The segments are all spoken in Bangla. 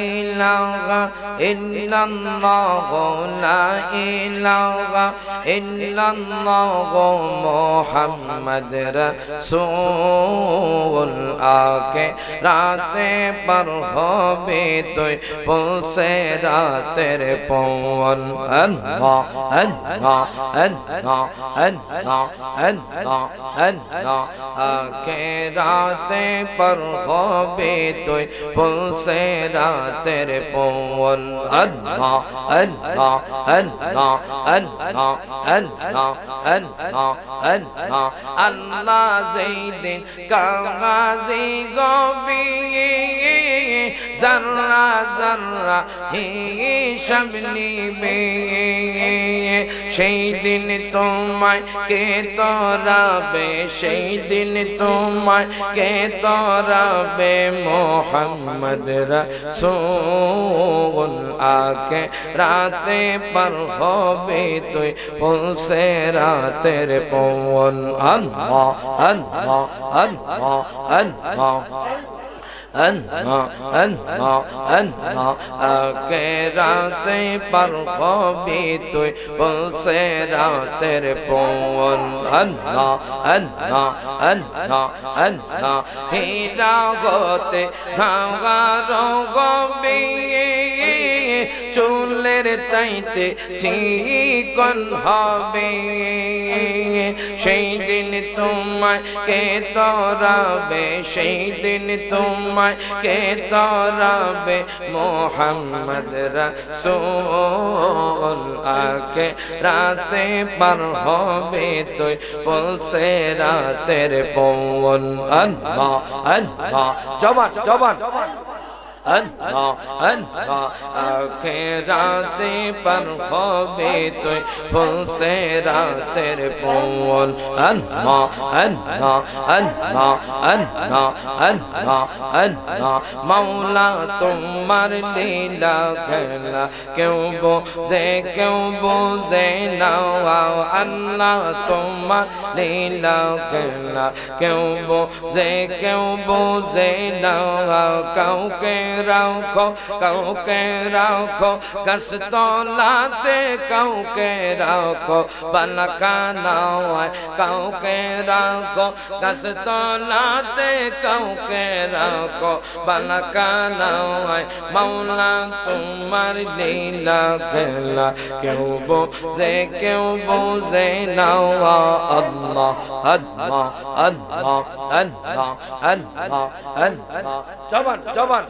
ইলাহা ইল্লাল্লাহ লা ইলাহা ইল্লাল্লাহ মুহাম্মদ রাসূল আকে রাতে पर হবে তুই পৌঁছে রাতের পवन अल्लाह अल्लाह अल्लाह अल्लाह अल्लाह अल्लाह आके राते पर হবে তুই পৌঁছে রাতের পवन अल्लाह अल्लाह अल्लाह अल्लाह अल्लाह अल्लाह अल्लाह अल्लाह ज़ैदिन काग़ाज़ी गोबी जर्रा जर्रा हिसाब निबे সেই দিন তোমায় কে তরাবে সেই দিন তোমায় কে তরাবে মোহাম্মদ রাসূল আকে রাতে पर হবে তুই পৌঁছে রাতের পवन अल्लाह अल्लाह अल्लाह अल्लाह अल्लाह अल्लाह अल्लाह आके राते पर হবে তুই পৌঁছে রাতের পवन अल्लाह अल्लाह अल्लाह अल्लाह হীরা হতে ধাগা রগবে চুলের চাইতে চিকন হবে সেই দিন তোমায় কে তরাবে সেই দিন তোমায় কে তরাবে মোহাম্মদ রাসূল আকে রাতে पर হবে তুই পৌঁছে রাতের পवन अल्लाह अल्लाह জবান জবান अल्लाह अल्लाह आके राते पर হবে তুই পৌঁছে রাতের পवन अल्लाह अल्लाह अल्लाह अल्लाह अल्लाह अल्लाह मौला तुम्हार लीला खेला क्यों बोझे ना अल्लाह तुम्हार लीला खेला क्यों बोझे ना काउके রাখো কাউকে রাখো গাছ তলাতে কাউকে রাখো বালাকানায় কাউকে রাখো গাছ তলাতে কাউকে রাখো বালাকানায় মাওলা তোমার লীলা খেলা কেউ বোঝে না আল্লাহ আল্লাহ আল্লাহ আল্লাহ আল্লাহ আল্লাহ জবান জবান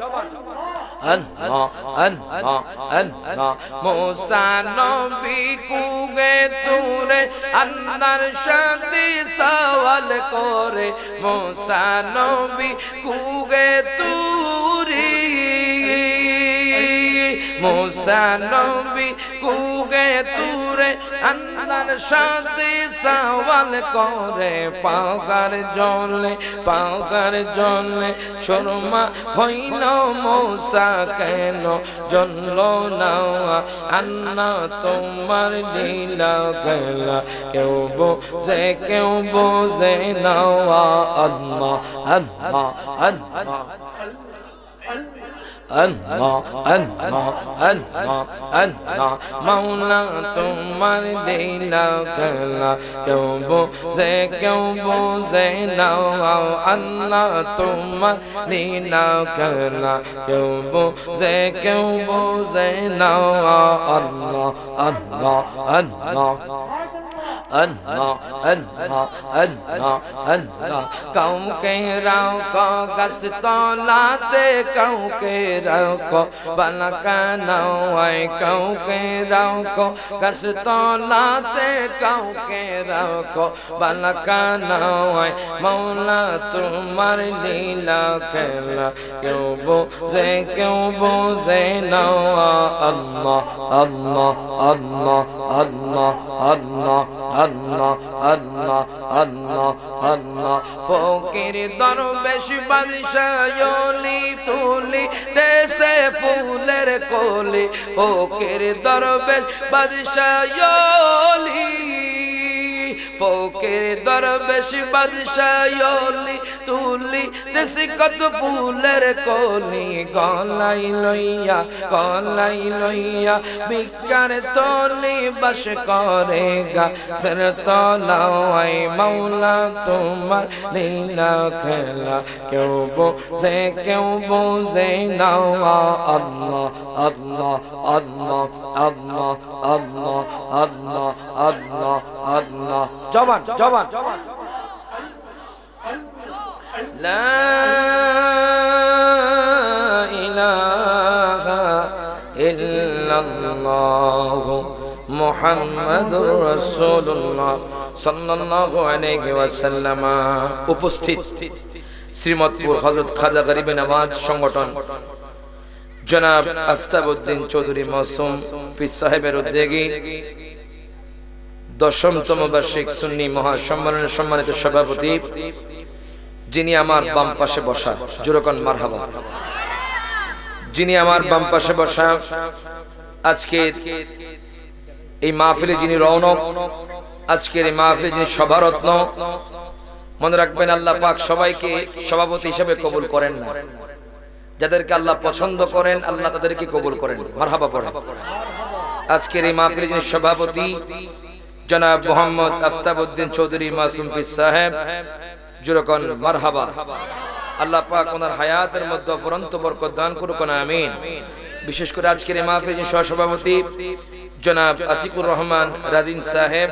अल्लाह अल्लाह अल्लाह मूसा नबी कुगे तूरे अल्लाहर साथे सवाल करे मूसा नबी कुगे तूरे मूसा नबी कुगे तूरे अल्लाहर साथे सवाल करे पागार जले शर्मा हইল मूसा কেন জন্ম না আল্লাহ তোমার লীলা খেলা কেউ বোঝে না আল্লাহ আল্লাহ আল্লাহ अल्लाह अल्लाह अल्लाह अल्लाह मौला तुम्हार लीला खेला क्यों बोझे ना अल्लाह तुम्हार लीला खेला क्यों बोझे ना अल्लाह अल्लाह अल्लाह अल्लाह अल्लाह अल्लाह अल्लाह काउके राखो गाछ तलाते काउके राखो बालाकानाय काउके राखो गाछ तलाते काउके राखो बालाकानाय मौला तुम्हार लीला खेला क्यों बोझे ना अल्लाह अल्लाह अल्लाह अल्लाह अल्लाह अल्लाह अल्लाह अल्लाह अल्लाह फकीर दरवेश बादशाह ओली तुली देशे फूलेर कोली फकीर दरवेश बादशाह ओली फकीर दरवेश बादशाह ओली তুলি দেশি কত ফুলের কলি গলাই লইয়া বিকার তলি বাস করে গাছের তলায় মাওলা তোমার লীলা খেলা কেউ বোঝে না আল্লাহ আল্লাহ আল্লাহ আল্লাহ আল্লাহ আল্লাহ আল্লাহ আল্লাহ জবান লা ইলাহা ইল্লাল্লাহ মুহাম্মাদুর রাসূলুল্লাহ সাল্লাল্লাহু আলাইহি ওয়াসাল্লাম। উপস্থিত শ্রীমতপুর হযরত খাজা গরিবে নওয়াজ সংগঠন জনাব আফতাবউদ্দিন চৌধুরী মাসুম পীর সাহেবের উদ্যোগে 10তম বার্ষিক সুন্নি মহাসম্মেলনের সম্মানিত সভাপতি যিনি আমার বাম পাশে বসা, জোরকন মারহাবা, যিনি আমার বাম পাশে বসা, আজকে এই মাহফিলে যিনি রৌনক, আজকের এই মাহফিলে যিনি সভারত্ন, মনে রাখবেন আল্লাহ পাক সবাইকে সভাপতি হিসেবে কবুল করেন না, যাদেরকে আল্লাহ পছন্দ করেন আল্লাহ তাদেরকে কবুল করেন। মারহাবা পড়েন। আজকের এই মাহফিলে যিনি সভাপতি জনাব মোহাম্মদ আফতাবউদ্দিন চৌধুরী মাসুম পীর সাহেব, জোরকন মারহাবা। আল্লাহ পাক ওনার হায়াতের মধ্যে অফুরন্ত বরকত দান করুক, আমিন। বিশেষ করে আজকের এই মাহফিলে যিনি সহসভাপতি জনাব আতিকুর রহমান রাজিন সাহেব,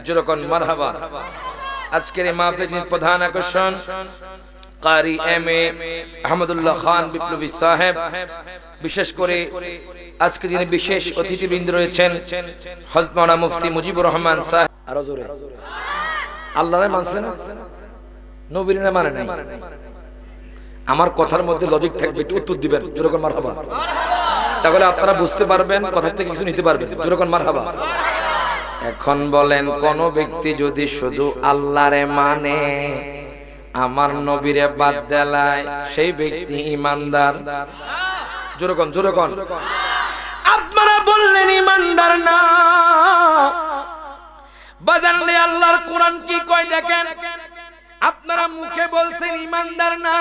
জোরকন মারহাবা। আজকের এই মাহফিলে যিনি প্রধান আকর্ষণ কারি এম.এ. আহমদুল্লাহ খান বিপ্লবী সাহেব, বিশেষ করে আজকে যিনি বিশেষ অতিথিবৃন্দ রয়েছেন হযরত মাওলানা মুফতি মুজিবুর রহমান সাহেব। আরো জোরে আল্লাহরে মানছে না, নবীর না মানে নাই। আমার কথার মধ্যে লজিক থাকবে, একটু উত্তর দিবেন, জোরকন মারহাবা। তাহলে আপনারা বুঝতে পারবেন, কথা থেকে কিছু নিতে পারবেন, জোরকন মারহাবা। এখন বলেন, কোন ব্যক্তি যদি শুধু আল্লাহরে মানে আমার নবীরে বাদ দেলায়, সেই ব্যক্তি ঈমানদার। জোরকন আপনারা বললেন ঈমানদার না। বাজারে আল্লাহর কোরআন কি কয় দেখেন, আপনারা মুখে বলছেন ঈমানদার না,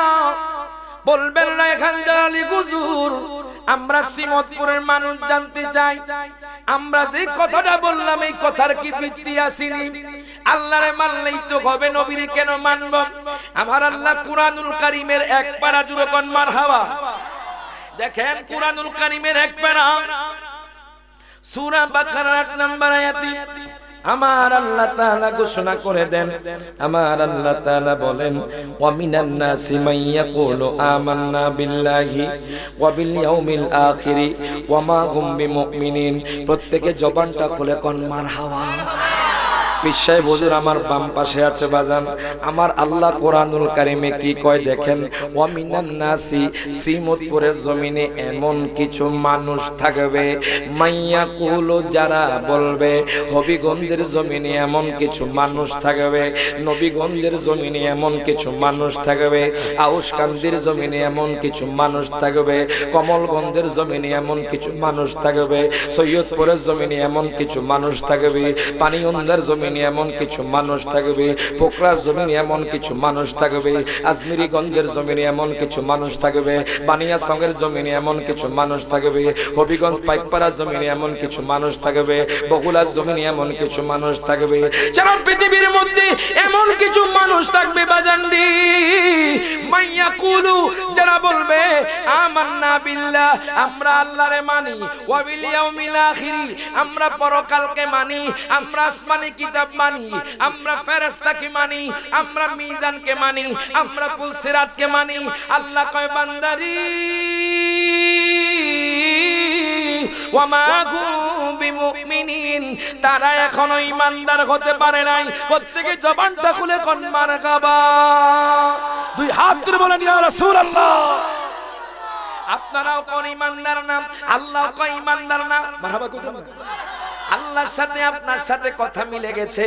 বলবেন না এখান জালালি হুজুর। আমরা শ্রীমতপুরের মানুষ জানতে চাই, আমরা যে কথাটা বললাম এই কথার কি ভিত্তি আসেনি? আল্লাহরে মানলেই তো হবে, নবীরে কেন মানব? আমার আল্লাহ কুরআনুল কারীমের এক পারা, জোরকন মারহাবা। দেখেন কুরআনুল কারীমের এক পারা সূরা বাকারার 8 নম্বর আয়াতে আমার আল্লাহ তাআলা ঘোষণা করে দেন, আমার আল্লাহ তাআলা বলেন, ওয়া মিনান নাসি মান ইয়াকুলু আমান্না বিল্লাহি ওয়া বিল ইয়াউমিল আখির ওয়া মা হুম বিমুমিনিন। প্রত্যেকে জবানটা খুলে কোন মারহাবা। পিসাই হুজুর আমার বাম পাশে আছে বাজান, আমার আল্লাহ কোরআনুল কারীমে কি কয় দেখেন, ওয়া মিনান নাসি, শ্রীমতপুরের জমিনে এমন কিছু মানুষ থাকবে, মাইয়া কুলু, যারা বলবে, হবিগঞ্জের জমিনে এমন কিছু মানুষ থাকবে, নবীগঞ্জের জমিনে এমন কিছু মানুষ থাকবে, আউশকান্দির জমিনে এমন কিছু মানুষ থাকবে, কমলগঞ্জের জমিনে এমন কিছু মানুষ থাকবে, সৈয়দপুরের জমিনে এমন কিছু মানুষ থাকবে, পানিউন্দার জমিনে এমন কিছু মানুষ থাকবে, পোকরার জমিনে এমন কিছু মানুষ থাকবে, আজমিরিগঞ্জের জমিনে এমন কিছু মানুষ থাকবে, বানিয়াসংয়ের জমিনে এমন কিছু মানুষ থাকবে, হবিগঞ্জ পাইকপাড়ার জমিনে এমন কিছু মানুষ থাকবে, বগুড়ার জমিনে এমন কিছু মানুষ থাকবে। সারা পৃথিবীর মধ্যে এমন কিছু মানুষ থাকবে বাজানডি, মাইয়া কুলু, যারা বলবে আমান্না বিল্লাহ, আমরা আল্লাহরে মানি, ওয়া বিল ইয়াউমিল আখির, আমরা পরকালকে মানি, আমরা আসমানি কিতাব মানি, আমরা ফেরেশতাকে মানি, আমরা মিজানকে মানি, আমরা পুলসিরাতকে মানি। আল্লাহ কয় বান্দারি ওয়া মা হুম বিমুমিনিন, তারা এখনো ঈমানদার হতে পারে নাই। প্রত্যেকে জবানটা খুলে কোন মারহাবা। দুই হাত তুলে বলেন ইয়া রাসূলুল্লাহ। আপনারাও কোন ঈমানদার না, আল্লাহ কয় ঈমানদার না, মারহাবা কইতেন না? আল্লাহর সাথে আপনার সাথে কথা মিলে গেছে,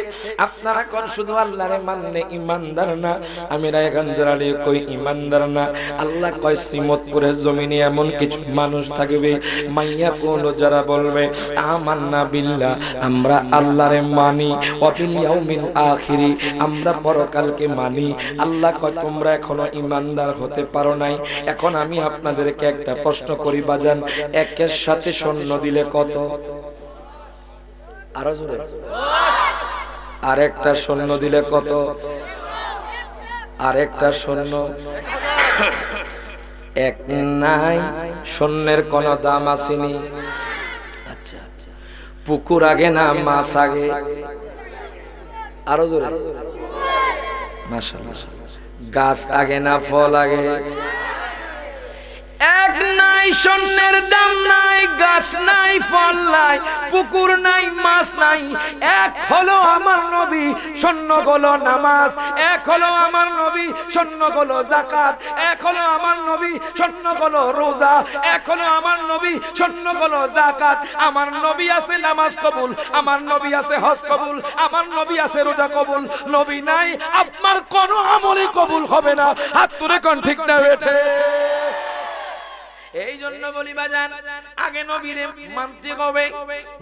আপনারা কোন শুধু আল্লাহরে মানলে ঈমানদার না। আমি রায়গঞ্জ আলী কই ঈমানদার না। আল্লাহ কয় শ্রীমতপুরের জমিনে এমন কিছু মানুষ থাকবে মাইয়া কোন যারা বলবে আমান্না বিল্লাহ, আমরা আল্লাহরে মানি, ওয়া বিল ইয়াউমিল আখিরি, আমরা পরকালকে মানি। আল্লাহ কয় তোমরা এখনো ঈমানদার হতে পারো নাই। এখন আমি আপনাদেরকে একটা প্রশ্ন করি বাজান, একের সাথে শূন্য দিলে কত? আরো জোরে। আরেকটা শূন্য দিলে কত? আরেকটা শূন্য। এক নাই, শূন্যের কোন দাম আসেনি। আচ্ছা, পুকুর আগে না মাছ আগে? আরো জোরে। মাশাআল্লাহ। গাছ আগে না ফল আগে? এক নাই, শূন্যের দাম নাই, গাছ নাই, ফল নাই, পুকুর নাই, মাছ নাই। এক হলো আমার নবী, শূন্য হলো নামাজ। এক হলো আমার নবী, শূন্য হলো যাকাত। এক হলো আমার নবী, শূন্য হলো রোজা। এক হলো আমার নবী, শূন্য হলো যাকাত। আমার নবী আছে নামাজ কবুল, আমার নবী আছে হজ কবুল, আমার নবী আছে রোজা কবুল। নবী নাই, আপনার কোনো আমলই কবুল হবে না। হাত তুলে কোন ঠিক না হয়েছে? এই জন্য বলি বাজান, আগে নবীরে মানতে হবে,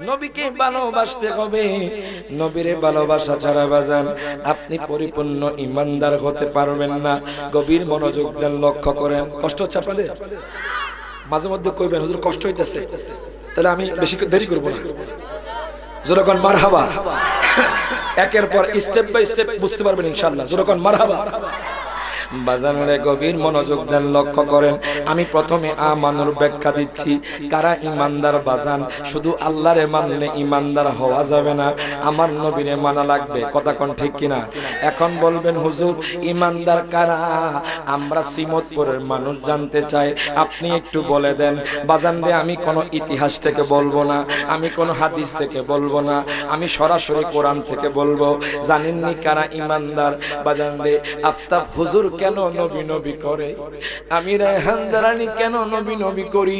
নবীকে ভালোবাসতে হবে। নবীরে ভালোবাসা ছাড়া বাজান আপনি পরিপূর্ণ ঈমানদার হতে পারবেন না। গভীর মনোযোগ দেন, লক্ষ্য করেন। কষ্ট হচ্ছে আপনাদের? মাঝে মধ্যে কইবেন হুজুর কষ্ট হইতেছে, তাহলে আমি বেশি দেরি করব না। যখন মারহাবা, একের পর স্টেপ বাই স্টেপ বুঝতে পারবেন ইনশাআল্লাহ। যখন মারহাবা বাজানরে গভীর মনোযোগ দেন, লক্ষ্য করেন। আমি প্রথমে আমানুর ব্যাখ্যা দিচ্ছি। কারা ঈমানদার বাজান? শুধু আল্লাহরে মানলে ঈমানদার হওয়া যাবে না, আমার নবীরে মানা লাগবে। কথা কোন ঠিক কিনা? এখন বলবেন হুজুর ঈমানদার কারা? আমরা শ্রীমতপুরের মানুষ জানতে চাই, আপনি একটু বলে দেন। বাজান রে, আমি কোনো ইতিহাস থেকে বলবো না, আমি কোনো হাদিস থেকে বলবো না, আমি সরাসরি কোরআন থেকে বলবো। জানেননি কারা ঈমানদার? বাজান রে, আফতাব হুজুর কেন নবী নবী করে? আমি রায়হান জালানী কেন নবী নবী করি?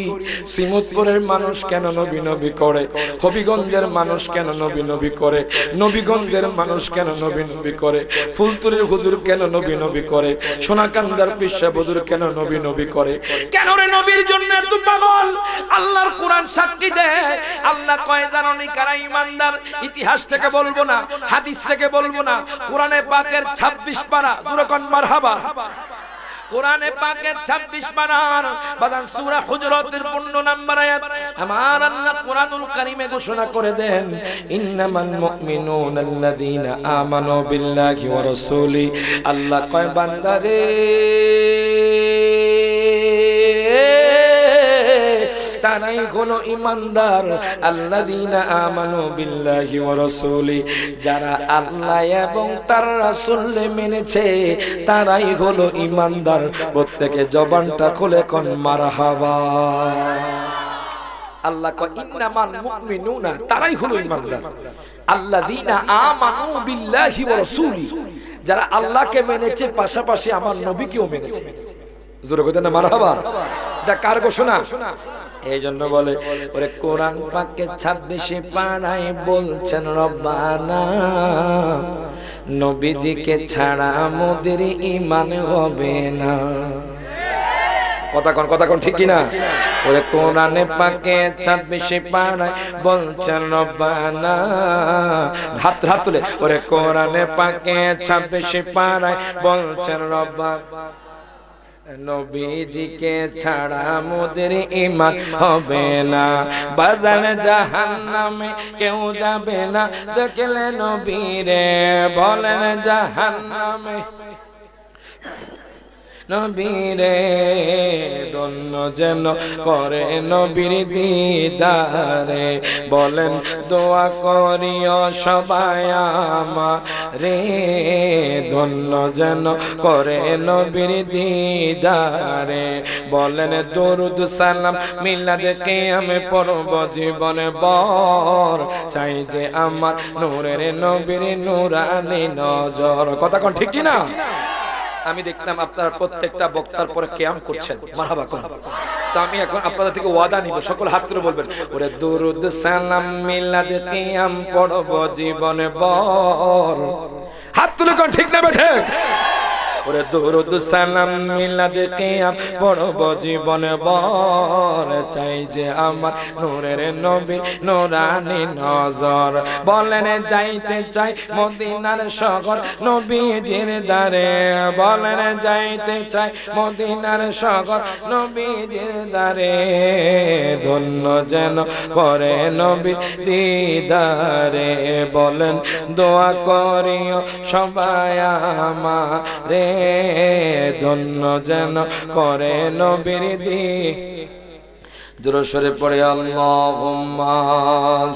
শ্রীমতপুরের মানুষ কেন নবী নবী করে? হবিগঞ্জের মানুষ কেন নবী নবী করে? নবীগঞ্জের মানুষ কেন নবী নবী করে? ফুলতুলির হুজুর কেন নবী নবী করে? সোনাকান্দার পিসা হুজুর কেন নবী নবী করে? কেন রে নবীর জন্য এত পাগল? আল্লাহর কোরআন সাক্ষী দেয়। আল্লাহ কয় জানেননি কারা ঈমানদার? ইতিহাস থেকে বলবো না, হাদিস থেকে বলবো না, কোরআনে পাকের 26 পারা। যুরকন মারহাবা। কোরআনে পাকের 26 পারার বাজান সূরা হুজুরাতের 15 নম্বর আয়াত আমার আল্লাহ কোরআনুল কারীমে ঘোষণা করে দেন, ইন্নামাল মুমিনুনা আল্লাযীনা আমানু বিল্লাহি ওয়া রাসূলি। আল্লাহ কয় বান্দারে, তারাই হলো ঈমানদার। আল্লাযীনা আমানু বিল্লাহি ওয়া রাসূলি, যারা আল্লাহ এবং তার রাসূলকে মেনেছে তারাই হলো ঈমানদার। প্রত্যেকে জবানটা খুলে কোন মারহাবা। আল্লাহ কয় ইন্নামাল মুমিনুনা, তারাই হলো ঈমানদার। আল্লাযীনা আমানু বিল্লাহি ওয়া রাসূলি, যারা আল্লাহকে মেনেছে পাশাপাশি আমার নবীকেও মেনেছে। জোরে কইতেন না মারহাবা। এটা কার ঘোষণা? এই জন্য বলে ওরে কোরআন পাকে 26 পারায় বলছেন রব্বানা, নবীজিকে ছাড়া মোদের ঈমান হবে না। কথা কোন ঠিক কিনা? ওরে কোরআনে পাকে 26 পারায় বলছেন রব্বানা, হাত তুলে ওরে কোরআনে পাকে 26 পারায় বলছেন রব্বানা, নবীজিকে ছাড়া মোদের ঈমান হবে না। বাজান জাহান্নামে কেউ যাবে না দেখলে নবীরে, বলেন জাহান্নামে নবীরে ধন্য যেন করে নবীর দিদারে। বলেন দোয়া করিও সবাই আমারে, ধন্য যেন করে নবীর দিদারে। বলেন দরুদ সালাম মিলাদ কিয়ামে পড়ব জীবনে বর, চাই যে আমার নূরের নবীর নূরানি নজর। কথা কোন ঠিক কি না? আমি দেখলাম আপনারা প্রত্যেকটা বক্তার পরে কিয়াম করছেন। মারহাবা। তো আমি এখন আপনাদের থেকে ওয়াদা নিব, সকল হাত তুলে বলবেন ওরে দুরুদ সালাম মিলাদ কিয়াম পড়ব জীবনে ভর। হাত তুলে কোন ঠিক না বেঠে? ওরে দুরুদ সালাম মিলাদ কিয়াম পড়ব জীবনে ভর। চাই যে আমার নূরের নবী নূরানি নজর। বলেন যাইতে চাই মদিনার শহর নবীজির দারে। বলেন যাইতে চাই মদিনার শহর নবীজির দারে। ধন্য যেন করে নবী দিদারে। বলেন দোয়া করিও সবাই আমারে। ধন্য যেন করে নবীর দুরূদ শরীফ পড়ে আল্লাহুম্মা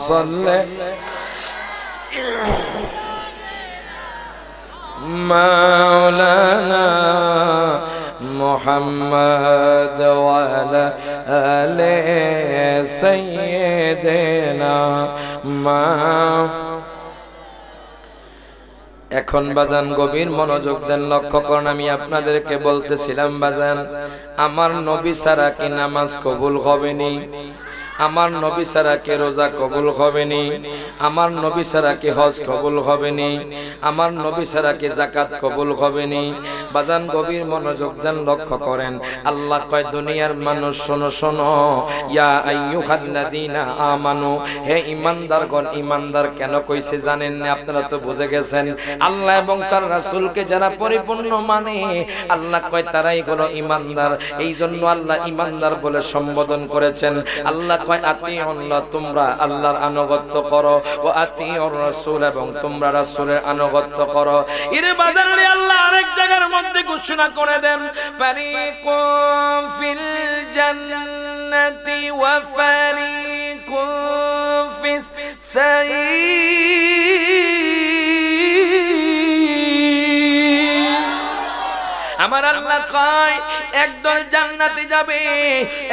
সাল্লি মাওলানা মুহাম্মদ ওয়া আলা আলি সাইয়্যিদিনা মা। এখন বাজান গভীর মনোযোগ দেন, লক্ষ্য করুন। আমি আপনাদেরকে বলতেছিলাম বাজান, আমার নবী ছাড়া কি নামাজ কবুল হবে নি? আমার নবী ছাড়া কি রোজা কবুল হবে নি? আমার নবী ছাড়া কি হজ কবুল হবে নি? আমার নবী ছাড়া কি যাকাত কবুল হবে নি? বাজান গভীর মনোযোগ দেন, লক্ষ্য করেন। আল্লাহ কয় দুনিয়ার মানুষ শোনো শোনো, ইয়া আইয়ুহাল্লাযীনা আমানু, হে ঈমানদারগণ। ঈমানদার কেন কইছে জানেন না? আপনারা তো বুঝে গেছেন। আল্লাহ এবং তার রাসূলকে যারা পরিপূর্ণ মানে, আল্লাহ কয় তারাই হলো ঈমানদার। এই জন্য আল্লাহ ঈমানদার বলে সম্বোধন করেছেন। আল্লাহ কয় আতিউল্লাহ, তোমরা আল্লাহর আনুগত্য করো, ও আতিউর রাসূল, এবং তোমরা রাসূলের আনুগত্য করো। এর বাজারে আল্লাহ আরেক জায়গার মধ্যে ঘোষণা করে দেন, ফারিকুম ফিল জান্নাতি ওয়া ফারিকুম ফিস সাঈর। আমার আল্লাহ কয় একদল জান্নাতে যাবে,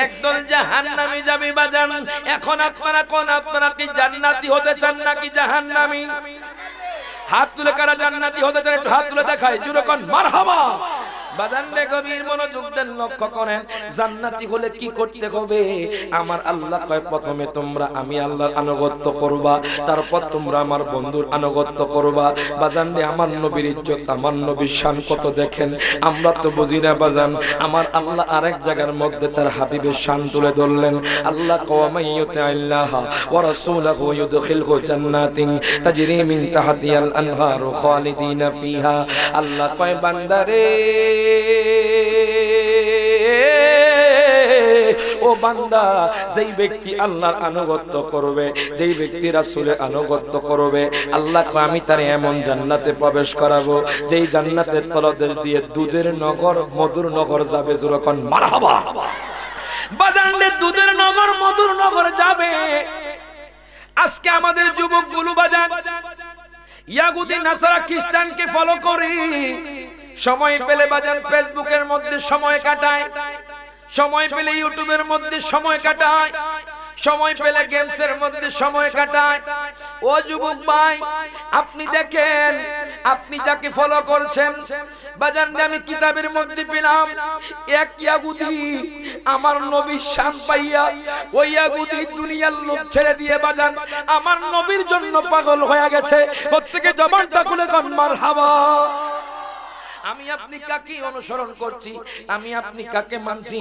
একদল জাহান্নামে যাবে। বাজান এখন আপনারা কোন, আপনারা কি জান্নাতি হতে চান নাকি জাহান্নামী? হাত তুলে কারা জান্নাতি হতে চান একটু হাত তুলে দেখায়, জোরে কোন মারহাবা। বাজানরে গভীর মনোযোগ দেন, লক্ষ্য করেন। জান্নাতি হলে কি করতে হবে? আমার আল্লাহ কয় প্রথমে তোমরা আমি আল্লাহর আনুগত্য করবা, তারপর তোমরা আমার বন্ধুর আনুগত্য করবা। বাজানরে আমার নবীর ইজ্জত, আমার নবীর শান কত দেখেন, আমরা তো বুঝি না বাজান। আমার আল্লাহ আরেক জায়গার মধ্যে তার হাবিবের শান তুলে ধরলেন। আল্লাহ কওয়া মাইয়ুতিল্লাহ ওয়া রাসূলহু ইউদখিলহু জান্নাতিন তাজরি মিন তাহতিহাল আনহারু খালিদিনা ফিহা। আল্লাহ কয় বান্দারে, ও বান্দা, যেই ব্যক্তি আল্লাহর আনুগত্য করবে, যেই ব্যক্তি রাসূলের আনুগত্য করবে, আল্লাহ কয় আমি তারে এমন জান্নাতে প্রবেশ করাবো যেই জান্নাতের তলদেশ দিয়ে দুধের নগর মধুর নগর যাবে। জোরে কোন মারহাবা। বাজারে দুধের নগর মধুর নগর যাবে। আজকে আমাদের যুবকগুলো বাজান ইয়াহুদি নাসারা খ্রিস্টানকে ফলো করে, সময় পেলে বাজান ফেসবুকের মধ্যে সময় কাটায়, সময় পেলে ইউটিউবের মধ্যে সময় কাটায়, সময় পেলে গেমসের মধ্যে সময় কাটায়। ও যুবক ভাই, আপনি দেখেন আপনি যাকে ফলো করছেন, বাজান আমি কিতাবের মধ্যে পেলাম এক ইয়াহুদি আমার নবীর শান পাইয়া ওই ইয়াহুদি দুনিয়ার লোক ছেড়ে দিয়ে বাজান আমার নবীর জন্য পাগল হয়ে গেছে। প্রত্যেকে জবানটা খুলে কোন মারহাবা। আমি আপনি কাকে অনুসরণ করছি, আমি আপনি কাকে মানছি?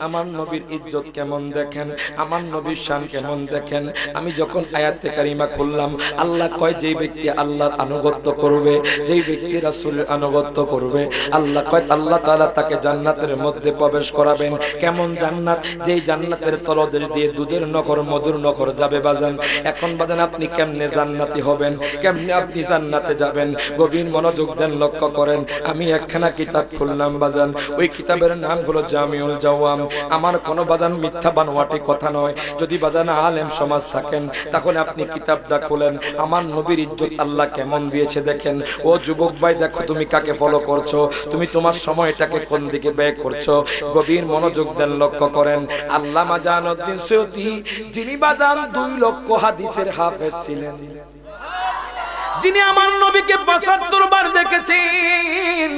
আমার নবীর ইজ্জত কেমন দেখেন, আমার নবীর শান কেমন দেখেন। আমি যখন আয়াতে কারিমা খুললাম, আল্লাহ কয় যেই ব্যক্তি আল্লাহর আনুগত্য করবে, যেই ব্যক্তি রাসূলের আনুগত্য করবে, আল্লাহ কয় আল্লাহ তাআলা তাকে জান্নাতের মধ্যে প্রবেশ করাবেন। কেমন জান্নাত? যেই জান্নাতের তলদেশ দিয়ে দুধের নগর মধুর নগর যাবে। বাজান এখন বাজান আপনি কেমনে জান্নাতি হবেন, কেমনে আপনি জান্নাতে যাবেন? গভীর মনোযোগ দেন, লক্ষ্য করেন। আমি একখানা কিতাব খুললাম বাজান, ওই কিতাবের নাম হলো জামিউল জাওয়াম। আমার কোনো বাজান মিথ্যা বানোয়াটি কথা নয়। যদি বাজান আলেম সমাজ থাকেন তাহলে আপনি কিতাবটা খুলেন, আমার নবীর ইজ্জত আল্লাহ কেমন দিয়েছে দেখেন। ও যুবক ভাই দেখো, তুমি কাকে ফলো করছো, তুমি তোমার সময়টাকে কোন দিকে ব্যয় করছো? গভীর মনোযোগ দেন, লক্ষ্য করেন। আল্লামা জালালউদ্দিন সৈয়দী, যিনি বাজান 2 লক্ষ হাদিসের হাফেজ ছিলেন, যিনি আমার নবীকে 75 বার দেখেছেন,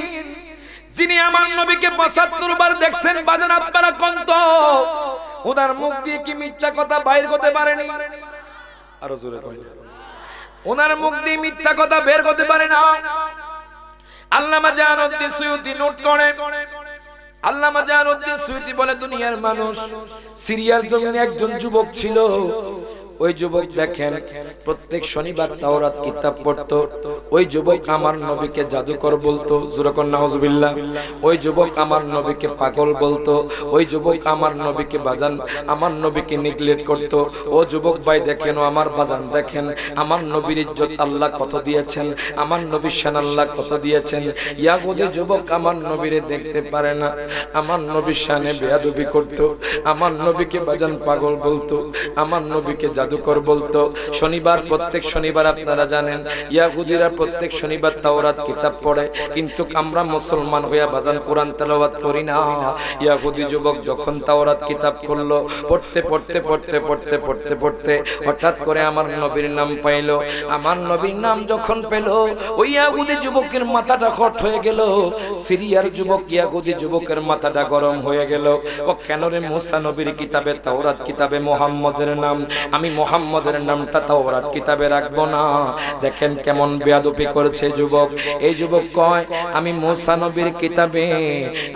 যিনি আমার নবীকে 75 বার দেখছেন, বাজান আপনারা কোন তো ওনার মুখ দিয়ে কি মিথ্যা কথা বাইর করতে পারেনি? আরো জোরে কয় না। ওনার মুখ দিয়ে মিথ্যা কথা বের করতে পারে না। আল্লামা জালালউদ্দিন সুয়ুতী নোট করে, আল্লামা জালালউদ্দিন সুয়ুতী বলে দুনিয়ার মানুষ, সিরিয়ার জমিনে একজন যুবক ছিল। ওই যুবক দেখেন প্রত্যেক শনিবার তাওরাত কিতাব পড়তো। ওই যুবক আমার নবীকে জাদুকর বলতো, জোরে কোন নাউজুবিল্লাহ। ওই যুবক আমার নবীকে পাগল বলতো। ওই যুবক আমার নবীকে বাজান, আমার নবীকে নেগলেক্ট করতো। ও যুবক ভাই দেখেন, ও আমার বাজান দেখেন, আমার নবীর ইজ্জত আল্লাহ কত দিয়েছেন, আমার নবীর শান আল্লাহ কত দিয়েছেন। ইয়াহুদি যুবক আমার নবীরে দেখতে পারে না, আমার নবীর শানে বেয়াদবি করতো, আমার নবীকে বাজান পাগল বলতো, আমার নবীকে জাদুকর বলতো। শনিবার, প্রত্যেক শনিবার আপনারা জানেন ইয়াহুদিরা প্রত্যেক শনিবার তাওরাত কিতাব পড়ে, কিন্তু আমরা মুসলমান হইয়া বাজান কোরআন তেলাওয়াত করি না। ইয়াহুদি যুবক যখন তাওরাত কিতাব খুললো, পড়তে পড়তে পড়তে পড়তে পড়তে পড়তে হঠাৎ করে আমার নবীর নাম পাইলো। আমার নবীর নাম যখন পেল, ওই ইয়াহুদি যুবকের মাথাটা হট হয়ে গেল। সিরিয়ার যুবক ইয়াহুদি যুবকের মাথাটা গরম হয়ে গেল। ও কেন রে মুসা নবীর কিতাবে তাওরাত কিতাবে মুহাম্মদের নাম, আমি মুহাম্মদের নামটা তাওরাত কিতাবে রাখবো না? দেখেন কেমন বেয়াদবি করেছে যুবক। এই যুবক কয় আমি মুসা নবীর কিতাবে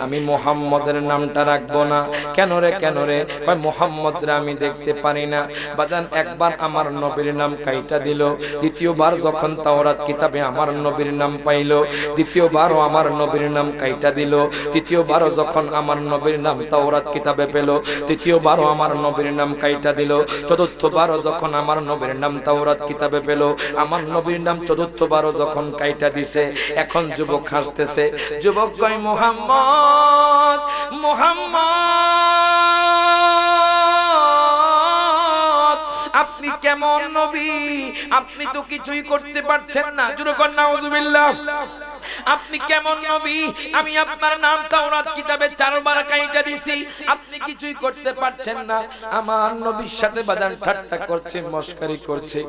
আমি মুহাম্মদের নামটা রাখবো না। কেন রে কেন রে? কয় মুহাম্মদরে আমি দেখতে পারি না। বাজান একবার আমার নবীর নাম কাইটা দিল, দ্বিতীয়বার যখন তাওরাত কিতাবে আমার নবীর নাম পাইলো, দ্বিতীয়বারও আমার নবীর নাম কাইটা দিল, তৃতীয়বারও যখন আমার নবীর নাম তাওরাত কিতাবে পেল, তৃতীয়বারও আমার নবীর নাম কাইটা দিল, চতুর্থবারও যখন আমার নবীর নাম তাওরাত কিতাবে পেল, আমার নবীর নাম চতুর্থবারও যখন কাইটা দিছে। এখন যুবক হাসতেছে। যুবক কয় মুহাম্মদ মুহাম্মদ, আপনি কেমন নবী? আপনি তো কিছুই করতে পারছেন না। জোরে কোন নাউজুবিল্লাহ। আপনি কেমন নবী? আমি আপনার নাম তাওরাত কিতাবে 4 বার কাইটা দিছি, আপনি কিছুই করতে পারছেন না। আমার নবীর সাথে বাজান ঠাট্টা করছে, মস্কারি করছে।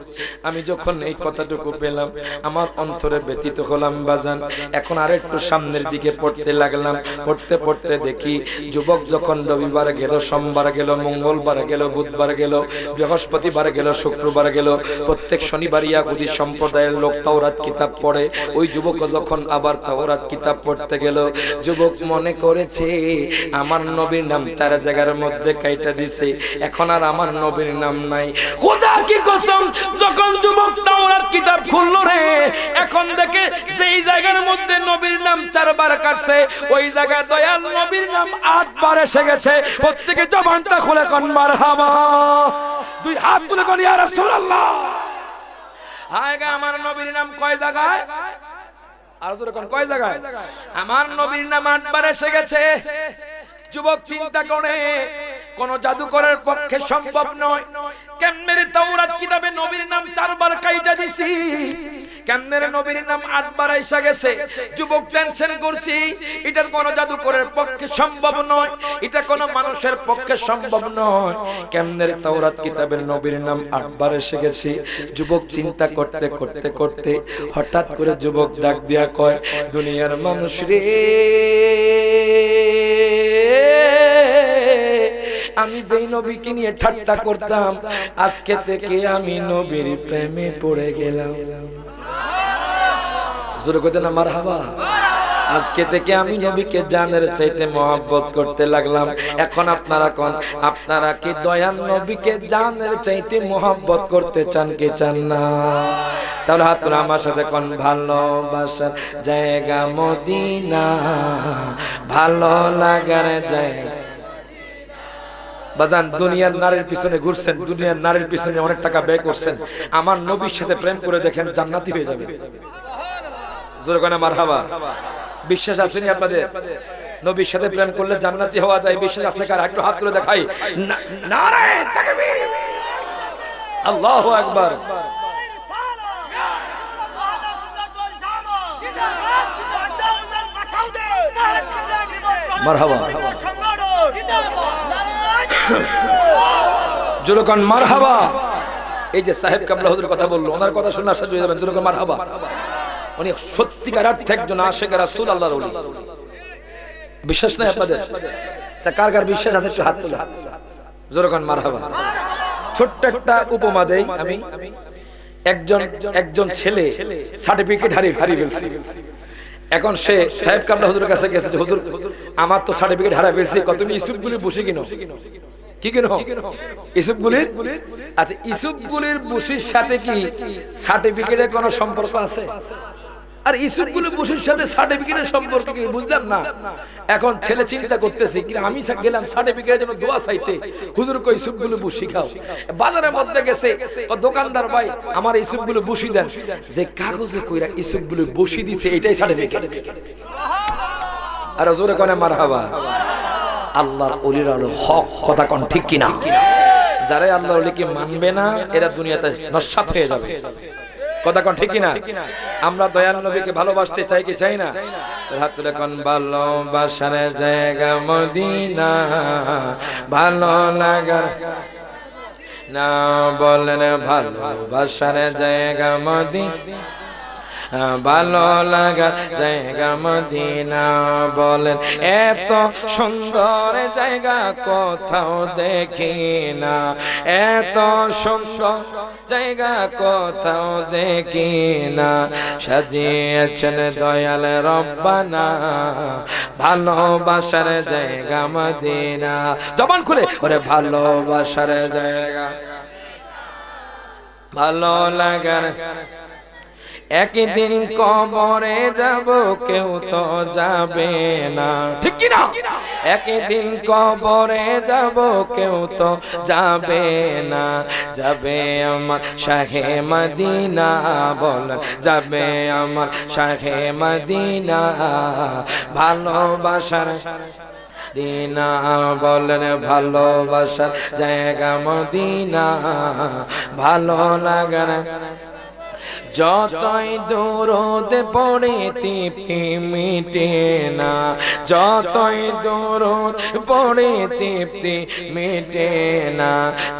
আমি যখন এই কথাটুকু পেলাম, আমার অন্তরে ব্যথিত হলাম বাজান। এখন আরেকটু সামনের দিকে পড়তে লাগলাম। পড়তে পড়তে দেখি যুবক যখন রবিবার গেল, সোমবার গেল, মঙ্গলবার গেল, বুধবার গেল, বৃহস্পতিবার গেল, শুক্রবার গেল, প্রত্যেক শনিবার ইয়াহুদি সম্প্রদায়ের লোক তাওরাত কিতাব পড়ে। ওই যুবক যখন আবার তাওরাত কিতাব পড়তে গেল, যুবক মনে করেছে আমার নবীর নাম 4 জায়গার মধ্যে কাইটা দিছে, এখন আর আমার নবীর নাম নাই। খোদা কি কসম, যখন যুবক তাওরাত কিতাব খুললো রে, এখন দেখে যেই জায়গার মধ্যে নবীর নাম 4 বার কাটছে, ওই জায়গায় দয়াল নবীর নাম 8 বার এসে গেছে। প্রত্যেকে জবানটা খুলে কোন মারহাবা, 2 হাত তুলে কোন ইয়া রাসূলুল্লাহ। আয়গা আমার নবীর নাম কয় জায়গায়? আর জোরে কোন কয় জায়গায়? আমার নবীর নাম 8 বার এসে গেছে। যুবক চিন্তা করে কোন জাদুকরের পক্ষে সম্ভব নয়। কেমনে তাওরাত কিতাবে নবীর নাম 4 বার কাইটা দিছি, কেমনে নবীর নাম 8 বার এসে গেছে। যুবক টেনশন করছি, এটা কোন জাদুকরের পক্ষে সম্ভব নয়, এটা কোন মানুষের পক্ষে সম্ভব নয়। কেমনে তাওরাত কিতাবের নবীর নাম 8 বার এসে গেছে। যুবক চিন্তা করতে করতে করতে হঠাৎ করে যুবক ডাক দিয়া কয়, দুনিয়ার মানুষ রে, আমি যেই নবীকে নিয়ে ঠাট্টা করতাম, আজকে থেকে আমি নবীর প্রেমে পড়ে গেলাম। জোরে কইতে না মারহাবা। আজকে থেকে আমি নবীকে জানের চাইতে মহব্বত করতে লাগলাম। এখন আপনারা কোন, আপনারা কি দয়াল নবীকে জানের চাইতে মহব্বত করতে চান কি চান না? তাহলে হাত তুলে আমার সাথে কোন, ভালোবাসার জায়গা মদিনা, ভালো লাগার জায়গা। বাজান দুনিয়ার নারীর পিছনে ঘুরছেন, দুনিয়ার নারীর পিছনে অনেক টাকা ব্যয় করছেন, আমার নবীর সাথে প্রেম করে দেখেন জান্নাতি হয়ে যাবে। জোরে কোন মারহাবা। বিশ্বাস আছে নি আপনাদের? নবীর সাথে প্রেম করলে জান্নাতি হওয়া যায়, বিশ্বাস আছে কার? একটু হাত তুলে দেখাই। নারায়ে তাকবীর, আল্লাহু আকবার। মারহাবা। জোরে কোন মারহাবা। এই যে সাহেব কাবলা হুজুর কথা বললো, ওনার কথা শুনে আশ্চর্য হয়ে যাবেন। জোরে কোন মারহাবা। উনি সত্যিকার অর্থে একজন আশিক রাসূল, আল্লাহর ওলি। বিশ্বাস নাই আপনাদের? কার কার বিশ্বাস আছে একটু হাত তুলে। জোরকান মারহাবা। ছোট্ট একটা উপমা দেই আমি। একজন ছেলে সার্টিফিকেট হারিয়ে ফেলছে। এখন সে সাহেব কামলা হুজুরের কাছে গেছে, হুজুর আমার তো সার্টিফিকেট হারিয়ে ফেলছে, কত তুমি ইসুফগুলির বসি কিনো। কি কিনো? ইসুফগুলির। আচ্ছা, ইসুফগুলির বসির সাথে কি সার্টিফিকেটের কোনো সম্পর্ক আছে? আর ইসুফগুলির বসির সাথে সার্টিফিকেটের সম্পর্ক কি বুঝলাম না। এখন ছেলে চিন্তা করতেছে কি আমি গেলাম সার্টিফিকেটের জন্য দোয়া চাইতে, হুজুর কই ইসুফগুলো বসি খাও। বাজারের মধ্যে গেছে, দোকানদার ভাই আমার ইসুফগুলো বসি দেন। যে কাগজে কইরা ইসুফগুলো বসি দিছে এটাই সার্টিফিকেট। আর জোরে কোনে মারহাবা। আল্লাহর ওলির আলো হক কথা কোন ঠিক কিনা? যারা আল্লাহর ওলিকে মানবে না এরা দুনিয়াতে নস্বাত হয়ে যাবে। কথা কোন ঠিক কিনা? আমরা দয়াল নবীকে ভালোবাসতে চাই কি চাই না? হাত তুলে কোন ভালোবাসার জায়গা মদিনা, ভালো লাগার না বলেন ভালোবাসার জায়গা মদিনা, ভালো লাগা জায়গা মদিনা। বলেন এত সুন্দর জায়গা কোথাও দেখি না, এত সুন্দর জায়গা কোথাও দেখি না। সাজিয়েছেন দয়াল রব্বানা ভালোবাসার জায়গা মদিনা। জবান খুলে ওরে ভালোবাসার জায়গা, ভালো লাগার। একদিন কবরে যাব কেউ তো যাবে না, ঠিক কি না? একদিন কবরে যাব কেউ তো যাবে না। যাবে আমার শাহে মদিনা, বল যাবে আমার শাহে মদিনা ভালোবাসার দিনা। বলেন ভালোবাসার জায়গা মদিনা, ভালো লাগার। যতই দরুদ পড়ে তৃপ্তি মিটে না, যতই দরুদ পড়ে তৃপ্তি মিটে না।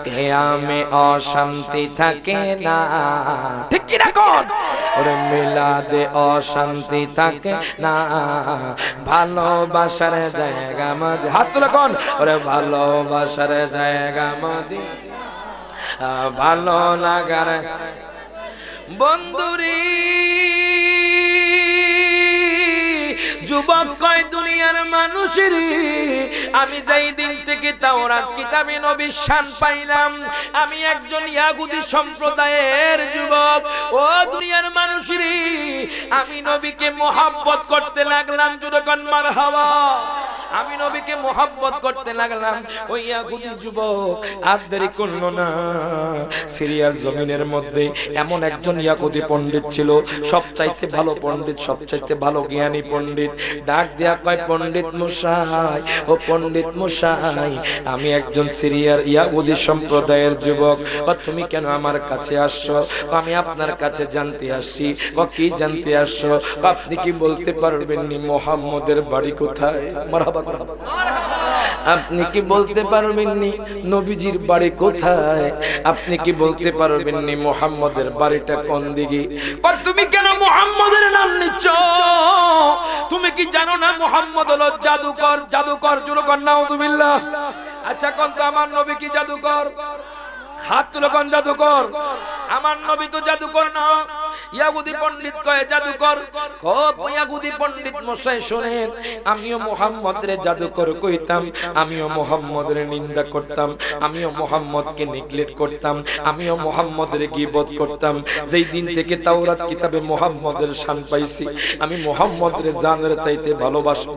কিয়ামে অশান্তি থাকে না, ঠিক কি না কোন? ওরে মিলাদে অশান্তি থাকে না, ভালোবাসার জায়গা মদিনা। হাত তুলে কোন? ওরে ভালোবাসার জায়গা মদিনা, ভালো লাগার। বন্ধুরি যুবক কয় দুনিয়ার মানুষের, আমি যেই দিন থেকে তাওরাত কিতাবে নবীর শান পাইলাম, আমি একজন ইয়াহুদি সম্প্রদায়ের যুবক। ও দুনিয়ার মানুষের, আমি নবীকে মোহাব্বত করতে লাগলাম। যুবকন মারহাবা। আমি নবীকে মোহাব্বত করতে লাগলাম। ওই ইয়াহুদি যুবক আর দেরি করলো না, সিরিয়ার জমিনের মধ্যে এমন একজন ইয়াহুদি পণ্ডিত ছিল, সবচাইতে ভালো পণ্ডিত, সবচাইতে ভালো জ্ঞানী পণ্ডিত। ডাক দেয়া কয় পণ্ডিত মশাই, ও পণ্ডিত মশাই, আমি একজন সিরিয়ার ইয়াহুদি সম্প্রদায়ের যুবক। তুমি কেন আমার কাছে আসছো? আমি আপনার কাছে জানতে আসছি। কি জানতে আসছো? আপনি কি বলতে পারবেন নি মুহাম্মদের বাড়ি কোথায়? মারহাবা। আপনি কি বলতে পারবেন নি নবীজির বাড়ি কোথায়? আপনি কি বলতে পারবেন নি মুহাম্মদের বাড়িটা কোন দিকে? তুমি কেন মুহাম্মদের নাম নিচ্ছ? তুমি কি জানো না মুহাম্মদ হলো জাদুকর? জাদুকর জুরকর নাউজুবিল্লাহ। আচ্ছা কোন তো আমার নবী কি জাদুকর? হাত তুলে কোন জাদুকর? আমার নবী তো জাদুকর না। ইয়াহুদি পণ্ডিত কয় জাদুকর। খুব ইয়াহুদি পণ্ডিত মশাই শুনেন, আমিও মুহাম্মদের জাদুকর কইতাম, আমিও মুহাম্মদের নিন্দা করতাম, আমিও মুহাম্মদকে নেগলেক্ট করতাম, আমিও মুহাম্মদের গীবত করতাম। যেই দিন থেকে তাওরাত কিতাবে মুহাম্মদের শান পাইছি, আমি মুহাম্মদের জানের চাইতে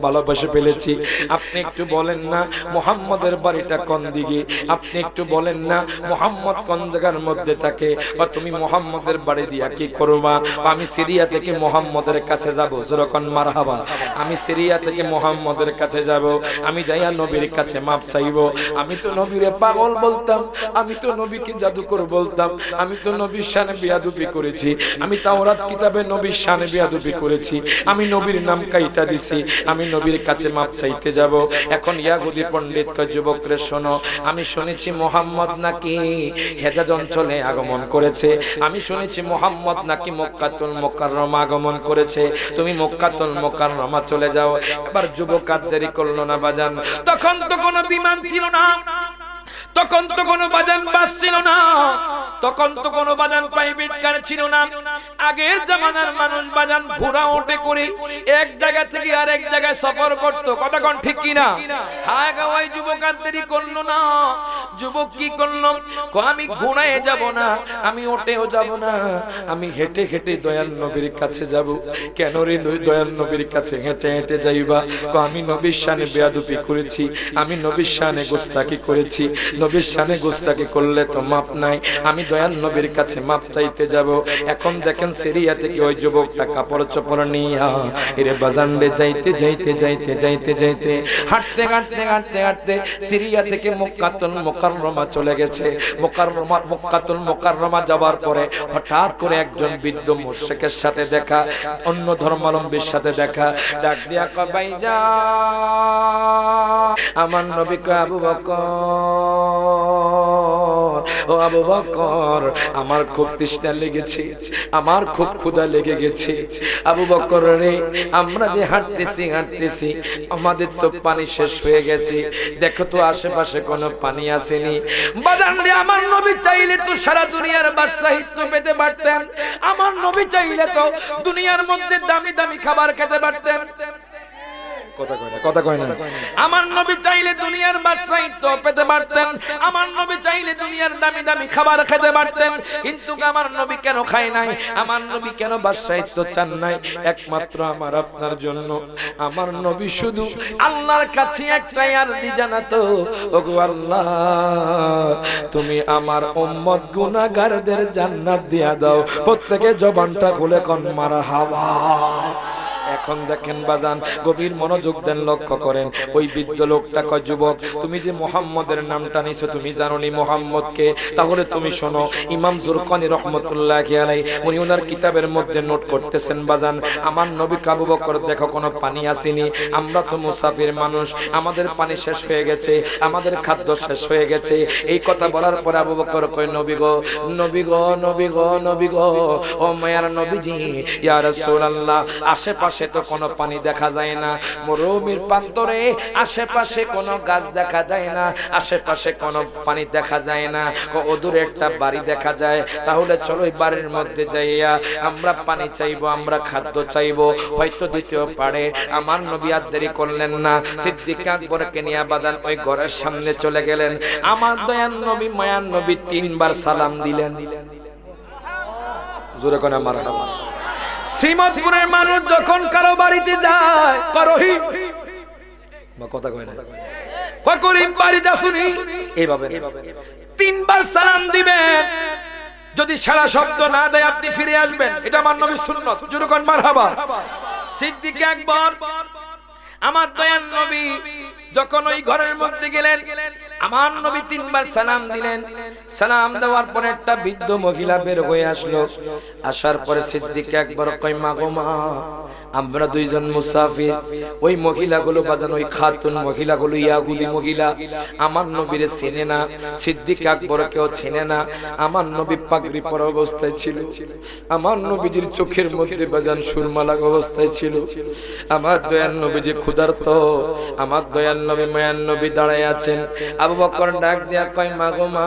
ভালোবাসে ফেলেছি। আপনি একটু বলেন না মুহাম্মদের বাড়িটা কোন দিকে? আপনি একটু বলেন না মুহাম্মদ কোন জায়গার মধ্যে থাকে? বা তুমি মুহাম্মদের বাড়ি দিয়া কি করবা? আমি সিরিয়া থেকে মুহাম্মদের কাছে যাব। যখন মারহাবা। আমি সিরিয়া থেকে মুহাম্মদের কাছে যাব, আমি যাইয়া নবীর কাছে মাফ চাইব। আমি তো নবীরে পাগল বলতাম, আমি তো নবীকে জাদুকর বলতাম, আমি তো নবীর শানে বেয়াদবি করেছি, আমি তাওরাত কিতাবে নবীর শানে বেয়াদবি করেছি, আমি নবীর নাম কাইটা দিছি, আমি নবীর কাছে মাফ চাইতে যাব। এখন ইয়াহুদি পণ্ডিত কয় যুবকরে শোনো, আমি শুনেছি মুহাম্মদ নাকি হেজাজ অঞ্চলে আগমন করেছে, আমি শুনেছি মুহাম্মদ নাকি মক্কাতুল মুকাররমা আগমন করেছে, তুমি মক্কাতুল মুকাররমা চলে যাও। এবার যুবক আর দেরি করলো না বাজান, তখন তো কোনো বিমান ছিল না, তখন তো কোনো বাজান বাস ছিল না, তখন তো কোনো বাজান প্রাইভেট কার ছিল না। আগের জামানার মানুষ বাজান ঘোড়া ওঠে করে এক জায়গা থেকে আরেক জায়গায় সফর করত। কথা কোন ঠিক কিনা? হ্যাঁ গো, ওই যুবক আর দেরি করলো না। যুবক কি করলো? আমি ঘোড়ায় যাব না, আমি ওঠেও যাব না, আমি হেঁটে হেঁটে দয়াল নবীর কাছে যাব। কেন রে দয়াল নবীর কাছে হেঁটে হেঁটে যাইবা? আমি নবীর শানে বেয়াদবি করেছি, আমি নবীর শানে গোস্তাকি করেছি, নবীর শানে গোস্তাকি করলে তো মাপ নাই, আমি দয়াল নবীর কাছে মাপ চাইতে যাব। এখন দেখেন সিরিয়া থেকে ওই যুবকটা কাপড় চোপড় নিয়ে এরে বাজান্ডে যাইতে যাইতে যাইতে যাইতে যাইতে হাঁটতে হাঁটতে হাঁটতে হাঁটতে সিরিয়া থেকে মক্কাতুল মুকাররমা চলে গেছে। মক্কাতুল মুকাররমা যাওয়ার পরে হঠাৎ করে একজন বৃদ্ধ মুশরিকের সাথে দেখা, অন্য ধর্মাবলম্বীর সাথে দেখা। ডাক দিয়া কয়, ভাইজান আমার নবী কয়, আবু বকর, ও আবু বকর, আমার খুব তৃষ্ণা লেগেছে, আমার খুব ক্ষুধা লেগে গেছে। আবু বকর রে, আমরা যে হাঁটতেছি হাঁটতেছি আমাদের তো পানি শেষ হয়ে গেছে, দেখো তো আশেপাশে কোনো পানি আসেনি। বাজান রে, আমার নবী চাইলে তো সারা দুনিয়ার বাদশাহিত্ব পেতে পারতেন, আমার নবী চাইলে তো দুনিয়ার মধ্যে দামি দামি খাবার খেতে পারতেন। কথা কয় না। আমার নবী চাইলে দুনিয়ার বাদশাহিত্ব পেতে পারতেন, আমার নবী চাইলে দুনিয়ার দামি দামি খাবার খেতে পারতেন, কিন্তু আমার নবী কেন খায় নাই? আমার নবী কেন বাদশাহিত্ব চান নাই? একমাত্র আমার আপনার জন্য। আমার নবী শুধু আল্লাহর কাছে একটাই আরজি জানাতো, ওগো আল্লাহ, তুমি আমার উম্মত গুনাহগারদের জান্নাত দিয়া দাও। প্রত্যেকে জবানটা খুলে কোন মারহাবা। এখন দেখেন বাজান, গভীর মনোযোগ দেন, লক্ষ্য করেন। ওই বৃদ্ধ লোকটা কয়, যুবক তুমি যে মুহাম্মদের নামটা নিছো, তুমি জানো নি মুহাম্মদকে? তাহলে তুমি শোনো। ইমাম জুরকানি রাহমাতুল্লাহি আলাইহি উনি ওনার কিতাবের মধ্যে নোট করতেছেন, বাজান আমার নবী আবু বকর দেখো কোনো পানি আসেনি, আমরা তো মুসাফির মানুষ, আমাদের পানি শেষ হয়ে গেছে, আমাদের খাদ্য শেষ হয়ে গেছে। এই কথা বলার পর আবু বকর কয়, নবী গো, নবী গো, নবী গো, নবী গো, ও মায়ার নবীজি, ইয়া রাসূলুল্লাহ, আশেপাশে তো কোনো পানি দেখা যায় না, মরুভূমির প্রান্তরে আশেপাশে কোনো গাছ দেখা যায় না, আশেপাশে কোনো পানি দেখা যায় না, ওদূরে একটা বাড়ি দেখা যায়। তাহলে চলো এই বাড়ির মধ্যে যাইয়া আমরা পানি চাইবো, আমরা খাদ্য চাইবো, হয়তো দিতেও পারে। আমার নবী আর দেরি করলেন না, সিদ্দিক আকবরকে নিয়ে বাজান ওই ঘরের সামনে চলে গেলেন। আমার দয়াল নবী মায়ার নবী 3 বার সালাম দিলেন। জোরে কোন মারহাবা। শ্রীমতপুরের মানুষ যখন কারো বাড়িতে যায়, করহি কথা কয় না, কয় করিম বাড়িতে আসুনি, এইভাবে 3 বার সালাম দিবেন। যদি সারা শব্দ না দেয় আপনি ফিরে আসবেন, এটা আমার নবীর সুন্নাত। জোরে কোন মারহাবা। সিদ্দিক আকবর আমার দয়াল নবী যখন ওই ঘরের মধ্যে গেলেন, আমার নবী 3 বার সালাম দিলেন। সালাম দেওয়ার পরে একটা বৃদ্ধ মহিলা বের হয়ে আসলো। আসার পরে সিদ্দিক আকবর কয়, মা গো মা, আমরা 2 জন মুসাফির। ওই মহিলাগুলো বাজান, ওই খাতুন মহিলাগুলো ইয়াহুদি মহিলা, আমার নবীরে চেনে না, সিদ্দিক আকবরকেও চেনে না। আমার নবী পাগড়ি পরা অবস্থায় ছিল, আমার নবীজির চোখের মধ্যে বাজান সুরমা লাগা অবস্থায় ছিল। আমার দয়াল নবীজি ক্ষুধার্ত, আমার দয়াল নবী মায়ার নবী দাঁড়ায় আছেন। আবু বকর ডাক দিয়া কয়, মা গো মা,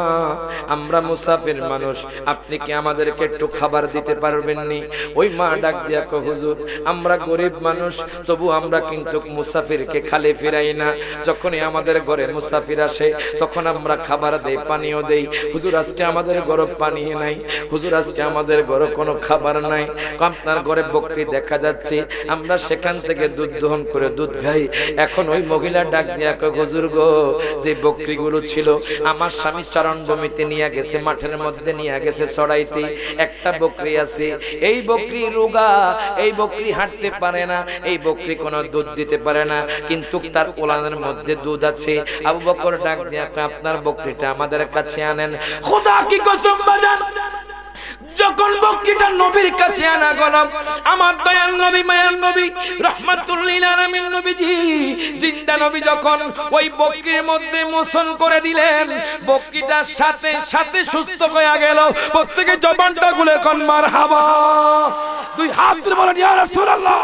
আমরা মুসাফির মানুষ, আপনি কি আমাদেরকে একটু খাবার দিতে পারবেন নি? ওই মা ডাক দিয়া কয়, হুজুর আমরা গরিব মানুষ, তবু আমরা কিন্তু মুসাফিরকে খালি ফিরাই না। যখনই আমাদের ঘরে মুসাফির আসে তখন আমরা খাবার দেই, পানিও দেই। হুজুর আজকে আমাদের ঘরে পানি নাই, হুজুর আজকে আমাদের ঘরে কোনো খাবার নাই, আপনার ঘরে বকরি দেখা যাচ্ছে, আমরা সেখান থেকে দুধ দহন করে দুধ খাই। এখন ওই মহিলা ডাক দিয়া কয়, হুজুর গো, যে বকরিগুলো ছিল আমার স্বামী চারণভূমিতে নিয়ে গেছে, মাঠের মধ্যে নিয়ে গেছে চড়াইতে। একটা বকরি আছে, এই বকরি রোগা, এই বকরি হাঁটতে পারে না, এই বকরি কোনো দুধ দিতে পারে না, কিন্তু তার ওলানের মধ্যে দুধ আছে। আবু বকর ডাক দিয়া কয়, আপনার বকরিটা আমাদের কাছে আনেন। খোদা কি কসম বাজান, যখন বকরিটা নবীর কাছে আনা গেল, আমার দয়াল নবী মায়ার নবী রাহমাতুল লিল আলামিন নবীজি জিন্দা নবী যখন ওই বকরির মধ্যে মোচন করে দিলেন, বকরিটার সাথে সাথে সুস্থ হয়ে গেল। প্রত্যেকে জবানটা খুলে কোন মারহাবা। 2 হাত তুলে বলেন, ইয়া রাসূলুল্লাহ।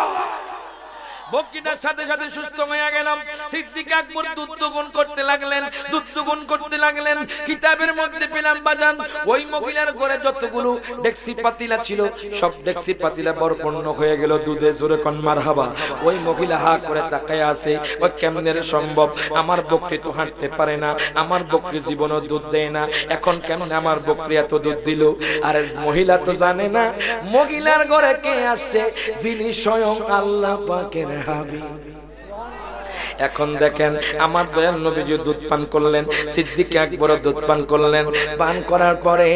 বকরিটার সাথে সাথে সুস্থ হয়ে গেলাম। সিদ্দিক আকবর দুধ দুগুণ করতে লাগলেন, দুধ দুগুণ করতে লাগলেন। কিতাবের মধ্যে পেলাম বাজান ওই মহিলার ঘরে যতগুলো ডেক্সি পাতিলা ছিল সব ডেক্সি পাতিলা পরিপূর্ণ হয়ে গেল দুধে। জোরে কোন মারহাবা। ওই মহিলা হা করে তাকায় আছে, ওই কেমনে সম্ভব? আমার বকরি তো হাঁটতে পারে না, আমার বকরি জীবনও দুধ দেয় না, এখন কেমন আমার বকরি এত দুধ দিল? আরে মহিলা তো জানে না মহিলার ঘরে কে আসছে, যিনি স্বয়ং আল্লাহ পাকের হাবিব। এখন দেখেন আমার দয়াল নবীজি দুধ পান করলেন, সিদ্দিক আকবর দুধ পান করলেন। পান করার পরে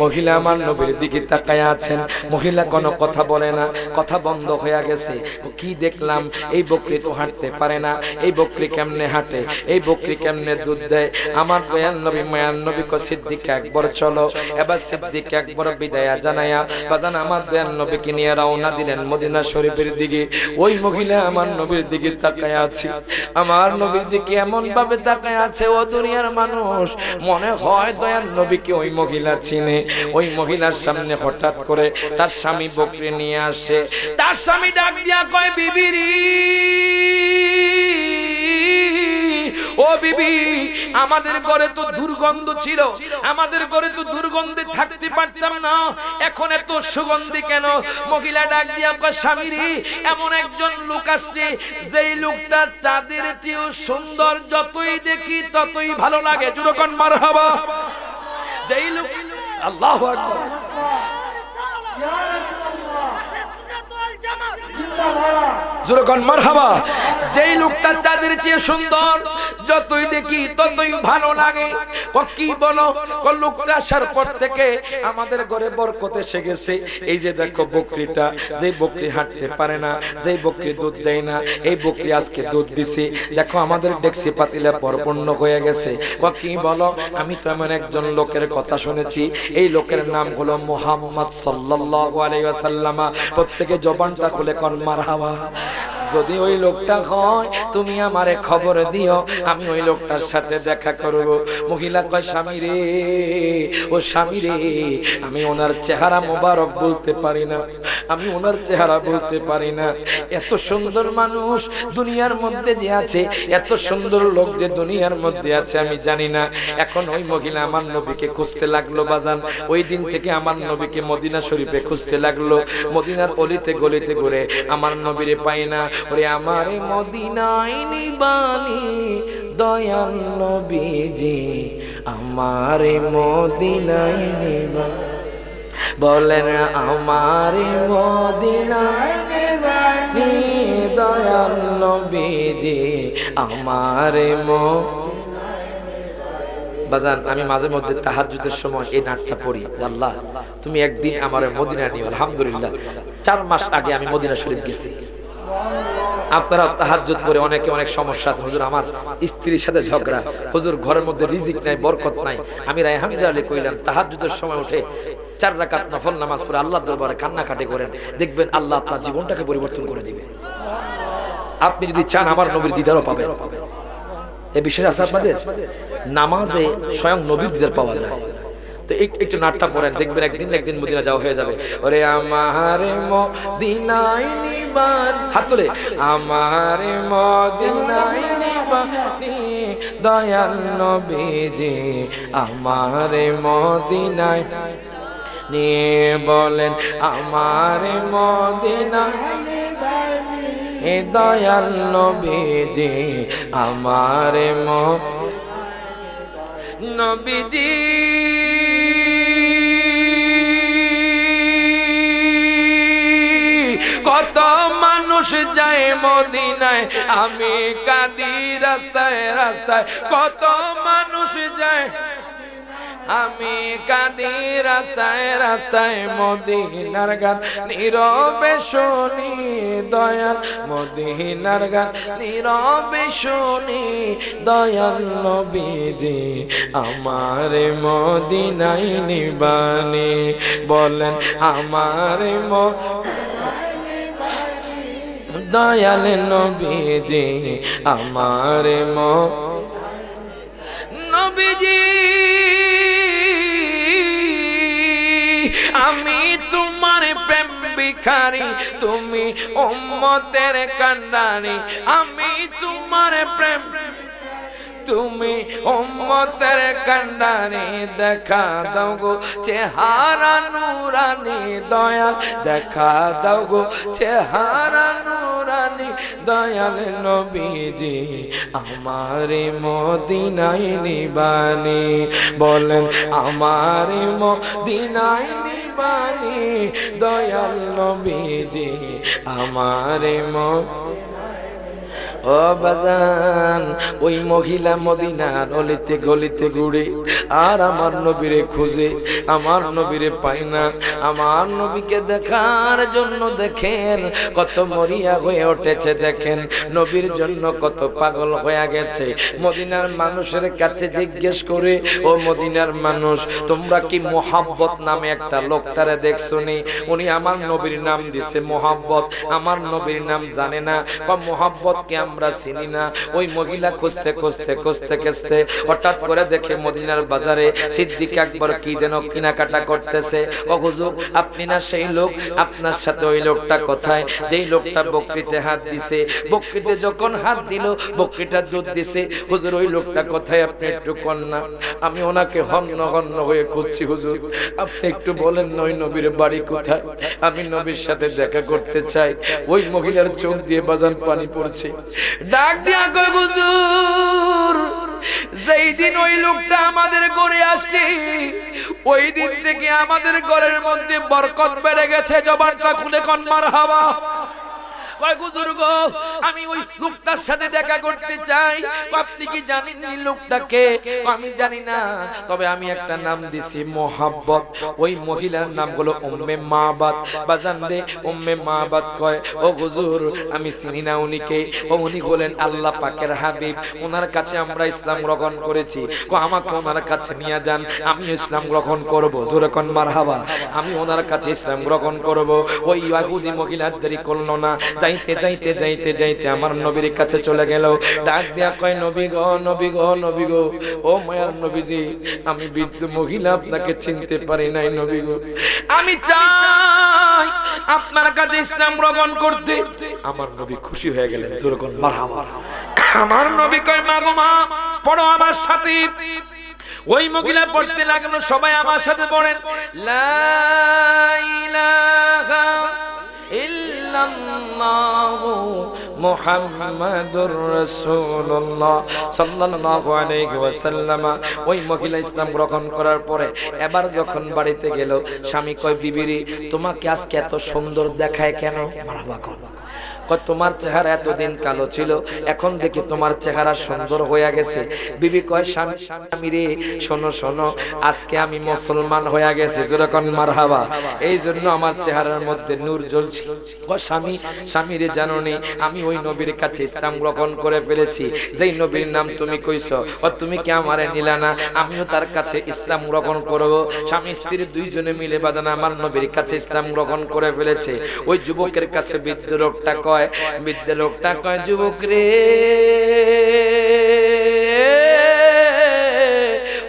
মহিলা আমার নবীর দিকে তাকায় আছেন। মহিলা কোনো কথা বলে না, কথা বন্ধ হয়ে গেছে। কি দেখলাম? এই বকরি তো হাঁটতে পারে না, এই বকরি কেমনে হাঁটে, এই বকরি কেমনে দুধ দেয়? আমার দয়াল নবী মায়ার নবী কো সিদ্দিক আকবর চলো। এবার সিদ্দিক আকবর বিদায় জানায়া বাজান আমার দয়াল নবীকে নিয়ে রওনা দিলেন মদিনা শরীফের দিকে। ওই মহিলা আমার নবীর দিকে তাকায় আছে, আমার নবীর দিকে এমন ভাবে তাকায় আছে ও দুনিয়ার মানুষ মনে হয় দয়াল নবীকে ওই মহিলা চিনে। ওই মহিলার সামনে হঠাৎ করে তার স্বামী বকরি নিয়ে আসে। তার স্বামী ডাক দিয়া কয়, বিবিরি ও বিবি, আমাদের ঘরে তো দুর্গন্ধ ছিল, আমাদের ঘরে তো দুর্গন্ধে থাকতে পারতাম না, এখন এত সুগন্ধি কেন? মহিলা ডাক দিয়া কয়, স্বামী রে, এমন একজন লোক আসছে যেই লোকটা চাঁদের চেয়েও সুন্দর, যতই দেখি ততই ভালো লাগে। জুরকন মারহাবা। যেই লোক, আল্লাহু আকবার, জোরকন মারহাবা। যেই লোকটা চাঁদের চেয়ে সুন্দর, যতই দেখি ততই ভালো লাগে। কি বলো? লোকটা আসার পর থেকে আমাদের ঘরে বরকত এসে গেছে। এই যে দেখো বকরিটা, যে বকরি হাঁটতে পারে না, যে বকরি দুধ দেয় না, এই বকরি আজকে দুধ দিছে। দেখো আমাদের ডেক্সি পাতিলা পরিপূর্ণ হয়ে গেছে। কি বলো? আমি তো এমন একজন লোকের কথা শুনেছি, এই লোকের নাম হলো মুহাম্মদ সাল্লাল্লাহু আলাইহি ওয়াসাল্লাম। প্রত্যেকে জবানটা খুলে কোন মারহাবা। যদি ওই লোকটা হয় তুমি আমারে খবর দিও, আমি ওই লোকটার সাথে দেখা করব। মহিলা কয়, স্বামী রে, ও স্বামী রে, আমি ওনার চেহারা মোবারক বলতে পারি না, আমি ওনার চেহারা বলতে পারি না। এত সুন্দর মানুষ দুনিয়ার মধ্যে যে আছে, এত সুন্দর লোক যে দুনিয়ার মধ্যে আছে আমি জানি না। এখন ওই মহিলা আমার নবীকে খুঁজতে লাগলো বাজান। ওই দিন থেকে আমার নবীকে মদিনা শরীফে খুঁজতে লাগলো। মদিনার অলিতে গলিতে ঘুরে আমার নবীরে পাই না। ওরে আমার মদিনায় নিবানি দয়াল নবীজি, আমার মদিনায় নিবানি, বলেন আমার মদিনায় নিবানি দয়াল নবীজি, আমার বাজান। আমি মাঝে মধ্যে তাহাজ্জুদের সময় এই নাটটা পড়ি, আল্লাহ তুমি একদিন আমার মদিনা নিও। আলহামদুলিল্লাহ 4 মাস আগে আমি মদিনা শরীফ গেছি। আপনারা তাহাজ্জুদ পড়ে অনেকে অনেক সমস্যা আছে, হুজুর আমার স্ত্রীর সাথে ঝগড়া, হুজুর ঘরের মধ্যে রিজিক নাই, বরকত নাই। আমি রায়হান জালি কইলাম তাহাজ্জুদের সময় উঠে 4 রাকাত নফল নামাজ পড়ে আল্লাহর দরবারে কান্নাকাটি করেন, দেখবেন আল্লাহ আপনার জীবনটাকে পরিবর্তন করে দিবে। আপনি যদি চান আমার নবীর দিদারও পাবেন। এই বিশ্বাস আছে আপনাদের? নামাজে স্বয়ং নবীর দিদার পাওয়া যায়। তো একটু নাটটা পড়েন, দেখবেন একদিন একদিন মদিনা যাওয়া হয়ে যাবে। ওরে আমার মদিনায় নিবান, হাত তুলে, আমার মদিনায় নিবানি দয়াল নবীজি, আমার মদিনায় নিয়ে, বলেন আমার মদিনায় এ দয়াল নবীজি, আমার নবীজি। কত মানুষ যায় মদিনায়, আমি কাঁদি রাস্তায় রাস্তায়। কত মানুষ যায়, আমি কাঁদি রাস্তায় রাস্তায়। মদিনার গান নীরবে শুনি দয়াল, মদিনার গান নীরবে শুনি দয়াল নবীজি, আমার মদিনায় নিবানি, বলেন আমার দয়াল নবীজি, আমার নবীজি। আমি তোমার প্রেম ভিখারি, তুমি উম্মতের কান্ডারি, আমি তোমার প্রেম, তুমি উম্মতের কান্ডারি, দেখা দাও গো চেহারা নুরানি দয়াল, দেখা দাও গো চেহারা নুরানি দয়াল নবীজি, আমারে মদিনায় নিবানি, বলেন আমারে মদিনায় নিবানি দয়াল নবীজি, আমারে ও বাজান, ওই মহিলা মদিনার অলিতে গলিতে ঘুরে আর আমার নবীরে খুঁজে, আমার নবীরে পায় না। আমার নবীকে দেখার জন্য দেখেন কত মরিয়া হয়ে উঠেছে, দেখেন নবীর জন্য কত পাগল হয়ে গেছে। মদিনার মানুষের কাছে জিজ্ঞেস করে, ও মদিনার মানুষ, তোমরা কি মোহাব্বত নামে একটা লোকটারে দেখছো নি? উনি আমার নবীর নাম দিছে মোহাব্বত, আমার নবীর নাম জানে না, বা মোহাব্বত কে আমরা চিনি না। ওই মহিলা খুঁজতে খুঁজতে খুঁজতে খুঁজতে হঠাৎ করে দেখে মদিনার বাজারে সিদ্দিক আকবর কি যেন কেনাকাটা করতেছে। ও হুজুর, আপনি না সেই লোক? আপনার সাথে ওই লোকটা কোথায় যেই লোকটা বকরিতে হাত দিছে? বকরিতে যখন হাত দিল বকরিটা দুধ দিছে। হুজুর, ওই লোকটা কোথায় আপনি একটু কোন না, আমি ওনাকে হন্য হন্য হয়ে খুঁজছি। হুজুর, আপনি একটু বলেন না ওই নবীর বাড়ি কোথায়, আমি নবীর সাথে দেখা করতে চাই। ওই মহিলার চোখ দিয়ে বাজান পানি পড়ছে, ডাক দিয়া কয়, হুজুর, যেই দিন ওই লোকটা আমাদের ঘরে আসে ওই দিন থেকে আমাদের ঘরের মধ্যে বরকত বেড়ে গেছে। জবানটা খুলে কোন মারহাবা। আমি ওই লোকটার সাথে দেখা করতে চাই। আপনি কি জানেন এই লোকটাকে? আমি জানি না, তবে আমি একটা নাম দিছি মোহাব্বত। ওই মহিলার নাম হলো উম্মে মাবাদ। বাজান রে, উম্মে মাবাদ কয়, ও হুজুর, আমি চিনি না উনিকে। ও উনি বলেন আল্লাহ পাকের হাবিব, ওনার কাছে আমরা ইসলাম গ্রহণ করেছি। আমাকে ওনার কাছে নিয়ে যান, আমি ইসলাম গ্রহণ করব। জোরে কোন মারহাবা। আমি ওনার কাছে ইসলাম গ্রহণ করব। ওই ইহুদি মহিলা দেরি করলো না, যাইতে যাইতে যাইতে যাইতে আমার নবীর কাছে চলে গেল। ডাক দিয়া কয়, নবী গো, নবী গো, নবী গো, ও মায়ার নবীজি, আমি বৃদ্ধ মহিলা আপনাকে চিনতে পারি নাই। নবী গো, আমি চাই আপনার কাছে ইসলাম গ্রহণ করতে। আমার নবী খুশি হয়ে গেলেন। জোরে কোন মারহাবা। আমার নবী কয়, মা গো মা, পড়ো আমার সাথে। ওই মহিলা পড়তে লাগলো, সবাই আমার সাথে পড়েন, লা ইলাহা ইল্লাল্লাহু মুহাম্মাদুর রাসূলুল্লাহ সাল্লাল্লাহু আলাইহি ওয়াসাল্লাম। ওই মহিলা ইসলাম গ্রহণ করার পরে এবার যখন বাড়িতে গেল, স্বামী কয়, বিবিরে, তোমাকে আজকে এত সুন্দর দেখায় কেন? মারহাবা কর। তোমার চেহারা এতদিন কালো ছিল, এখন দেখি তোমার চেহারা সুন্দর হয়ে গেছে। বিবি কয়, স্বামী রে, শোনো শোনো, আজকে আমি মুসলমান হয়ে গেছি। যেরকম মারহাবা। এই জন্য আমার চেহারার মধ্যে নূর জ্বলছে। স্বামী, স্বামী রে, জানো নি আমি ওই নবীর কাছে ইসলাম গ্রহণ করে ফেলেছি, যেই নবীর নাম তুমি কইছো। তুমি কি আমারে নিলা না? আমিও তার কাছে ইসলাম গ্রহণ করব। স্বামী স্ত্রী দুইজনে মিলে বাজান আমার নবীর কাছে ইসলাম গ্রহণ করে ফেলেছে। ওই যুবকের কাছে বৃদ্ধ লোকটা কয়, বৃদ্ধ লোকটা কয়, যুবক রে,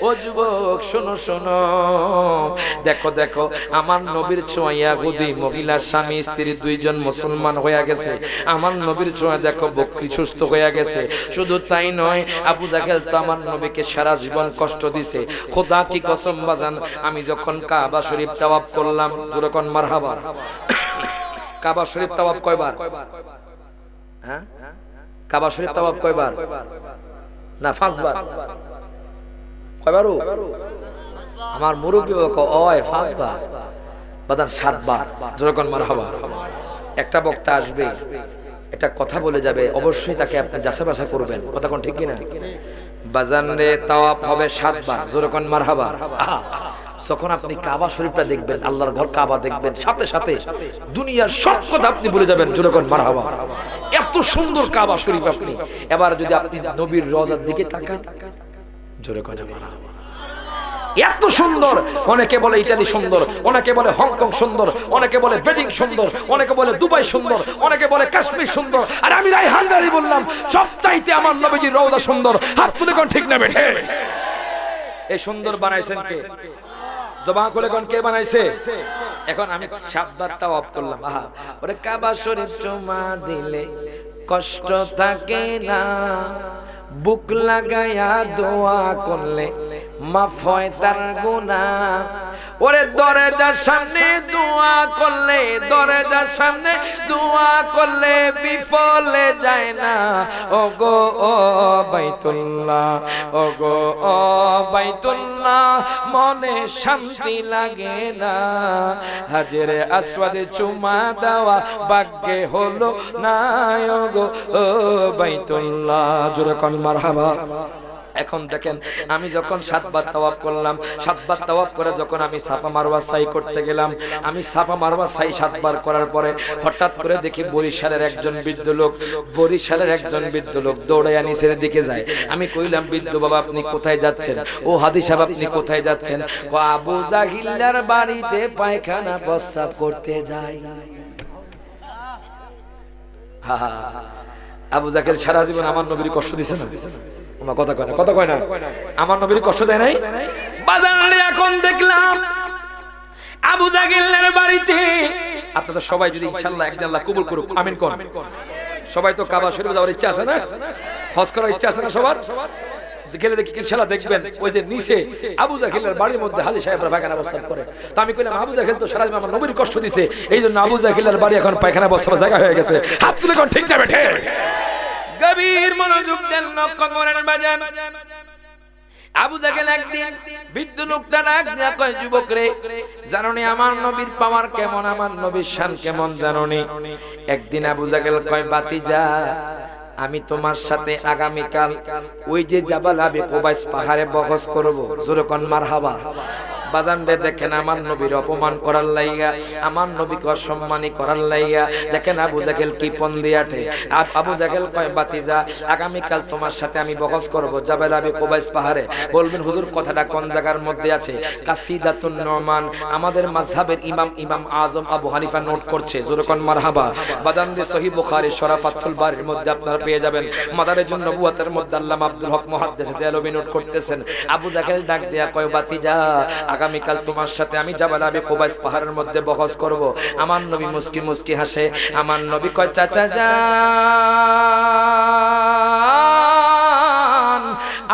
ও যুবক, শোনো শোনো, দেখো দেখো, আমার নবীর ছোঁয়া ইহুদি মহিলার স্বামী স্ত্রী দুইজন মুসলমান হয়ে গেছে। আমার নবীর ছোঁয়া দেখো বকরি সুস্থ হয়ে গেছে। শুধু তাই নয়, আবু জাহেল তো আমার নবীকে সারা জীবন কষ্ট দিছে। খোদা কি কসম বাজান, আমি যখন কাবা শরীফ তাওয়াফ করলাম, যেরকম মারহাবা, কাবা শরীফ তাওয়াফ কয়বার? হ্যাঁ, কাবা শরীফ তাওয়াফ কয়বার? না, 5 বার। কয়বার? আমার মুরব্বি ওই 5 বার। বাদান 7 বার। যেরকম মারহাবা। একটা বক্তা আসবে, একটা কথা বলে যাবে, অবশ্যই তাকে আপনি যাচাই বাছাই করবেন। কথা কোন ঠিক কিনা? বাজান রে, তাওয়াফ হবে 7 বার। যেরকম মারহাবা। যখন আপনি কাবা শরীফটা দেখবেন, আল্লাহর ঘর কাবা দেখবেন, সাথে সাথে দুনিয়ার সব কথা আপনি ভুলে যাবেন। যেরকম মারহাবা। এত সুন্দর কাবা শরীফ আপনি। এবার যদি আপনি নবীর রওজার দিকে তাকান, জোরে কয় না মারহাবা। এত সুন্দর। অনেকে বলে ইতালি সুন্দর, অনেকে বলে হংকং সুন্দর, অনেকে বলে বেজিং সুন্দর, অনেকে বলে দুবাই সুন্দর, অনেকে বলে কাশ্মীর সুন্দর। আর আমি রায়হান জারি বললাম, সবচাইতে আমার নবীজির রওজা সুন্দর। হাত তুলে কোন ঠিক না বেঠে? এই সুন্দর বানাইছেন কে? জবা খুলে কোন কে বানাইছে? এখন আমি 7 বার তাওয়াফ করলাম। আহা, ওরে কাবা শরীফ চুমা দিলে কষ্ট থাকে না, বুক লাগায়া দোয়া করলে মাফ হয় তার গুনাহ। ওরে দরজার সামনে দোয়া করলে, দরজার সামনে দোয়া করলে বিফলে যায় না। ওগো ও বাইতুল্লাহ, ওগো ও বাইতুল্লাহ, মনে শান্তি লাগে না। হাজরে আসওয়াদে চুমা দেওয়া ভাগ্যে হলো না। ওগো ও বাইতুল্লাহ, জোরে কোন মারহাবা। এখন দেখেন, আমি যখন 7 বার তাওয়াফ করলাম, 7 বার তাওয়াফ করে যখন আমি সাফা মারওয়া সাই করতে গেলাম, আমি সাফা মারওয়া সাই 7 বার করার পরে হঠাৎ করে দেখি বরিশালের একজন বৃদ্ধ লোক, বরিশালের একজন বৃদ্ধ লোক দৌড়াইয়া নিচের দিকে যায়। আমি কইলাম, বৃদ্ধ বাবা আপনি কোথায় যাচ্ছেন? ও হাদি সাহেব আপনি কোথায় যাচ্ছেন? আবু জাহিল্লার বাড়িতে পায়খানা প্রস্রাব করতে যায়। হা হা, আবু জাহেল সারা জীবন আমার নবীর কষ্ট দিছে না? আমার কথা কয় না, কথা কয় না, আমার নবীর কষ্ট দেয় নাই? বাজারে এখন দেখলাম আবু জাহেলের বাড়িতে, আপনারা সবাই যদি ইনশাআল্লাহ একদিন আল্লাহ কবুল করুক, আমিন কোন। সবাই তো কাবা শরীফ যাওয়ার ইচ্ছা আছে না? হজ করার ইচ্ছা আছে না সবার? গেলে দেখি ইনশাআল্লাহ দেখবেন ওই যে নিচে আবু জাহেলের বাড়ির মধ্যে হাজী সাহেবরা পায়খানা প্রস্রাব করে। তো আমি কইলাম, আবু জাহেল তো সারা জীবন আমার নবীর কষ্ট দিছে, এইজন্য আবু জাহেলের বাড়ি এখন পায়খানা প্রস্রাবের জায়গা হয়ে গেছে। হাত তুলে কোন ঠিক না বেঠে? গভীর মনোযোগ দেন, লক্ষ্য করেন বাজান। আবু জাহেল একদিন বৃদ্ধ লোকটা ডাক দিয়া কয়, যুবক রে, জানোনি আমার নবীর পাওয়ার কেমন, আমার নবীর শান কেমন জানোনি? একদিন আবু জাহেল কয়, বাতিজা আমি তোমার সাথে আগামীকাল ওই যে জাবাল আবি কুবাইস পাহাড়ে বহস করব। জোরে কোন মারহাবা। বাজান রে দেখেন, আমার নবীর অপমান করার লাইগা, আমার নবীকে অসম্মানী করার লাইগা দেখেন আবু জাহেল কি পন দিয়াটে। আবু জাহেল কয়, বাতিজা আগামীকাল তোমার সাথে আমি বহস করব জাবাল আবি কুবাইস পাহাড়ে। বলবেন হুজুর কথাটা কোন জায়গার মধ্যে আছে? কাসিদাতুন নুমান, আমাদের মাযহাবের ইমাম আযম আবু হানিফা নোট করছে। জোরে কোন মারহাবা। বাজান রে সহিহ বুখারী শরা ফাতুল বারির মধ্যে আপনারা পেয়ে যাবেন। মাদারেজুন নবুওয়াতের মধ্যে আল্লামা আব্দুল হক মুহাদ্দিস দেয়ালবী নোট করতেছেন। আবু জাহেল ডাক দেয়া কয়, বাতিজা আগামীকাল তোমার সাথে আমি জাবাল আবি কুবাইস পাহাড়ের মধ্যে বহস করব। আমার নবী মুস্কি মুস্কি হাসে। আমার নবী কয়, চাচা যান,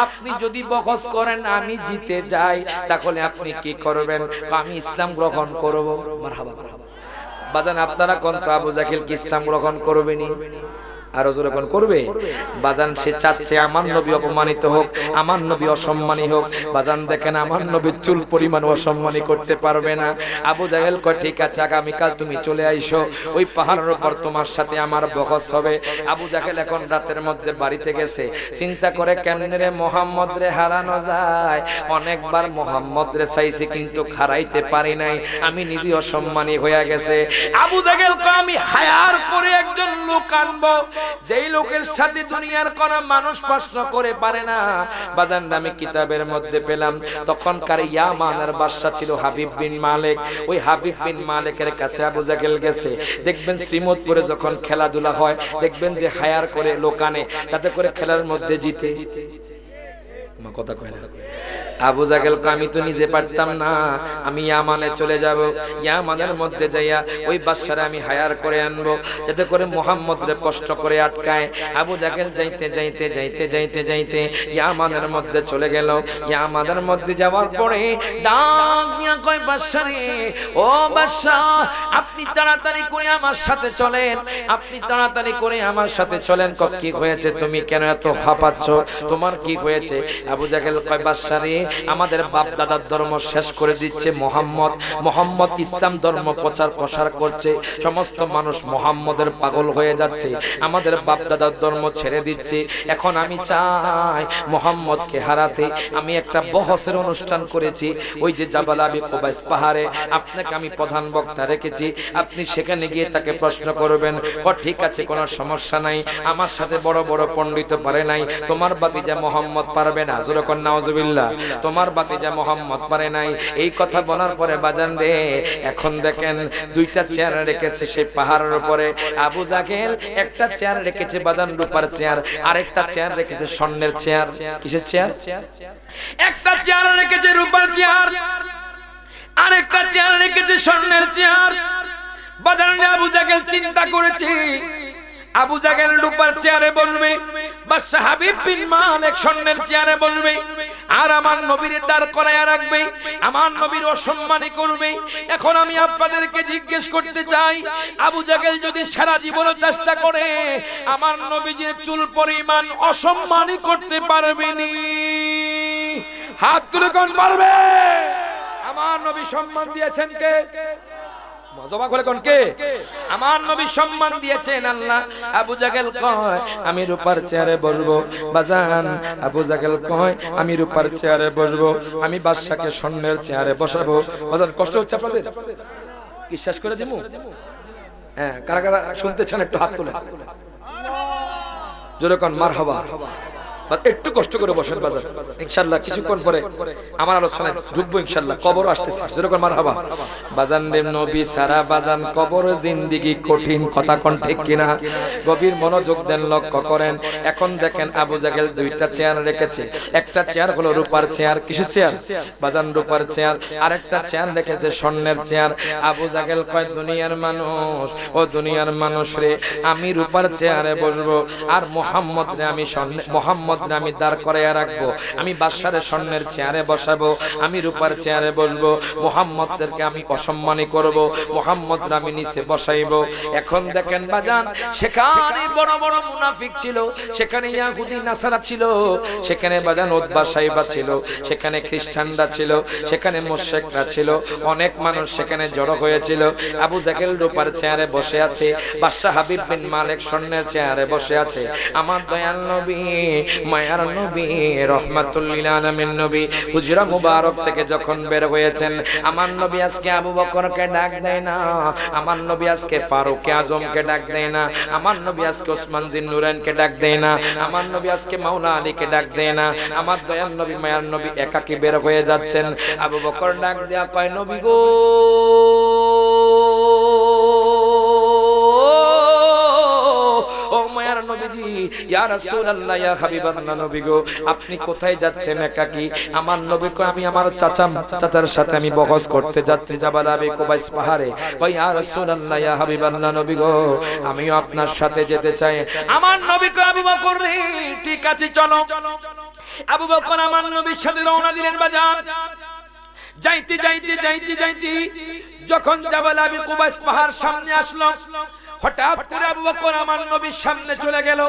আপনি যদি বহস করেন আমি জিতে যাই, তাহলে আপনি কি করবেন? আমি ইসলাম গ্রহণ করব। মারহাবা মারহাবা। বাজান আপনারা কোন তো আবু জাহেল কি ইসলাম গ্রহণ করবেনি? আর যখন করবে বাজান, সে চাচ্ছে আমার নবী অপমানিত হোক, আমার নবী অসম্মানী হোক। বাজান দেখেন, আমার নবীর চুল পরিমাণ অসম্মানী করতে পারবে না। আবু জাহেল কয়, ঠিক আছে আগামীকাল তুমি চলে আইসো, ওই পাহাড়ের উপর তোমার সাথে আমার বহস হবে। আবু জাহেল এখন রাতের মধ্যে বাড়িতে গেছে, চিন্তা করে কেমনে রে মুহাম্মদ রে হারানো যায়। অনেকবার মুহাম্মদ রে চাইছে কিন্তু হারাইতে পারি নাই, আমি নিজে অসম্মানী হয়ে গেছে। আবু জাহেল কয়, আমি হায়ার করে একজন লোক আনবো, যেই লোকের সাথে দুনিয়ার কোন মানুষ প্রশ্ন করে পারে না। বাজান আমি কিতাবের মধ্যে পেলাম, তখনকার ইয়ামানের বাদশা ছিল হাবিব বিন মালিক। ওই হাবিব বিন মালিকের কাছে আবু জাহেল গেছে। দেখবেন শ্রীমতপুরে যখন খেলাধুলা হয়, দেখবেন যে হায়ার করে লোক আনে যাতে করে খেলার মধ্যে জিতে। কথা কয় না। আবু জাহেল কয়, আমি তো নিজে পারতাম না, আমি ইয়ামানে চলে যাব, ইয়ামানের মধ্যে যাইয়া ওই বাদশারে আমি হায়ার করে আনবো যাতে করে মুহাম্মদরে কষ্ট করে আটকায়। আবু জাহেল যাইতে যাইতে যাইতে যাইতে যাইতে ইয়ামানের মধ্যে চলে গেল। ইয়ামানের মধ্যে যাওয়ার পরে ডাক দিয়া কয়, বাদশারে, ও বাদশা, আপনি তাড়াতাড়ি করে আমার সাথে চলেন, আপনি তাড়াতাড়ি করে আমার সাথে চলেন। কি হয়েছে? তুমি কেন এত হাঁপাচ্ছ? তোমার কি হয়েছে? আবু জাহেল কয়, বাদশারে, আমাদের বাপ দাদার ধর্ম শেষ করে দিচ্ছে মোহাম্মদ ইসলাম ধর্ম প্রসার করছে, সমস্ত মানুষ মোহাম্মদের পাগল হয়ে যাচ্ছে, আমাদের বাপ দাদার ধর্ম ছেড়ে দিচ্ছে। এখন আমি চাই মোহাম্মদকে হারাতে। আমি একটা বহসের অনুষ্ঠান করেছি ওই যে জাবাল আবি কুবাইস পাহাড়ে, আপনাকে আমি প্রধান বক্তা রেখেছি, আপনি সেখানে গিয়ে তাকে প্রশ্ন করবেন। ঠিক আছে, কোনো সমস্যা নাই, আমার সাথে বড় বড় পণ্ডিত পারে নাই, তোমার বাতিজা মোহাম্মদ পারবে না। জোরে কোন নাউজুবিল্লাহ। তোমার বাতিজা মোহাম্মদ পারে নাই। এই কথা বলার পরে বাজান রে, এখন দেখেন দুইটা চেয়ার রেখেছে সেই পাহাড়ের উপরে। আবু জাহেল একটা চেয়ার রেখেছে বাজান রূপার চেয়ার, আরেকটা চেয়ার রেখেছে স্বর্ণের চেয়ার। কিসের চেয়ার? একটা চেয়ার রেখেছে রূপার চেয়ার, আরেকটা চেয়ার রেখেছে স্বর্ণের চেয়ার। বাজারে আবু জাহেল চিন্তা করেছে আবু জাহেল রূপার চেয়ারে বসবে, বাদশা হাবিব বিন মালিক স্বর্ণের চেয়ারে বসবে, আর আমার নবীর দাঁড় করায়া রাখবে, আমার নবীর অসম্মানী করবে। এখন আমি আপনাদেরকে জিজ্ঞেস করতে চাই, আবু জাহেল যদি সারা জীবন চেষ্টা করে আমার নবীজির চুল পরিমাণ অসম্মানী করতে পারবেনি? হাত তুলে কোন পারবে? আমার নবী সম্মান দিয়েছেন কে? মজবা করে কোন কে? আমার নবী সম্মান দিয়েছেন আল্লাহ। আবু জাহেল কয় আমি রূপার চেয়ারে বসবো। বাজান আবু জাহেল কয় আমি রূপার চেয়ারে বসবো, আমি বাদশাকে স্বর্ণের চেয়ারে বসাবো। বাজান কষ্ট হচ্ছে আপনাদের? বিশ্বাস করে দিমু? হ্যাঁ, কারা কারা শুনতেছেন একটু হাত তুলে জোরে কোন মারহাবা। একটু কষ্ট করে বসেন বাজার, ইনশাআল্লাহ কিছুক্ষণ পরে আমার আলোচনায় ঢুকবো ইনশাআল্লাহ। কবর আসতেছে, যেরকম মারহাবা। বাজান রে নবী সারা বাজান কবর জিন্দেগি কঠিন, কথা কোন ঠিক কিনা? গভীর মনোযোগ দেন, লক্ষ্য করেন। এখন দেখেন আবু জাহেল দুইটা চেয়ার রেখেছে, একটা চেয়ার হলো রূপার চেয়ার। কিসের চেয়ার? বাজান রূপার চেয়ার। আরেকটা চেয়ার রেখেছে স্বর্ণের চেয়ার। আবু জাহেল কয় দুনিয়ার মানুষ, ও দুনিয়ার মানুষ রে, আমি রূপার চেয়ারে বসবো, আর মুহাম্মদ রে আমি মুহাম্মদ আমি দাঁড় করাইয়া রাখবো, আমি বাদশার স্বর্ণের চেয়ারে বসাবো, আমি রূপার চেয়ারে বসবো। মুহাম্মদদেরকে আমি অসম্মানী করব, মুহাম্মদরা আমি নিচে বসাইবো। এখন দেখেন বাজান, সেখানে বড় বড় মুনাফিক ছিল, সেখানে ইহুদি নাসারা ছিল, সেখানে বাজান উতবা সাইবা ছিল, সেখানে খ্রিস্টানরা ছিল, সেখানে মুশরিকরা ছিল, অনেক মানুষ সেখানে জড়ো হয়েছিল। আবু জাহেল রূপার চেয়ারে বসে আছে, বাদশা হাবিব বিন মালিক স্বর্ণের চেয়ারে বসে আছে। আমার দয়াল নবী, মায়ার নবী, রহমাতুল লিল আলামিন নবী হুজরা মুবারক থেকে যখন বের হয়েছেন, আমার নবী আজকে আবু বকরকে ডাক দেয় না, আমার নবী আজকে ফারুক আজমকে ডাক দেয় না, আমার নবী আজকে ওসমান জিন্নুরাইনকে ডাক দেয় না, আমার নবী আজকে মাওলা আলীকে ডাক দেয় না। আমার দয়াল নবী মায়ার নবী একাকী বের হয়ে যাচ্ছেন। আবু বকর ডাক দেয়া কয় নবী গো, ও মায়ার নবীজি, ইয়া রাসূলুল্লাহ, ইয়া হাবিবাল্লাহ, নবী গো আপনি কোথায় যাচ্ছেন একাকী? আমার নবী কয় আমি আমার চাচার সাথে আমি বহস করতে যাচ্ছি জাবাল আবি কুবাইস পাহাড়ে। কয় ইয়া রাসূলুল্লাহ, ইয়া হাবিবাল্লাহ, নবী গো আমিও আপনার সাথে যেতে চাই। আমার নবী কয় আবু বকর রে, ঠিক আছে চলো। আবু বকর আমার নবীর সাথে রওনা দিলেন বাজার। যাইতে যাইতে যাইতে যাইতে যখন জাবাল আবি কুবাইস পাহাড় সামনে আসলো, হঠাৎ করে আবু বকর আমার নবীর সামনে চলে গেল।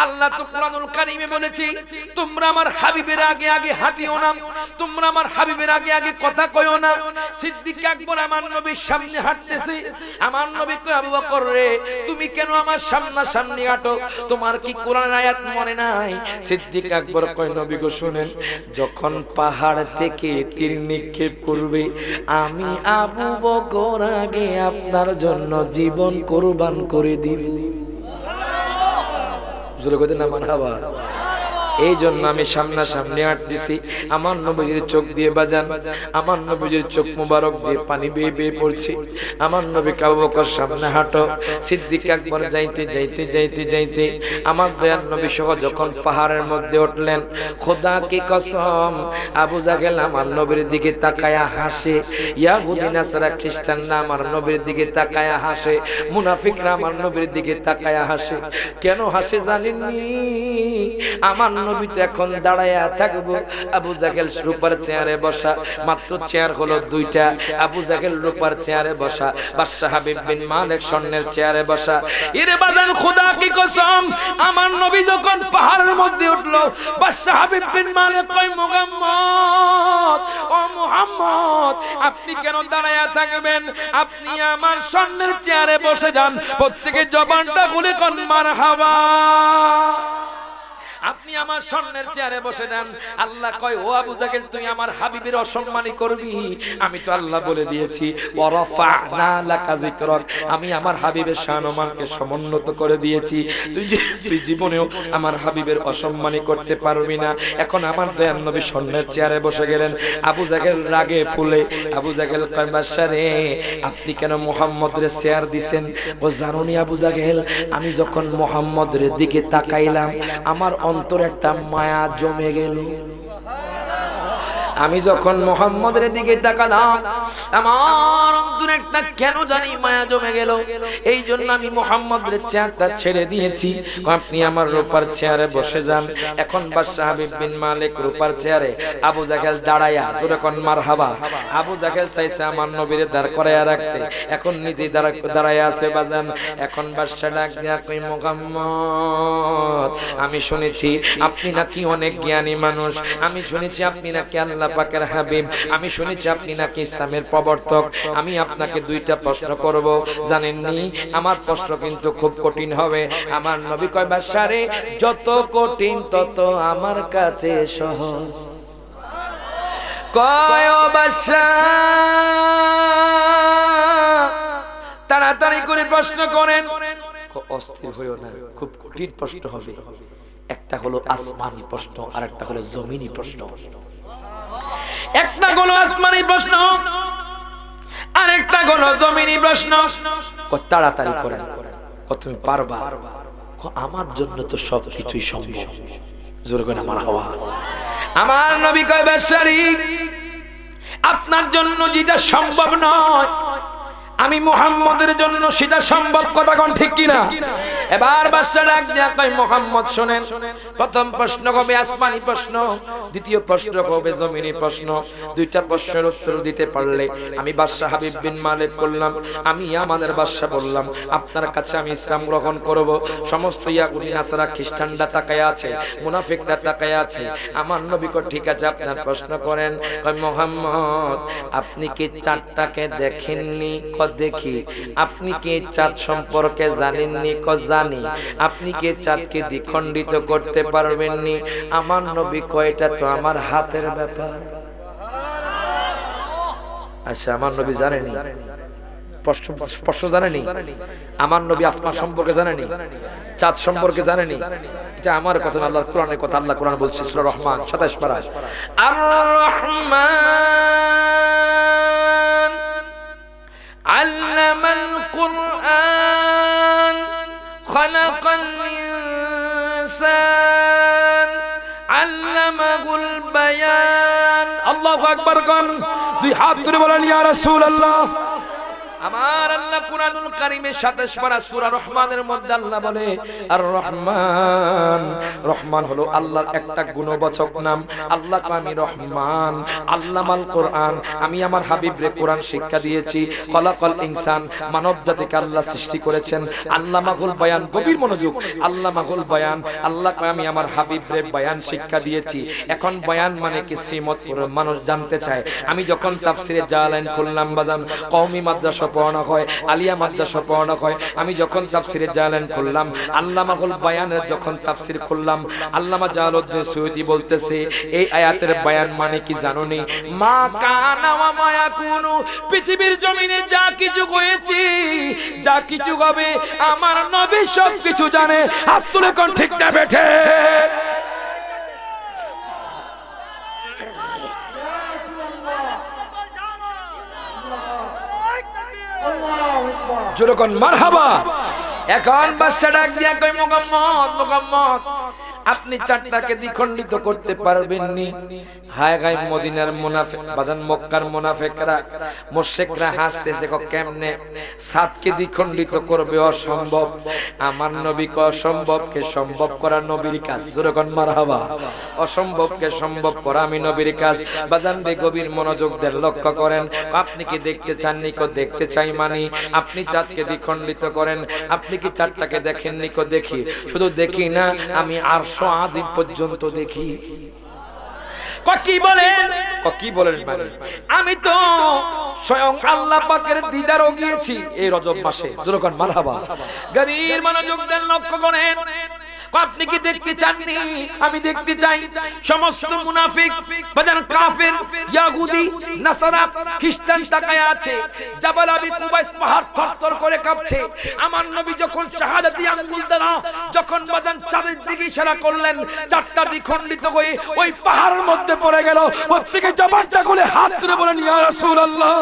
আল্লাহ তো কুরআনুল কারীমে বলেছে, তোমরা আমার হাবিবের আগে আগে হাঁটিও না, তোমরা আমার হাবিবের আগে আগে কথা কইও না। সিদ্দিক আকবর আমার নবীর সামনে হাঁটতেছে। আমার নবী কয় আবু বকর রে, তুমি কেন আমার সামনাসামনি হাঁটো? তোমার কি কোরআনের আয়াত মনে নাই? সিদ্দিক আকবর কয় নবী গো শুনেন, যখন পাহাড় থেকে তীর নিক্ষেপ করবে, আমি আবু বকর আগে আপনার জন্য জীবন কুরবান করে দিবে। জোরে কইতে না মারহাবা। এই জন্য আমি সামনাসামনি হাঁটতেছি। আমার নবীর চোখ দিয়ে বাজান, আমার নবীর চোখ মুবারক দিয়ে পানি বেয়ে বেয়ে পড়ছে। আমার নবী আবু বকর সামনে হাঁটো। সিদ্দিক আকবর যাইতে যাইতে যাইতে যাইতে আমার দয়াল নবী সহ যখন পাহাড়ের মধ্যে উঠলেন, খোদা কি কসম, আবু জাহেল আমার নবীর দিকে তাকায়া হাসে, ইহুদি নাসারা খ্রিস্টানরা আমার নবীর দিকে তাকায়া হাসে, মুনাফিকরা আমার নবীর দিকে তাকায়া হাসে। কেন হাসে জানেননি? আমার নবী তো এখন দাঁড়ায়া থাকবো, আবু জাহেল রূপার চেয়ারে বসা, মাত্র চেয়ার হলো দুইটা। আবু জাহেল রূপার চেয়ারে বসা, বাদশা হাবিব বিন মালিক স্বর্ণের চেয়ারে বসা। এরে বাজান খোদা কি কসম, আমার নবী যখন পাহাড়ের মধ্যে উঠলো, বাদশা হাবিব বিন মালিক কয় মুহাম্মদ, ও মুহাম্মদ আপনি কেন দাঁড়ায়া থাকবেন? আপনি আমার স্বর্ণের চেয়ারে বসে যান। প্রত্যেকে জবানটা খুলে কোন মারহাবা। আপনি আমার স্বর্ণের চেয়ারে বসে যান। আল্লাহ কয় ও আবু জাহেল, তুই আমার হাবিবের অসম্মানী করবি? আমি তো আল্লাহ বলে দিয়েছি ওয়ারাফা'না লাকা যিকরাক, আমি আমার হাবিবের শান-ও-মানকে সমুন্নত করে দিয়েছি। তুই জীবনেও আমার হাবিবের অসম্মানী করতে পারবি না। এখন আমার দয়াল নবী স্বর্ণের চেয়ারে বসে গেলেন। আবু জাহেল রাগে ফুলে, আবু জাহেল কয় বাদশা রে, আপনি কেন মুহাম্মদের চেয়ার দিবেন? ও জানোনি আবু জাহেল, আমি যখন মুহাম্মদের দিকে তাকাইলাম, আমার অন্তরে একটা মায়া জমে গেল। আমি যখন মুহাম্মদের দিকে তাকালাম আমার অন্তরে একটা কেন জানি মায়া জমে গেল। এই জন্য আমি মুহাম্মদের চেয়ারটা ছেড়ে দিয়েছি। আপনি আমার রূপার চেয়ারে বসে যান। এখন বাদশা হাবিব বিন মালিক রূপার চেয়ারে, আবু জাহেল দাঁড়ায়া, জোরে কোন মারহাবা। আবু জাহেল চাইছে আমার নবীরে দাঁড় করায়া রাখতে, এখন নিজেই দাঁড়ায়া আছে বাজান। এখন বাদশা ডাক দিয়া কই, মুহাম্মদ আমি শুনেছি আপনি নাকি অনেক জ্ঞানী মানুষ, আমি শুনেছি আপনি নাকি আল্লাহ পাকের হাবিব, আমি শুনেছি আপনি নাকি ইসলামের প্রবর্তক। আমি আপনাকে দুইটা প্রশ্ন করব, জানেননি আমার প্রশ্ন কিন্তু খুব কঠিন হবে। আমার নবী কয়, বাদশা রে যত কঠিন তত আমার কাছে সহজ। কয় ও বাদশা তাড়াতাড়ি করে প্রশ্ন করেন। অস্থির হইও না, খুব কঠিন প্রশ্ন হবে। একটা হলো আসমানি প্রশ্ন আর একটা হলো জমিনি প্রশ্ন। একটা হলো আসমানি প্রশ্ন আর একটা হলো জমিনি প্রশ্ন। তাড়াতাড়ি করেন, তুমি পারবা? আমার জন্য তো সবকিছুই সম্ভব। জোরে করে আমার হওয়া। আমার নবী কয়, বেশারি আপনার জন্য যেটা সম্ভব নয় আমি মুহাম্মদের জন্য সেটা সম্ভব। কথা কোন ঠিক কিনা? এবার বাদশা ডাক দিয়া কয়, মুহাম্মদ শুনেন, প্রথম প্রশ্ন হবে আসমানি প্রশ্ন, দ্বিতীয় প্রশ্ন হবে জমিনি প্রশ্ন। দুইটা প্রশ্নের উত্তর দিতে পারলে আমি বাদশা হাবিব বিন মালিক করলাম, আমি আমাদের বাদশা বললাম আপনার কাছে আমি ইসলাম গ্রহণ করব। সমস্ত ইয়াহুদী নাসারা খ্রিস্টানরা তাকায় আছে, মুনাফিকরা তাকায় আছে। আমার নবী কয়, ঠিক আছে আপনার প্রশ্ন করেন। কয়, মুহাম্মদ আপনি কি চাঁদটাকে দেখেননি? দেখি। আপনি কি চাঁদ সম্পর্কে জানেননি? জানি। আপনি কি চাঁদকে দ্বিখণ্ডিত করতে পারবেননি? আমার নবী কয়, এটা তো আমার হাতের ব্যাপার। আচ্ছা আমার নবী জানেনি, স্পষ্ট জানেনি? আমার নবী আসমান সম্পর্কে জানেনি, চাঁদ সম্পর্কে জানেনি? এটা আমার কথা না, আল্লাহর কোরআনের কথা। আল্লাহ কোরআন বলছে সূরা রহমান 27 পারা, আর রহমান আল্লামাল কুরআন খালাকাল ইনসান আল্লামাহুল বায়ান। আল্লাহু আকবার কোন? দুই হাত তুলে বলেন ইয়া রাসূলুল্লাহ। আমার আল্লাহ কুরআনুল কারীমের 27 পারা সূরা রহমানের মধ্যে আল্লাহ বলে, আর রহমান, রহমান হলো আল্লাহর একটা গুণবাচক নাম। আল্লাহ আমি রহমান, আল্লামাল কোরআন, আমি আমার হাবিবরে কোরআন শিক্ষা দিয়েছি। খলাকাল ইনসান, মানব জাতিকে আল্লাহ সৃষ্টি করেছেন। আল্লামাহুল বায়ান, গভীর মনোযোগ, আল্লামাহুল বায়ান, আল্লাহ আমি আমার হাবিবরে বয়ান শিক্ষা দিয়েছি। এখন বয়ান মানে কি শ্রীমত মানুষ জানতে চায়। আমি যখন তাফসিরে জালালাইন খুললাম বাজান, কওমি মাদ্রাসা পড়ানো হয়, আলিয়া মাদ্রাসা পড়ানো হয়। আমি যখন তাফসিরে জালালাইন খুললাম, আল্লামাহুল বায়ানের যখন তাফসির খুললাম, আল্লামা জালালউদ্দিন সুয়ুতী বলতেছে এই আয়াতের বয়ান মানে কি জানোনি? মা কানা ওয়া মা ইয়াকুনু, পৃথিবীর জমিনে যা কিছু হয়েছে, যা কিছু হবে, আমার নবী সব কিছু জানে। হাত তুলে কোন ঠিক না বেঠে? জোরকন মারহাবা। এখন বাদশা ডাক দিয়া কই, মুহাম্মদ, মুহাম্মদ আপনি চাঁদটাকে দ্বিখণ্ডিত করতে পারবেননি। হায় গায় মদিনার মুনাফিক বাজান, মক্কার মুনাফিকরা মুশরিকরা হাসতেছে, কেমনে চাঁদকে দ্বিখণ্ডিত করবে? অসম্ভব। আমার নবী কয় অসম্ভবকে সম্ভব করা নবীর কাজ। জোরকন মারহাবা। অসম্ভবকে সম্ভব করা আমি নবীর কাজ। বাজান রে গভীর মনোযোগ দেন, লক্ষ্য করেন। আপনি কি দেখতে চাননি? কো দেখতে চাই মানি আপনি চাঁদকে দ্বিখণ্ডিত করেন। আপনি কি চাঁদটাকে দেখেননি? কো দেখি। শুধু দেখি না, আমি আরশ আজিম পর্যন্ত দেখি। কি বলেন? কি বলেন? আমি তো স্বয়ং আল্লাহ পাকের দিদারও গিয়েছি এই রজব মাসে। জোরকন মারহাবা। গভীর মনোযোগ দেন, লক্ষ্য করেন। আপনি কি দেখতে চাননি? আমি দেখতে চাই। সমস্ত মুনাফিক বাজান, কাফের, ইহুদি, নাসারা, খ্রিস্টান তাকায় আছে। জাবাল আবি কুবাইস পাহাড় থরথর করে কাঁপছে। আমার নবী যখন শাহাদাতি আঙ্গুল দ্বারা যখন বাজান চাঁদের দিকে ইশারা করলেন, চাঁদটা দ্বিখণ্ডিত হয়ে ওই পাহাড়ের মধ্যে পড়ে গেল। প্রত্যেকে জবানটা খুলে হাত তুলে বলেন ইয়া রাসূলুল্লাহ।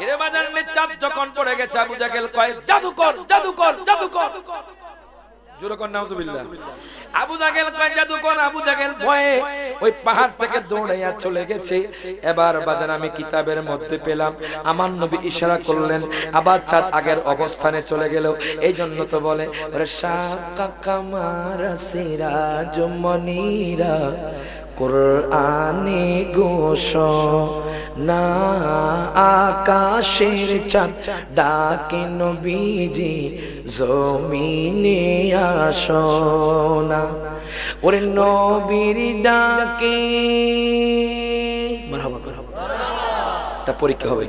এরে বাজান চাঁদ যখন পড়ে গেছে, আবু জাহেল কয় জাদুকর, জাদুকর, জাদুকর। জোরে কোন নাউজুবিল্লাহ। আবু জাহেল কয় জাদুকর, আবু জাহেল ভয়ে ওই পাহাড় থেকে দৌড়াইয়া চলে গেছে। এবার বাজান আমি কিতাবের মধ্যে পেলাম আমার নবী ইশারা করলেন, আবার চাঁদ আগের অবস্থানে চলে গেল। এই জন্য তো বলে ওরে শাকা কামারা সিরাজ মনিরা কুরআনে ঘোষণা, আকাশের চাঁদ ডাকে নবীজি জমিনে আসনা। ওরে নবীর ডাকে মারহাবা মারহাবা। এটা পরীক্ষা হবে,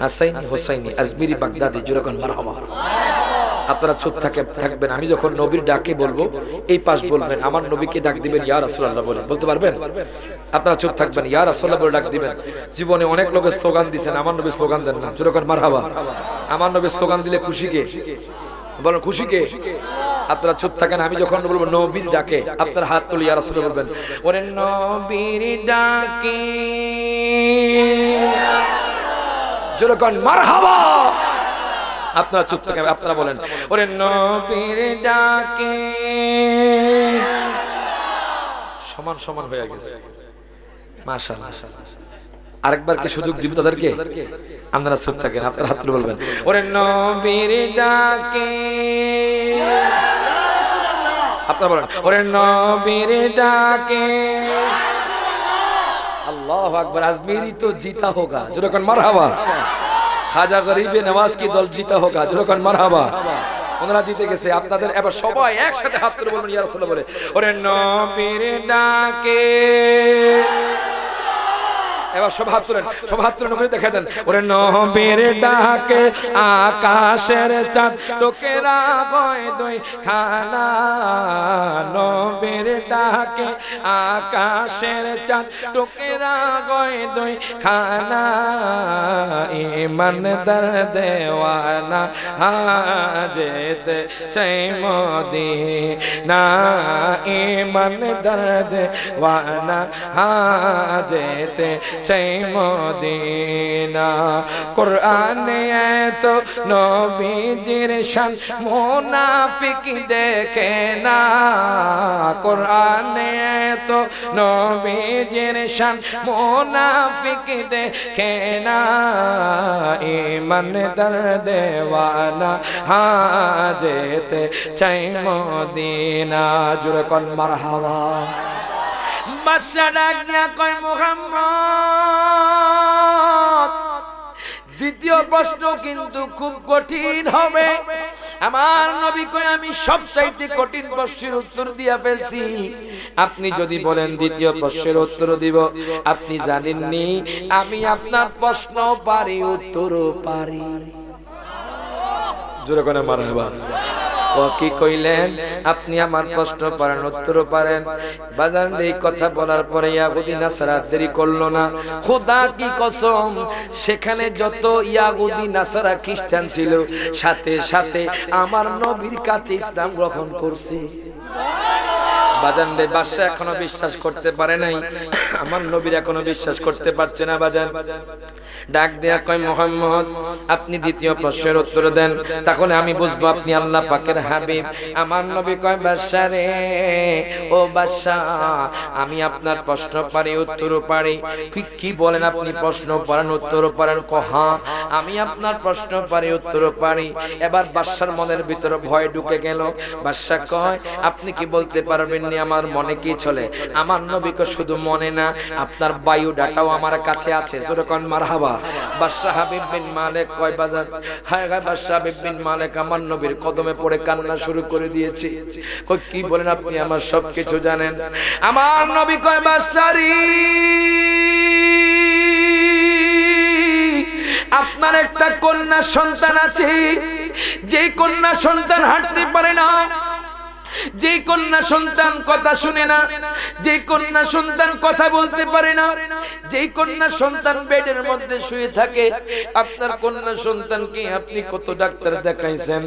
হাসাইনি হোসাইনি আজমিরি বাগদাদি যেরকম মারহাবা। আপনারা চুপ থাকবেন, আমি যখন নবীর ডাকে বলবো এই পাশ বলবেন, আমার নবীকে ডাক দিবেন ইয়া রাসূলুল্লাহ বলে, বলতে পারবেন? আপনারা চুপ থাকবেন, ইয়া রাসূলুল্লাহ বলে ডাক দিবেন। জীবনে অনেক লোক স্লোগান দিয়েছেন, আমার নবী স্লোগান দেন না, যেরকম মারহাবা। আমার নবী স্লোগান দিলে খুশি কে? বলেন খুশি কে? আপনারা চুপ থাকেন, আমি যখন বলবো নবীর ডাকে আপনার হাত তুলে ইয়া রাসূলুল্লাহ বলবেন। ওরে নবীর ডাকে যেরকম মারহাবা। আপনারা চুপ থাকেন, আপনারা বলেন ওরে নবীর ডাকে। সমান সমান হয়ে গেছে মাশাআল্লাহ। আরেকবার কি সুযোগ দিব তাদেরকে? আপনারা চুপ থাকেন, আপনারা হাত তুলে বলবেন ওরে নবীর ডাকে। আপনারা বলেন ওরে নবীর ডাকে। আল্লাহু আকবার। আজমেরি তো জিতা হোগা, যেরকম মারহাবা। খাজা গরিবে নওয়াজ কি দল জিতা হোগা, যেরকম মারহাবা। ওনারা জিতে গেছে। আপনাদের এবার সবাই একসাথে হাত তুলে বলুন ইয়া রাসূলুল্লাহ বলে ওরে নবীর ডাকে। এবার সব হাত তুলেন, সব হাত তুলে নবী দেখে দেন ওরে নবীর ডাকে আকাশের চাঁদ টোকেরা গয় দুই খানা। নবীর ডাকে আকাশের চাঁদ টোকেরা গয় দুই খানা। ইমানদার দেওয়ানা হাজেতে চাই মদিনা। ইমানদার দেওয়ানা হাজেতে চাই মদিনা। কোরআনে এত নবীজির শান মুনাফিক দেখে না। কোরআনে এত নবীজির শান মুনাফিক দেখে না। ইমানদার দেওয়ানা হাজেতে চাই মদিনা। জোরে কোন মারহাবা। বাদশা ডাক দিয়া কয় মুহাম্মদ, দ্বিতীয় প্রশ্ন কিন্তু খুব কঠিন হবে। আমার নবী কয় আমি সবচাইতে কঠিন প্রশ্নের উত্তর দিয়া ফেলছি। আপনি যদি বলেন দ্বিতীয় প্রশ্নের উত্তর দিব, আপনি জানেননি আমি আপনার প্রশ্ন পারি উত্তরও পারি। জোরে কোন মারহাবা। কি কইলেন? আপনি আমার প্রশ্ন পারেন উত্তরও পারেন। বাজান এই কথা বলার পরে ইয়াহুদি নাসারা দেরি করলো না। খোদা কি কসম, সেখানে যত ইয়াহুদি নাসারা খ্রিস্টান ছিল সাথে সাথে আমার নবীর কাছে ইসলাম গ্রহণ করছে। বাজান রে বাদশা এখনো বিশ্বাস করতে পারে নাই, আমার নবীর এখনো বিশ্বাস করতে পারছে না। বাজান ডাক দেয়া কয় মুহাম্মদ আপনি দ্বিতীয় প্রশ্নের উত্তর দেন, তাহলে আমি বুঝবো আপনি আল্লাহ পাকের হাবিব। আমার নবী কয় বাদশা রে, ও বাদশা আমি আপনার প্রশ্ন পারি উত্তরও পারি। কি বলেন আপনি প্রশ্ন পারেন উত্তরও পারেন? কহা আমি আপনার প্রশ্ন পারি উত্তরও পারি। এবার বাদশার মনের ভিতরে ভয় ঢুকে গেল। বাদশা কয় আপনি কি বলতে পারবেন আমার মনে কি চলে? আমার নবীকে শুধু মনে না, আপনার বায়ু ডাটাও আমার কাছে আছে। যেরকম মারহাবা। বাদশা হাবিব বিন মালিক কয় বাজার হায় হায়, বাদশা হাবিব বিন মালিক আমার নবীর কদমে পড়ে কান্না শুরু করে দিয়েছে। কই কি বলেন আপনি আমার সবকিছু জানেন? আমার নবী কয় বাদশা রে, আপনার একটা কন্যা সন্তান আছে, যে কন্যা সন্তান হাঁটতে পারে না, যে কন্যা সন্তান কথা শুনে না, যে কন্যা সন্তান কথা বলতে পারে না, যে কন্যা সন্তান বেডের মধ্যে শুয়ে থাকে। আপনার কন্যা সন্তানকে আপনি কত ডাক্তার দেখাইছেন,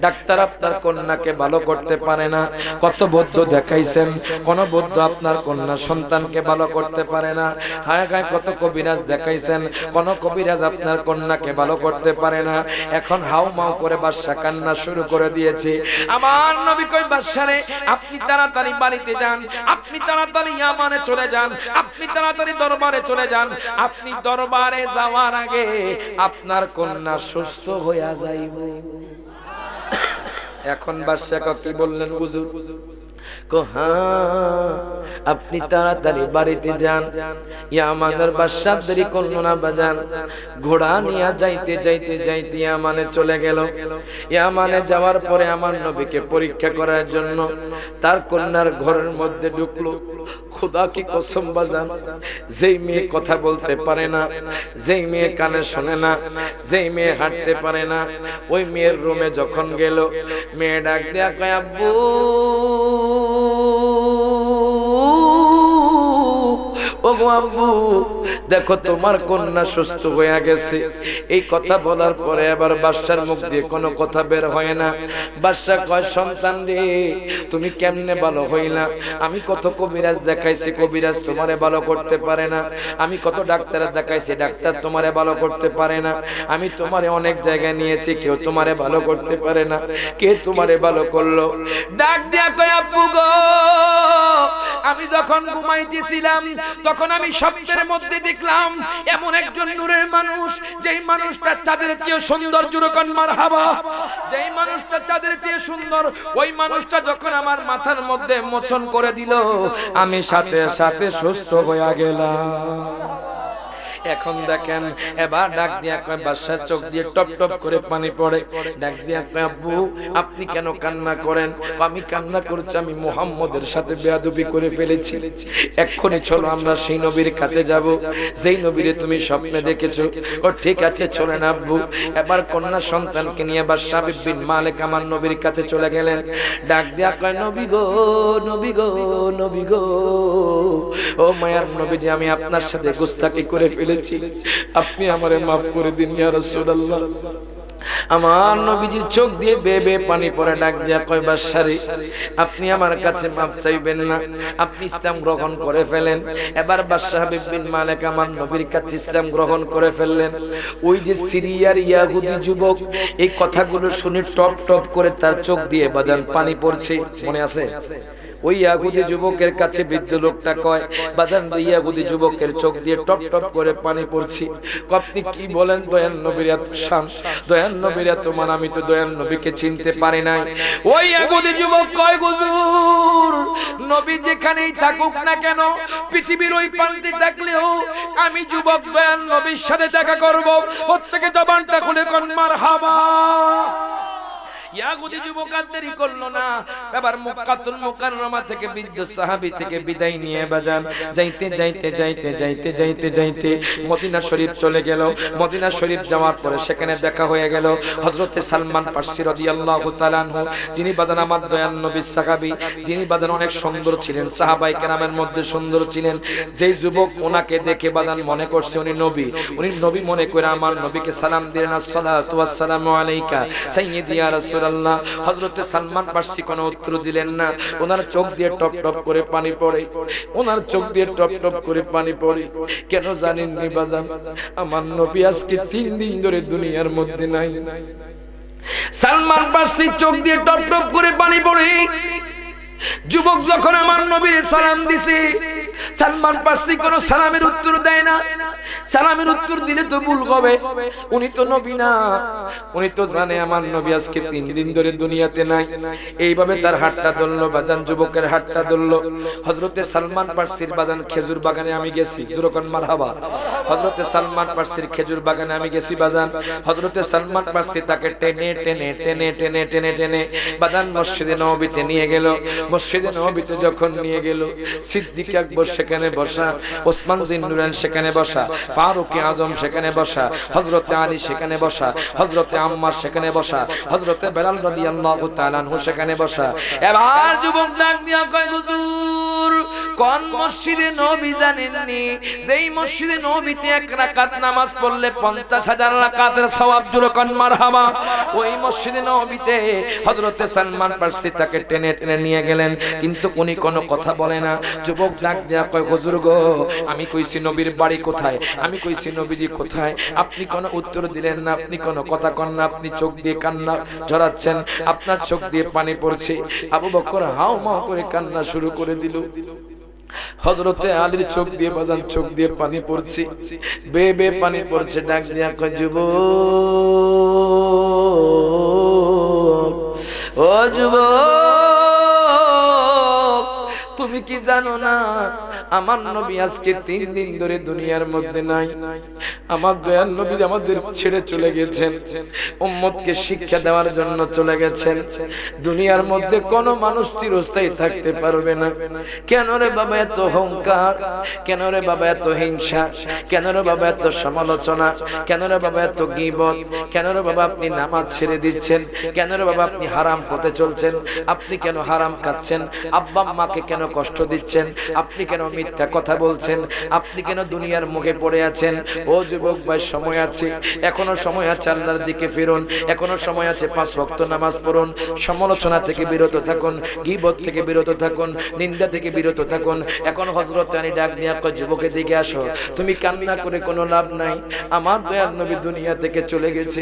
ডাক্তার আপনার কন্যাকে ভালো করতে পারে না। কত বৈদ্য দেখাইছেন, কোন বৈদ্য আপনার কন্যা সন্তানকে ভালো করতে পারে না। হায় হায়, কত কবিরাজ দেখাইছেন, কোন কবিরাজ আপনার কন্যাকে ভালো করতে পারে না। এখন হাউ মাউ করে বাদশা কান্না শুরু করে দিয়েছে। আমার নবী কই বাদশা বাদশারে আপনি তাড়াতাড়ি বাড়িতে যান, আপনি তাড়াতাড়ি ইয়ামানে চলে যান, আপনি তাড়াতাড়ি দরবারে চলে যান। আপনি দরবারে যাওয়ার আগে আপনার কন্যা সুস্থ হইয়া যাইব। এখন বাদশা কি বললেন হুজুর? আপনি তাড়াতাড়ি বাড়িতে যান। ইয়ামানের বাদশা দেরি করলো না বাজান, ঘোড়া নিয়ে যাইতে যাইতে যাইতে ইয়ামানে চলে গেল। ইয়ামানে যাওয়ার পরে আমার নবীকে পরীক্ষা করার জন্য তার কন্যার ঘরের মধ্যে ঢুকলো। খোদা কি কসম বাজান, যেই মেয়ে কথা বলতে পারে না, যেই মেয়ে কানে শোনে না, যেই মেয়ে হাঁটতে পারে না, ওই মেয়ের রুমে যখন গেল, মেয়ে ডাক দেয়া কয় আব্বু ওগো আব্বু, দেখো তোমার কন্যা সুস্থ হয়ে গেছে। এই কথা বলার পরে আবার বাদশার মুখ দিয়ে কোনো কথা বের হয় না। বাদশা কয় সন্তান রে, তুমি কেমনে ভালো হইলা? আমি কত কবিরাজ দেখাইছি, কবিরাজ তোমারে ভালো করতে পারে না। আমি কত ডাক্তার দেখাইছি, ডাক্তার তোমারে ভালো করতে পারে না। আমি তোমারে অনেক জায়গায় নিয়েছি, কেউ তোমারে ভালো করতে পারে না। কে তোমারে ভালো করলো? ডাক দিয়া কয় আব্বু গো, আমি যখন ঘুমাইতেছিলাম তখন আমি স্বপ্নের মধ্যে দেখলাম এমন একজন নূরের মানুষ, যেই মানুষটা চাঁদের চেয়ে সুন্দর, জুরকান মারহাবা, যেই মানুষটা চাঁদের চেয়ে সুন্দর, ওই মানুষটা যখন আমার মাথার মধ্যে মোচন করে দিল, আমি সাথে সাথে সুস্থ হয়ে গেলাম। এখন দেখেন এবার ডাক দিয়া কয়, বাদশার চোখ দিয়ে টপ টপ করে পানি পড়ে। ডাক দিয়া কয় আব্বু আপনি কেন কান্না করেন? আমি কান্না করছি, আমি মুহাম্মদের সাথে বেয়াদবি করে ফেলেছি। এক্ষুনি চলো আমরা সেই নবীর কাছে যাব, যেই নবীরে তুমি স্বপ্নে দেখেছো। ও ঠিক আছে চলেন আব্বু। এবার কন্যা সন্তানকে নিয়ে বাদশা বিন মালিক আমার নবীর কাছে চলে গেলেন। ডাক দিয়া কয় নবী গো, নবী গো, নবী গো, ও মায়ার নবীজি, আমি আপনার সাথে গুস্তাখি করে ফেলেছি, আপনি আমারে মাফ করে দিন ইয়া রাসূলুল্লাহ। আমার নবীজির চোখ দিয়ে বেবে পানি পড়ে। ডাক দিয়া কয় বাদশারে, আপনি আমার কাছে মাফ চাইবেন না, আপনি ইসলাম গ্রহণ করে ফেলেন। এবার বাদশা বিন মালিক আমার নবীর কাছে ইসলাম গ্রহণ করে ফেললেন। ওই যে সিরিয়ার ইয়াহুদি যুবক, এই কথাগুলো শুনে টপ টপ করে তার চোখ দিয়ে বাজান পানি পড়ছে, মনে আছে? ওই ইয়াহুদি যুবকের কাছে বৃদ্ধ লোকটা কয়, বাজান ইয়াহুদি যুবকের চোখ দিয়ে টপ টপ করে পানি পড়ছে। আপনি কি বলেন দয়াল নবীর এত শান, দয়াল নবীর এত মান, আমি তো দয়াল নবীকে চিনতে পারি নাই। ওই ইয়াহুদি যুবক কয় হুজুর, নবী যেখানেই থাকুক না কেন, পৃথিবীর ওই প্রান্তে থাকলেও আমি যুবক দয়াল নবীর সাথে দেখা করব। প্রত্যেকে জবানটা খুলে কোন মারহাবা। ইয়াহুদি যুবক আর দেরি করলো না, এবার মক্কাতুল মুকাররমা থেকে বৃদ্ধ সাহাবী থেকে বিদায় নিয়ে বাজান যাইতে যাইতে যাইতে যাইতে যাইতে যাইতে মদিনা শরীফ চলে গেল। মদিনা শরীফ যাওয়ার পরে সেখানে দেখা হয়ে গেল হযরতে সালমান ফারসি রাদিয়াল্লাহু তাআলা আনহু, যিনি বাজান আমার দয়াল নবীর সাহাবী, যিনি বাজান অনেক সুন্দর ছিলেন, সাহাবায়ে কেরামের মধ্যে সুন্দর ছিলেন। যেই যুবক ওনাকে দেখে বাজান মনে করছে উনি নবী, উনি নবী মনে করে আমার নবীকে সালাম দিলেন, আসসালাতু ওয়াসসালামু আলাইকা সাইয়্যিদি ইয়া রাসূলুল্লাহ। হযরতে সালমান ফারসি কোনো উত্তর দিলেন না। ওনার চোখ দিয়ে টপ টপ করে পানি পড়ে, ওনার চোখ দিয়ে টপ টপ করে পানি পড়ে। কেন জানেন নি বাজান? আমার নবী আজকে 3 দিন ধরে দুনিয়ার মধ্যে নাই। সালমান ফারসি চোখ দিয়ে টপ টপ করে পানি পড়ে। যুবক যখন আমার নবীর সালাম দিছে, সালমান ফারসি কোনো সালামের উত্তর দেয় না। সালামের উত্তর দিলে তো ভুল হবে, উনি তো নবী না, উনি তো জানে আমার নবী আজকে 3 দিন ধরে দুনিয়াতে নাই। এইভাবে তার হাতটা ধরলো বাজান, যুবকের হাতটা ধরলো। হযরতে সালমান ফারসির বাজান খেজুর বাগানে আমি গেছি, জুরকান মারহাবা। হযরতে সালমান ফারসির খেজুর বাগানে আমি গেছি বাজান। হযরতে সালমান ফারসি তাকে টেনে টেনে টেনে টেনে টেনে টেনে বাজান মসজিদে নববীতে নিয়ে গেল। মসজিদে নববীতে যখন নিয়ে গেল, সিদ্দিক আকবর সেখানে বসা, ওসমান জিন্নুরান সেখানে বসা, ফারুক আজম সেখানে বসা, হযরতে আলী সেখানে বসা, হযরতে আম্মার সেখানে বসা, হযরতে বেলাল রাদিয়াল্লাহু তাআলা আনহু সেখানে বসা। এবার যুবক ডাক দিয়া কয় হুজুর কোন মসজিদে নবী জানেননি? যেই মসজিদে নবীতে এক রাকাত নামাজ পড়লে 50,000 রাকাতের সওয়াব। জোরে কোন মারহাবা। ওই মসজিদে নবীতে হযরতে সালমান ফারসি তাকে টেনে টেনে নিয়ে গেলেন, কিন্তু উনি কোনো কথা বলে না। যুবক ডাক দেয়া কয়, হুজুর গো, আমি কইছি নবীর বাড়ি কোথায়, আমি কইছি নবীজি কোথায়, আপনি কোনো উত্তর দিলেন না, আপনি কোনো কথা কন না, আপনি চোখ দিয়ে কান্না ঝরাচ্ছেন, আপনার চোখ দিয়ে পানি পড়ছে। আবু বকর হাউমাউ করে কান্না শুরু করে দিল। হযরতে আলীর চোখ দিয়ে বাজান চোখ দিয়ে পানি পড়ছে, বে বে পানি পড়ছে। ডাক দিয়া কয়, যুবক, ও যুবক, তুমি কি জানো না আমার নবী আজকে 3 দিন ধরে দুনিয়ার মধ্যে নাই। আমার দয়াল নবী আমাদের ছেড়ে চলে গেছেন, উম্মতকে শিক্ষা দেওয়ার জন্য চলে গেছেন। দুনিয়ার মধ্যে কোনো মানুষ চিরস্থায়ী থাকতে পারবে না। কেন রে বাবা এত অহংকার? কেন রে বাবা এত হিংসা? কেন রে বাবা এত সমালোচনা? কেন রে বাবা এত গীবত? কেন রে বাবা আপনি নামাজ ছেড়ে দিচ্ছেন? কেন রে বাবা আপনি হারাম পথে চলছেন? আপনি কেন হারাম খাচ্ছেন? আব্বা আম্মাকে কেন কষ্ট দিচ্ছেন? আপনি কেন মিথ্যা কথা বলছেন? আপনি কেন দুনিয়ার মুখে পড়ে আছেন? ও যুবক ভাই, সময় আছে, এখনো সময় আছে, আল্লাহর দিকে ফিরুন, এখনো সময় আছে, 5 ওয়াক্ত নামাজ পড়ুন, সমালোচনা থেকে বিরত থাকুন, গীবত থেকে বিরত থাকুন, নিন্দা থেকে বিরত থাকুন। এখন হযরত আলী ডাক দিয়া কয়, যুবকের দিকে আসো, তুমি কান্না করে কোনো লাভ নাই, আমার দয়াল নবী দুনিয়া থেকে চলে গেছে।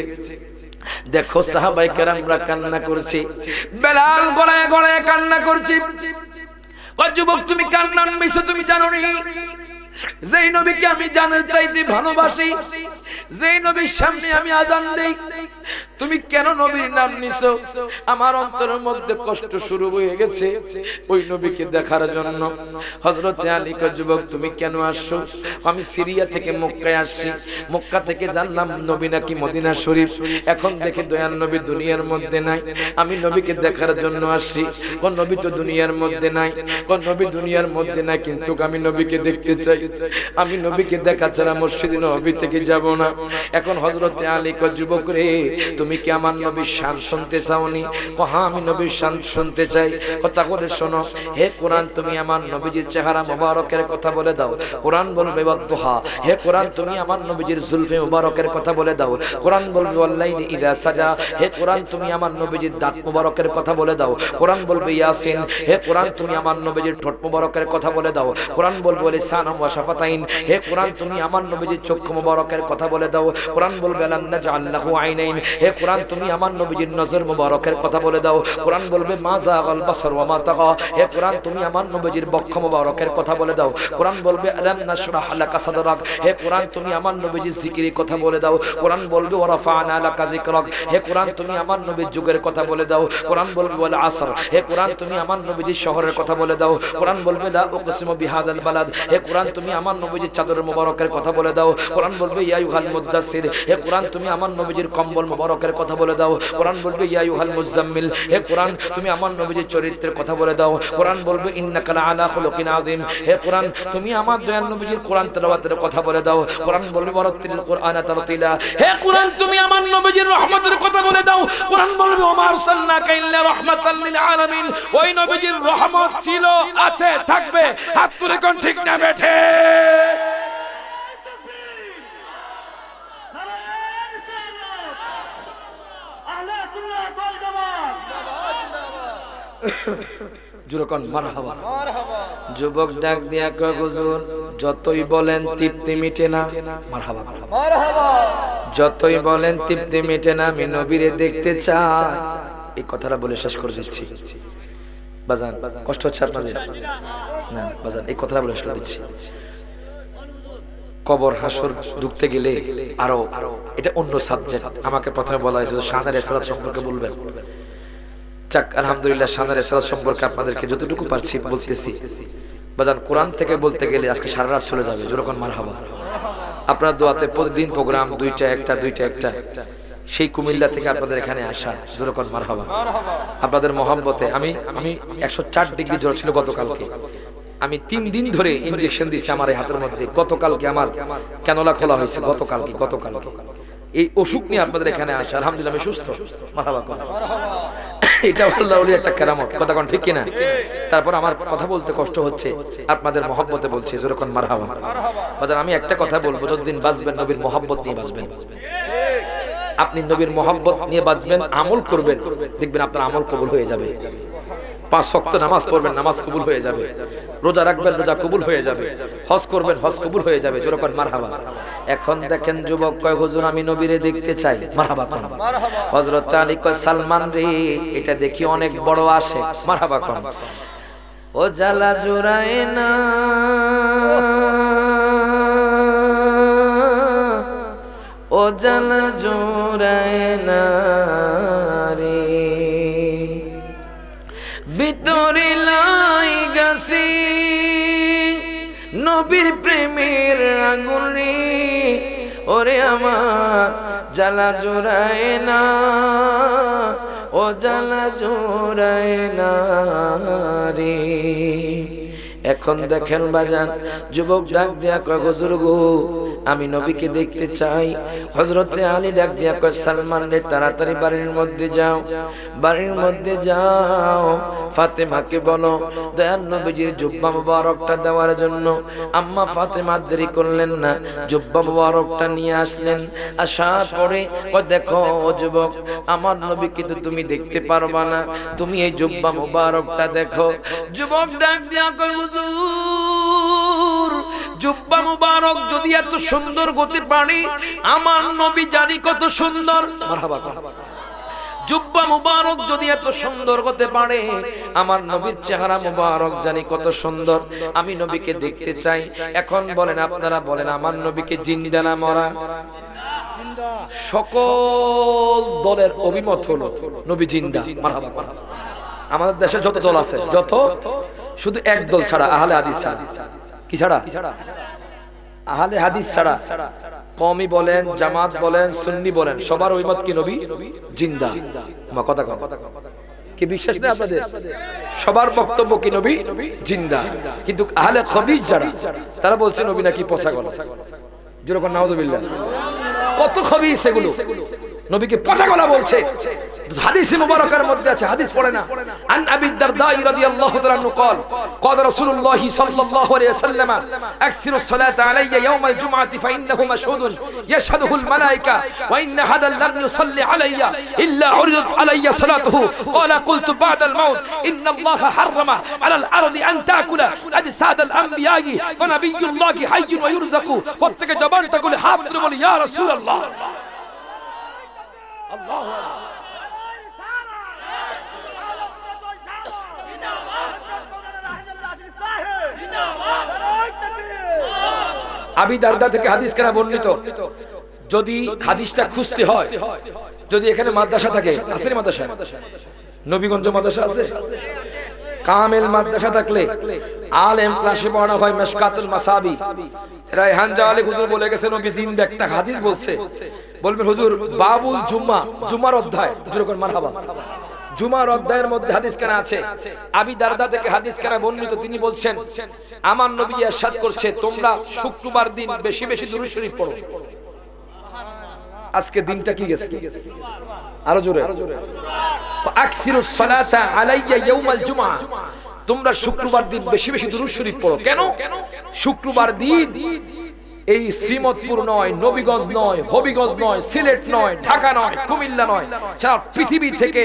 দেখো সাহাবায়ে কেরামরা কান্না করছে, বেলাল গলায় গলায় কান্না করছে। যুবক, তুমি কান্নার বিষয় তুমি জানো নি? যেই নবীকে আমি জানার চাইতে ভালোবাসি, যেই নবীর সামনে আমি আজান দেই, তুমি কেন নবীর নাম নিছো? আমার অন্তরের মধ্যে কষ্ট শুরু হয়ে গেছে ওই নবীকে দেখার জন্য। হযরতে আলী কয়, যুবক তুমি কেন আসছো? আমি সিরিয়া থেকে মক্কায় আসছি, মক্কা থেকে জানলাম নবী নাকি মদিনা শরীফ, এখন দেখে দয়াল নবী দুনিয়ার মধ্যে নাই, আমি নবীকে দেখার জন্য আসছি। কোন নবী তো দুনিয়ার মধ্যে নাই, কোন নবী দুনিয়ার মধ্যে নাই, কিন্তু আমি নবীকে দেখতে চাই, আমি নবীকে দেখা ছাড়া মসজিদে নবী থেকে যাব না। এখন হযরতে আলী কয়, যুবক রে, তুমি কি আমার নবীর শান শুনতে চাওনি? হ্যাঁ, আমি নবীর শান শুনতে চাই। কথা করে শোনো, হে কোরআন, তুমি আমার নবীজির চেহারা মোবারকের কথা বলে দাও। কোরআন বলবে ওয়াদুহা, হে কোরআন তুমি আমার নবীজির জুলফে মোবারকের কথা বলে দাও। কোরআন বলবে ওয়াল্লাইলি ইযা সাজা, হে কোরআন তুমি আমার নবীজির দাঁত মোবারকের কথা বলে দাও। কোরআন বলবে ইয়াসিন, হে কোরআন তুমি আমার নবীজির ঠোঁট মোবারকের কথা বলে দাও। কোরআন বলবে লিসান ওয়া শাফাতাইন, হে কোরআন তুমি আমার নবীজির চক্ষু মোবারকের কথা বলে দাও। কোরআন বলবে আলাম নাজআল লাহু আইনাইন, হে কোরআন তুমি আমার নবীজির নজর মোবারকের কথা বলে দাও। কোরআন বলবে মা যাগাল বাসার ওয়া মা তাগা, হে কোরআন তুমি আমার নবীজির বক্ষ মোবারকের কথা বলে দাও। কোরআন বলবে আলাম নাশরাহ লাকা সাদরাক, হে কোরআন তুমি আমার নবীজির জিকিরের কথা বলে দাও। কোরআন বলবে ওয়া রাফা'না লাকা যিকরাক, হে কোরআন তুমি আমার নবীর যুগের কথা বলে দাও। কোরআন বলবে ওয়াল আসর, হে কোরআন তুমি আমার নবীজির শহরের কথা বলে দাও। কোরআন বলবে লা উকসিমু বিহাদাল বালাদ, হে কোরআন তুমি আমার নবীজির চাদর মোবারকের কথা বলে দাও। কোরআন বলবে ইয়া আইয়ুহাল মুদ্দাসসির, হে কোরআন তুমি আমার নবীজির কম্বল মোবারকের কথা বলে দাও। কোরআন বলবে ইয়া আইয়ুহাল মুজাম্মিল, হে কোরআন তুমি আমার নবীজির চরিত্রের কথা বলে দাও। কোরআন বলবে ইন্নাকা লাআলা খুলুকিন আযীম, হে কোরআন তুমি আমার দয়াল নবীজির কোরআন তেলাওয়াতের কথা বলে দাও। কোরআন বলবে ওয়ারাত্তিলিল কুরআনা তারতিলা, হে কোরআন তুমি আমার নবীজির রহমতের কথা বলে দাও। কোরআন বলবে ওমা আরসালনাকা ইল্লা রাহমাতাল লিল আলামিন, ওই নবীজির রহমত ছিল, আছে, থাকবে। হাত তুলে কোন ঠিক না বেঠে? জুরকন মারহাবা। যুবক ডাক দিয়া কয়, হুজুর যতই বলেন তৃপ্তি মিটে না। মারহাবা মারহাবা। যতই বলেন তৃপ্তি মিটে না, আমি নবীরে দেখতে চাই। এই কথাটা বলে শেষ করে দিচ্ছি। বাজান কষ্ট হচ্ছে আপনাদের? না বাজান, এই কথাটা বলে শেষ করে দিচ্ছি। কবর হাসর ঢুকতে গেলে আরো এটা অন্য সাবজেক্ট। আমাকে প্রথমে বলা হয়েছে শাহাদাত সালাত সম্পর্কে বলবেন। যাক আলহামদুলিল্লাহ, শাহাদাত সালাত সম্পর্কে আপনাদেরকে যতটুকু পারছি বলতেছি। বাজান কোরআন থেকে বলতে গেলে আজকে সারা রাত চলে যাবে। যেরকম মারহাবা। আপনার দোয়াতে প্রতিদিন প্রোগ্রাম দুইটা একটা। সেই কুমিল্লা থেকে আপনাদের এখানে আসা। যেরকম মারহাবা। আপনাদের মহব্বতে আমি 104 ডিগ্রি জ্বর ছিল গতকালকে। আমি 3 দিন ধরে ইনজেকশন দিছি আমার এই হাতের মধ্যে। গতকালকে আমার ক্যানোলা খোলা হয়েছে। গতকালকে এই অসুখ নিয়ে আপনাদের এখানে আসা। আলহামদুলিল্লাহ আমি সুস্থ। মারহাবা। এটা আল্লাহর ওলি একটা কেরামত, কথা কোন ঠিক কিনা? তারপর আমার কথা বলতে কষ্ট হচ্ছে, আপনাদের মহব্বতে বলছি, যখন মারহাবা। বাজার আমি একটা কথা বলবো, যতদিন বাঁচবেন নবীর মহব্বত নিয়ে বাঁচবেন। আপনি নবীর মহব্বত নিয়ে বাঁচবেন, আমল করবেন, দেখবেন আপনার আমল কবুল হয়ে যাবে। 5 ওয়াক্ত নামাজ পড়বেন, নামাজ কবুল হয়ে যাবে। রোজা রাখবেন, রোজা কবুল হয়ে যাবে। হজ করবেন, হজ কবুল হয়ে যাবে। যখন মারহাবা। এখন দেখেন যুবক কয় হুজুর আমি নবীরে দেখতে চাই, মারহাবা কোন? হযরত আলী কয় সালমান রে এটা দেখি অনেক বড় আসে, মারহাবা কোন? ও জালা জুরায় না ও জালা জুরায় না রে ভিতরে লাই গাছি নবীর প্রেমের আগুনে ওরে আমার জ্বালা জোড়ায় না ও জ্বালা জোড়ায় না রে। এখন দেখেন বাজান যুবক ডাক দিয়া কয় হুজুর গো আমি নবীকে দেখতে চাই। হযরতে আলী ডাক দিয়া কয় সালমান রে তাড়াতাড়ি বাড়ির মধ্যে যাও, বাড়ির মধ্যে যাও, ফাতেমাকে বলো দয়াল নবীজির জুব্বা মুবারকটা দেওয়ার জন্য। আম্মা ফাতেমা দেরি করলেন না, জুব্বা মুবারকটা নিয়ে আসলেন। আসার পরে কয় দেখো ও যুবক আমার নবীকে তো তুমি দেখতে পারবা না, তুমি এই জুব্বা মুবারকটা দেখো। যুবক ডাক দিয়া কয় হুজুর জুব্বা মুবারক যদি এত সুন্দর গতি পারে আমার নবী জানি কত সুন্দর। মারহাবা। জুব্বা মুবারক যদি এত সুন্দর হতে পারে আমার নবীর চেহারা মুবারক জানি কত সুন্দর। আমি নবীকে দেখতে চাই। এখন বলেন আপনারা বলেন আমার নবীকে জিন্দা না মরা? সকল দলের অভিমত হলো নবী জিন্দা। মারহাবা। আমাদের দেশে যত দল আছে যত, শুধু এক দল ছাড়া, আহলে হাদিস ছাড়া। কি ছাড়া? আহলে হাদিস ছাড়া। কওমি বলেন, জামাত বলেন, সুন্নি বলেন, সবার অভিমত কি নবী জিন্দা। কথা কি বিশ্বাস নেই আপনাদের? সবার বক্তব্য কি নবী জিন্দা। কিন্তু আহলে খবিজ যারা তারা বলছে নবী নাকি পচা গলা। যেরকম নাউজুবিল্লাহ, কত খবিজ সেগুলো নবীকে পচা গলা বলছে। হাদিসে মুবারকার মধ্যে আছে, হাদিস পড়ে না। আন আবি দারদা রাদিয়াল্লাহু তাআলা আনহু قال قال رسول الله صلى الله عليه وسلم اكثروا الصلاه علي يوم الجمعه فانه مشهود يشهده الملائكه وان احدا لم يصلي علي الا عرضت علي صلاته قال قلت بعد الموت ان الله حرم على الارض ان تاكل اجساد الانبياء ونبي الله حي ويرزق প্রত্যেক জবানটা খুলে হাত তুলে বলি ইয়া রাসূলুল্লাহ। আল্লাহু আবি দারদা থেকে হাদিস কেনা বর্ণিত। যদি হাদিসটা খুঁজতে হয়, যদি এখানে মাদ্রাসা থাকে, আসের মাদ্রাসা, নবীগঞ্জ মাদ্রাসা আছে, কামেল মাদ্রাসা থাকলে আলেম ক্লাসে পড়ানো হয় মিশকাতুল মাসাবি। রায়হান জাওয়ালি হুজুর বলে গেছেন নবী জিন্দা, একটা হাদিস বলছে, বলবেন হুজুর বাবুল জুম্মা, জুমার অধ্যায়, যেরকম মারহাবা, জুমার অধ্যায়ের মধ্যে হাদিস কেনা আছে। আবি দারদা থেকে হাদিস কেনা বর্ণিত, তিনি বলছেন আমার নবী ইরশাদ করছে তোমরা শুক্রবার দিন বেশি বেশি দুরূদ শরীফ পড়ো। আজকে দিনটা কি গেছে? আরো জোরে, আকসিরুস সালাতা আলাইয়া ইয়াউমাল জুমআ, তোমরা শুক্রবার দিন বেশি বেশি দুরূদ শরীফ পড়ো। কেন? শুক্রবার দিন এই শ্রীমতপুর নয়, নবীগঞ্জ নয়, হবিগঞ্জ নয়, সিলেট নয়, ঢাকা নয়, কুমিল্লা নয়, সারা পৃথিবী থেকে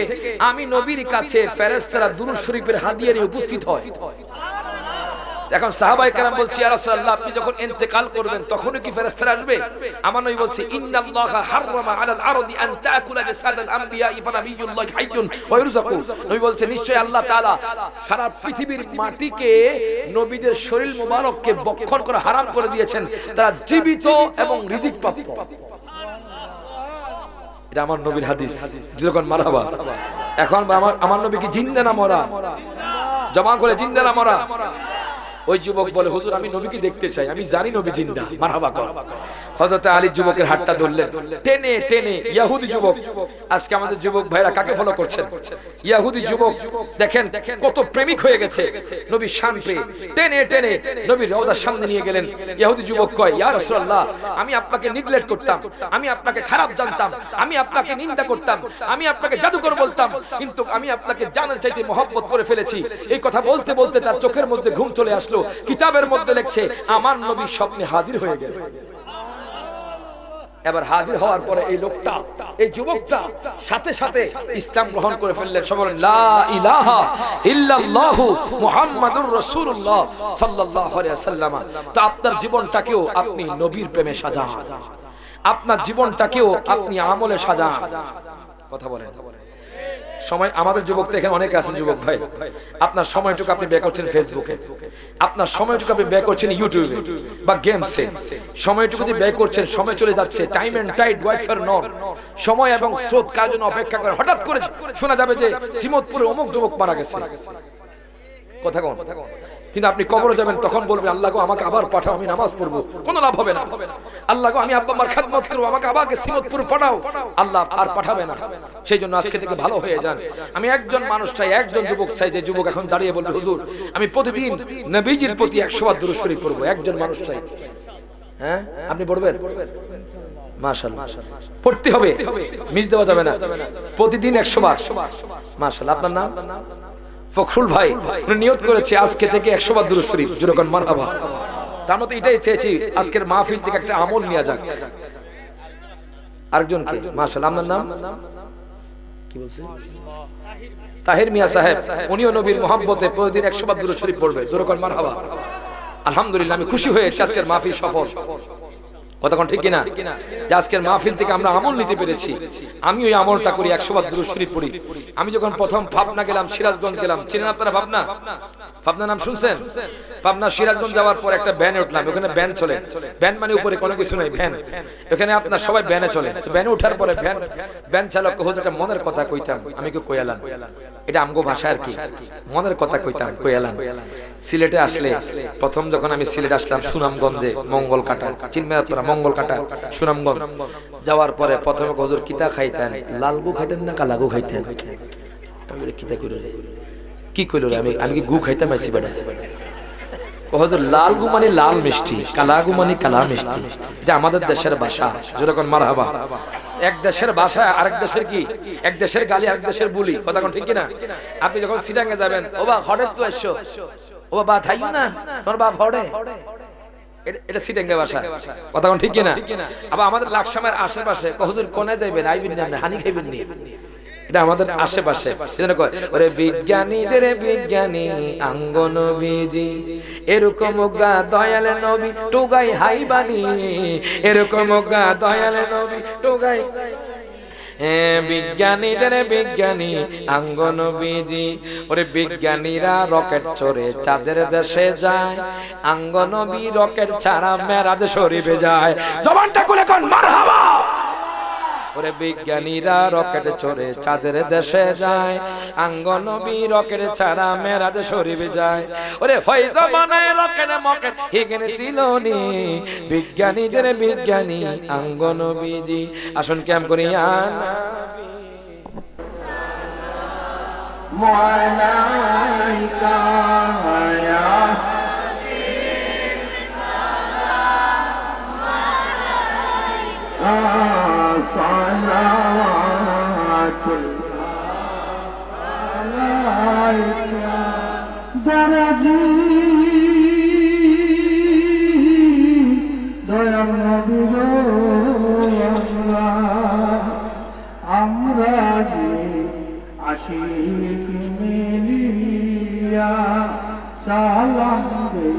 আমি নবীর কাছে ফেরেশতারা দুরূদ শরীফের হাদিয়া নিয়ে উপস্থিত হয়। এখন সাহাবায়ে কেরাম বলছি ইয়া রাসূলুল্লাহ আপনি যখন ইন্তেকাল করবেন তখনই কি ফেরেশতারা আসবে? আমার নবী বলছে ইন্নাল্লাহা হাররামা আলাল আরদি আন তাকুলা জাসাদাল আমবিয়া ফানাবিয়ুল্লাহি হাইয়ুন ওয়া ইরযাকু। নবী বলছে নিশ্চয় আল্লাহ তাআলা সারা পৃথিবীর মাটিকে নবীদের শরীর মোবারককে ভক্ষণ করা হারাম করে দিয়েছেন, তারা জীবিত এবং রিজিক প্রাপ্ত। এটা আমার নবীর হাদিস, যখন মারহাবা। এখন আমার নবী কি জিন্দা না মরা? জমা করে জিন্দা না মরা? ওই যুবক বলে হুজুর আমি নবীকে দেখতে চাই, আমি জানি নবী জিন্দা। মারহাবা কর। হযরত আলী যুবকের হাতটা ধরলেন, টেনে টেনে ইহুদি যুবক। আজকে আমাদের যুবক ভাইরা কাকে ফলো করছেন? ইহুদি যুবক দেখেন কত প্রেমিক হয়ে গেছে নবীর শান পেয়ে, টেনে টেনে নবীর রওজার সামনে নিয়ে গেলেন। ইহুদি যুবক কয়, ইয়া রাসূলুল্লাহ, আমি আপনাকে নেগলেক্ট করতাম, আমি আপনাকে খারাপ জানতাম, আমি আপনাকে নিন্দা করতাম, আমি আপনাকে জাদুকর বলতাম, কিন্তু আমি আপনাকে জানার চাইতে মহব্বত করে ফেলেছি। এই কথা বলতে বলতে তার চোখের মধ্যে ঘুম চলে আসলো। কিতাবের মধ্যে লেখছে, আমার নবী স্বপ্নে হাজির হয়ে গেল। এবার হাজির হওয়ার পরে এই লোকটা, এই যুবকটা সাথে সাথে ইসলাম গ্রহণ করে ফেললেন। সবাই বলেন লা ইলাহা ইল্লাল্লাহু মুহাম্মাদুর রাসূলুল্লাহ সাল্লাল্লাহু আলাইহি ওয়াসাল্লাম। তো আপনার জীবনটাকেও আপনি নবীর প্রেমে সাজান, আপনার জীবনটাকেও আপনি আমলে সাজান। কথা বলেন। সময় আমাদের যুবক তো এখানে অনেকে আছেন যুবক ভাই, আপনার সময়টুকু আপনি ব্যয় করছেন ফেসবুকে, আপনার সময়টুকু আপনি ব্যয় করছেন ইউটিউবে বা গেমসে, সময়টুকু যে ব্যয় করছেন, সময় চলে যাচ্ছে, time and tide wait for none, সময় এবং স্রোত কার জন্য অপেক্ষা করে। হঠাৎ করে শোনা যাবে যে শ্রীমতপুরে অমুক যুবক মারা গেছে, কথা কোন, কিন্তু আপনি কবরে যাবেন তখন বলবে, আল্লাহ গো আমাকে আবার পাঠাও, আমি নামাজ পড়বো, কোনো লাভ হবে না। আল্লাহ গো আমি আব্বা আমার খেদমত করবো, আমাকে আবার শ্রীমতপুর পাঠাও, আল্লাহ আর পাঠাবে না। সেই জন্য আজকে থেকে ভালো হয়ে যান। আমি একজন মানুষ চাই, একজন যুবক চাই যে যুবক এখন দাঁড়িয়ে বলবে, হুজুর আমি প্রতিদিন নবীজির প্রতি 100 বার দুরূদ শরীফ পড়বো। একজন মানুষ চাই। হ্যাঁ, আপনি পড়বেন? মাশাআল্লাহ, পড়তে হবে, মিস দেওয়া যাবে না, প্রতিদিন 100 বার। মাশাআল্লাহ। আপনার নাম? ফখরুল ভাই নিয়ত করেছে আজকে থেকে 100 বার দুরূদ শরীফ। জোরে মারহাবা। তার মতো এটাই চেয়েছি, আজকের মাহফিল থেকে একটা আমল নিয়ে যাক। আরেকজন কে? মাশাআল্লাহ। আপনার নাম কি বলছেন? তাহির মিয়া সাহেব, উনিও নবীর মহব্বতে প্রতিদিন 100 বার দুরূদ শরীফ পড়বে। জোরে মারহাবা। আলহামদুলিল্লাহ, আমি খুশি হয়েছি আজকের মাহফিল সফল। কতক্ষণ ঠিক কিনা? যে আজকের মাহফিল থেকে আমরা আমল নিতে পেরেছি। আমি ওই আমলটা করি, 100 বার দুরূদ শরীফ পড়ি। আমি যখন প্রথম পাবনা গেলাম, সিরাজগঞ্জ গেলাম, চিনেন আপনারা পাবনা? পাবনা নাম শুনছেন? পাবনা সিরাজগঞ্জ যাওয়ার পর একটা ভ্যানে উঠলাম, ওখানে ভ্যান চলে, ভ্যান মানে উপরে কোনো কিছু নাই, ভ্যান, ওখানে আপনার সবাই ভ্যানে চলে। ভ্যানে ওঠার পরে ভ্যান চালক হুজুর একটা মনের কথা কইতাম, আমি কি কইয়ালাম, এটা আমগো ভাষা আর কি, মনের কথা কইতাম, কইয়ালাম। সিলেটে আসলে প্রথম যখন আমি সিলেট আসলাম, সুনামগঞ্জে মঙ্গল কাটা, চিনবেন আপনারা মঙ্গল কাটা, সুনামগঞ্জ যাওয়ার পরে প্রথমে হুজুর কিতা খাইতেন, লালগু খাইতেন না কালাগু খাইতেন? কিতা কইল রে, কি কইল রে, আমি কি গু খাইতাম? আইছি বেড়া হুজুর, লালগু মানে লাল মিষ্টি, কালাগু মানে কালা মিষ্টি। এটা আমাদের দেশের ভাষা। যেরকম মারহাবা। এক দেশের ভাষা আরেক দেশের কি, এক দেশের গালি আরেক দেশের বুলি। কথা কোন ঠিক কিনা? আপনি যখন সিটাঙ্গে যাবেন, ও বা হড়ে তো এসো, ও বা থাইও না, তোর বাপ হড়ে, এটা সিটাঙ্গে ভাষা। কথা কোন ঠিক কিনা? আবার আমাদের লাকসামের আশেপাশে হুজুর কোনে যাইবেন, আইবেন না, হানি খাইবেন নি, এটা আমাদের আশেপাশে। এজন্য কয়, ওরে বিজ্ঞানীদের বিজ্ঞানী আঙ্গ নবীজি, এরকম গা দয়াল নবী টুগাই হাইবানি, এরকম গা দয়াল নবী টুগাই। বিজ্ঞানীদের বিজ্ঞানী আঙ্গ নবীজি, ওরে বিজ্ঞানীরা রকেট চড়ে চাঁদের দেশে যায়, আঙ্গ নবী রকেট ছাড়া মেরাজ শরীফে যায়। জবানটা খুলে কোন মারহাবা। ওরে বিজ্ঞানীরা রকেট চড়ে চাঁদের দেশে যায়, আঙ্গ নবী রকেট ছাড়া মেরাজ শরীফে যায়। ওরে হয় জমানায় রকেট মকেট হিগেন ছিল নি, বিজ্ঞানীদের বিজ্ঞানী আঙ্গ নবীজি। আসুন ক্যাম্প করি আমরা যে আশিক মিলিয়া সালাম দে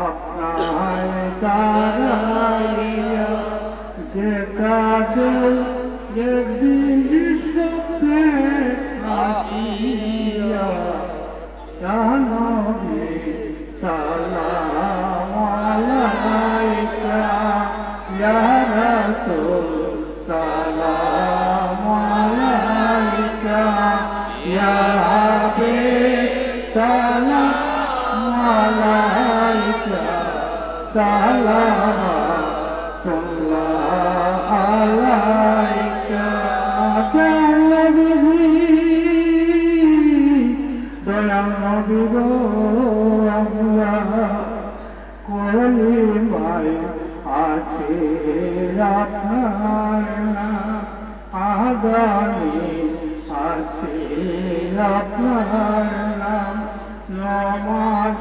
আপনার তারাইয়া, দেখা গেল বিশ্বতে আসিয়া, নবী সালাম আলাইকা, ইয়া রাসূল সালাম আলাইকা, ইয়া হাবিব সালাম আলাইকা, সালাম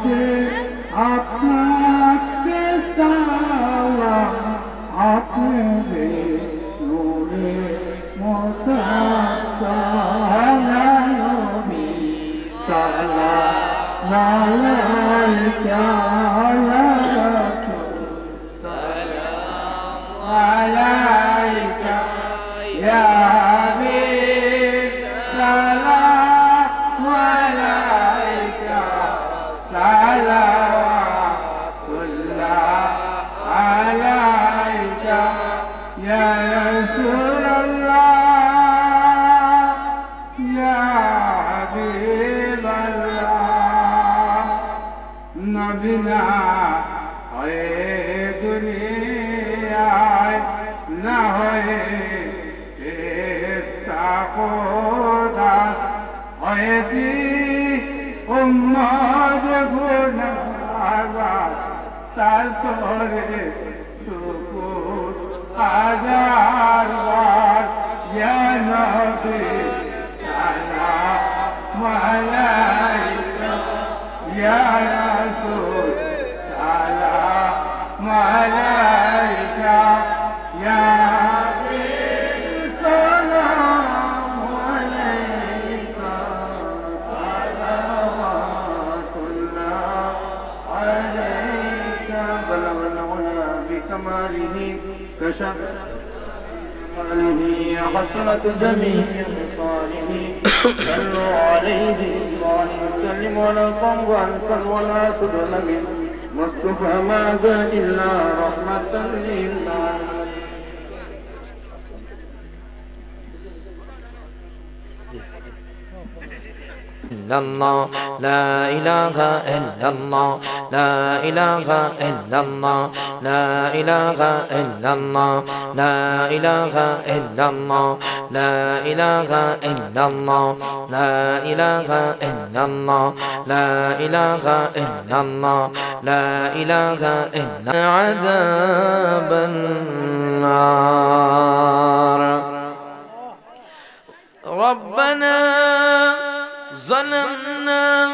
আছে আপনাকে সালাম আপনি নূরে মুসাফফার নবী সালাম আলাইকা ইয়া রাসূল সালাম আলাইকা ইয়া হাবিব সালাম আলাইকা সালাওয়াতুল্লাহ আলাইকা ইয়া রাসূলুল্লাহ ইয়া হাবিবাল্লাহ নবী না হয়ে দুনিয়ায় না হয়ে খোদার হয়েছি উম্মত গুনাহগার তারপরে শুকর হাজার বার ইয়া নবী সালাম আলাইকা ইয়া রাসূল সালাম আলাইকা ইয়া হাবিব সালাম আলাইকা সালাওয়াতুল্লাহ আলাইকা বলবনা বিকমালিহি কশফ حصلت جميع مصالحه صلوا عليه وسلموا على القوم وانصروا ولا سدل من مصطفى ماذا إلا رحمة للعالمين إلا الله لا إله إلا الله لا إله إلا الله لا إله إلا الله لا إله إلا الله لا إله إلا الله لا إله إلا الله لا إله إلا الله لا إله إلا عذاب النار ربنا ظلمنا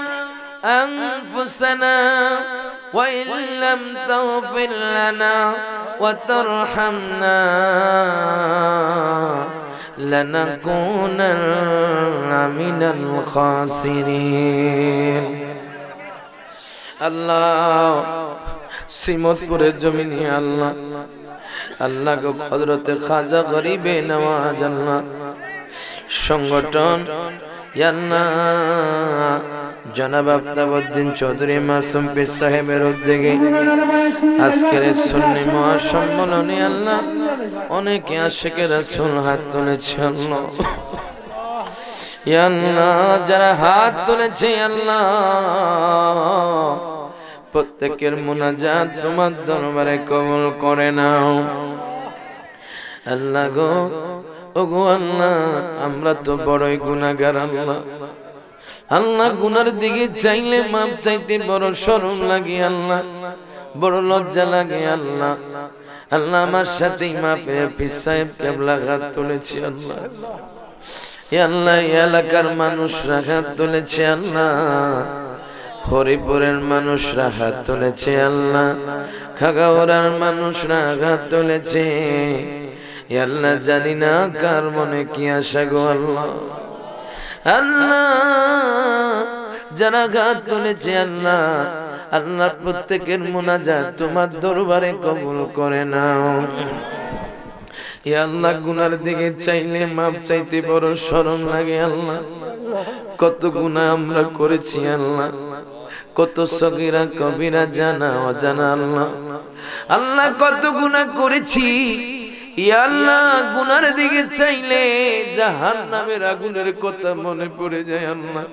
أنفسنا وإن لم تغفر لنا وترحمنا لنكونن من الخاسرين الله শ্রীমতপুরের জমিনে আল্লাহ আল্লাহ গো হযরতে খাজা গরিবে নওয়াজ আল্লাহ সংগঠন জনাব আফতাবউদ্দিন চৌধুরী মাসুম পীর সাহেবের উদ্যোগে আজকের সুন্নি মহাসম্মেলনে আল্লাহ অনেকে আশিকে রাসূল হাত তুলেছে আল্লাহ ইয়া আল্লাহ যারা হাত তুলেছে আল্লাহ প্রত্যেকের মুনাজাত তোমার দরবারে কবুল করে নাও আল্লাহ গো ওগো আল্লাহ আমরা তো বড়ই গুনাহগার আল্লাহ আল্লাহ গুনার দিকে চাইলে মাপ চাইতে বড় শরম লাগে আল্লাহ বড় লজ্জা লাগে আল্লাহ আল্লাহ আমার সাথে মাপের পীর সাহেব কেবলা হাত তুলেছে আল্লাহ ইয়া আল্লাহ এলাকার মানুষরা হাত তুলেছে আল্লাহ হরিপুরের মানুষরা হাত তুলেছে আল্লাহ খাগাওয়ার মানুষরা হাত তুলেছে আল্লাহ জানি না কার মনে কি আশা গো আল্লাহ আল্লাহ যারা হাত তুলেছে আল্লাহ আল্লাহ প্রত্যেকের মুনাজাত তোমার দরবারে কবুল করে নাও ইয়া আল্লাহ গুনার দিকে চাইলে মাপ চাইতে বড় শরম লাগে আল্লাহ কত গুনাহ আমরা করেছি আল্লাহ কত সগীরা কবিরা জানা অজানা আল্লাহ আল্লাহ কত গুনাহ করেছি ইয়া আল্লাহ গুনার দিকে চাইলে জাহান্নামের আগুনের কথা মনে পড়ে যায় আল্লাহ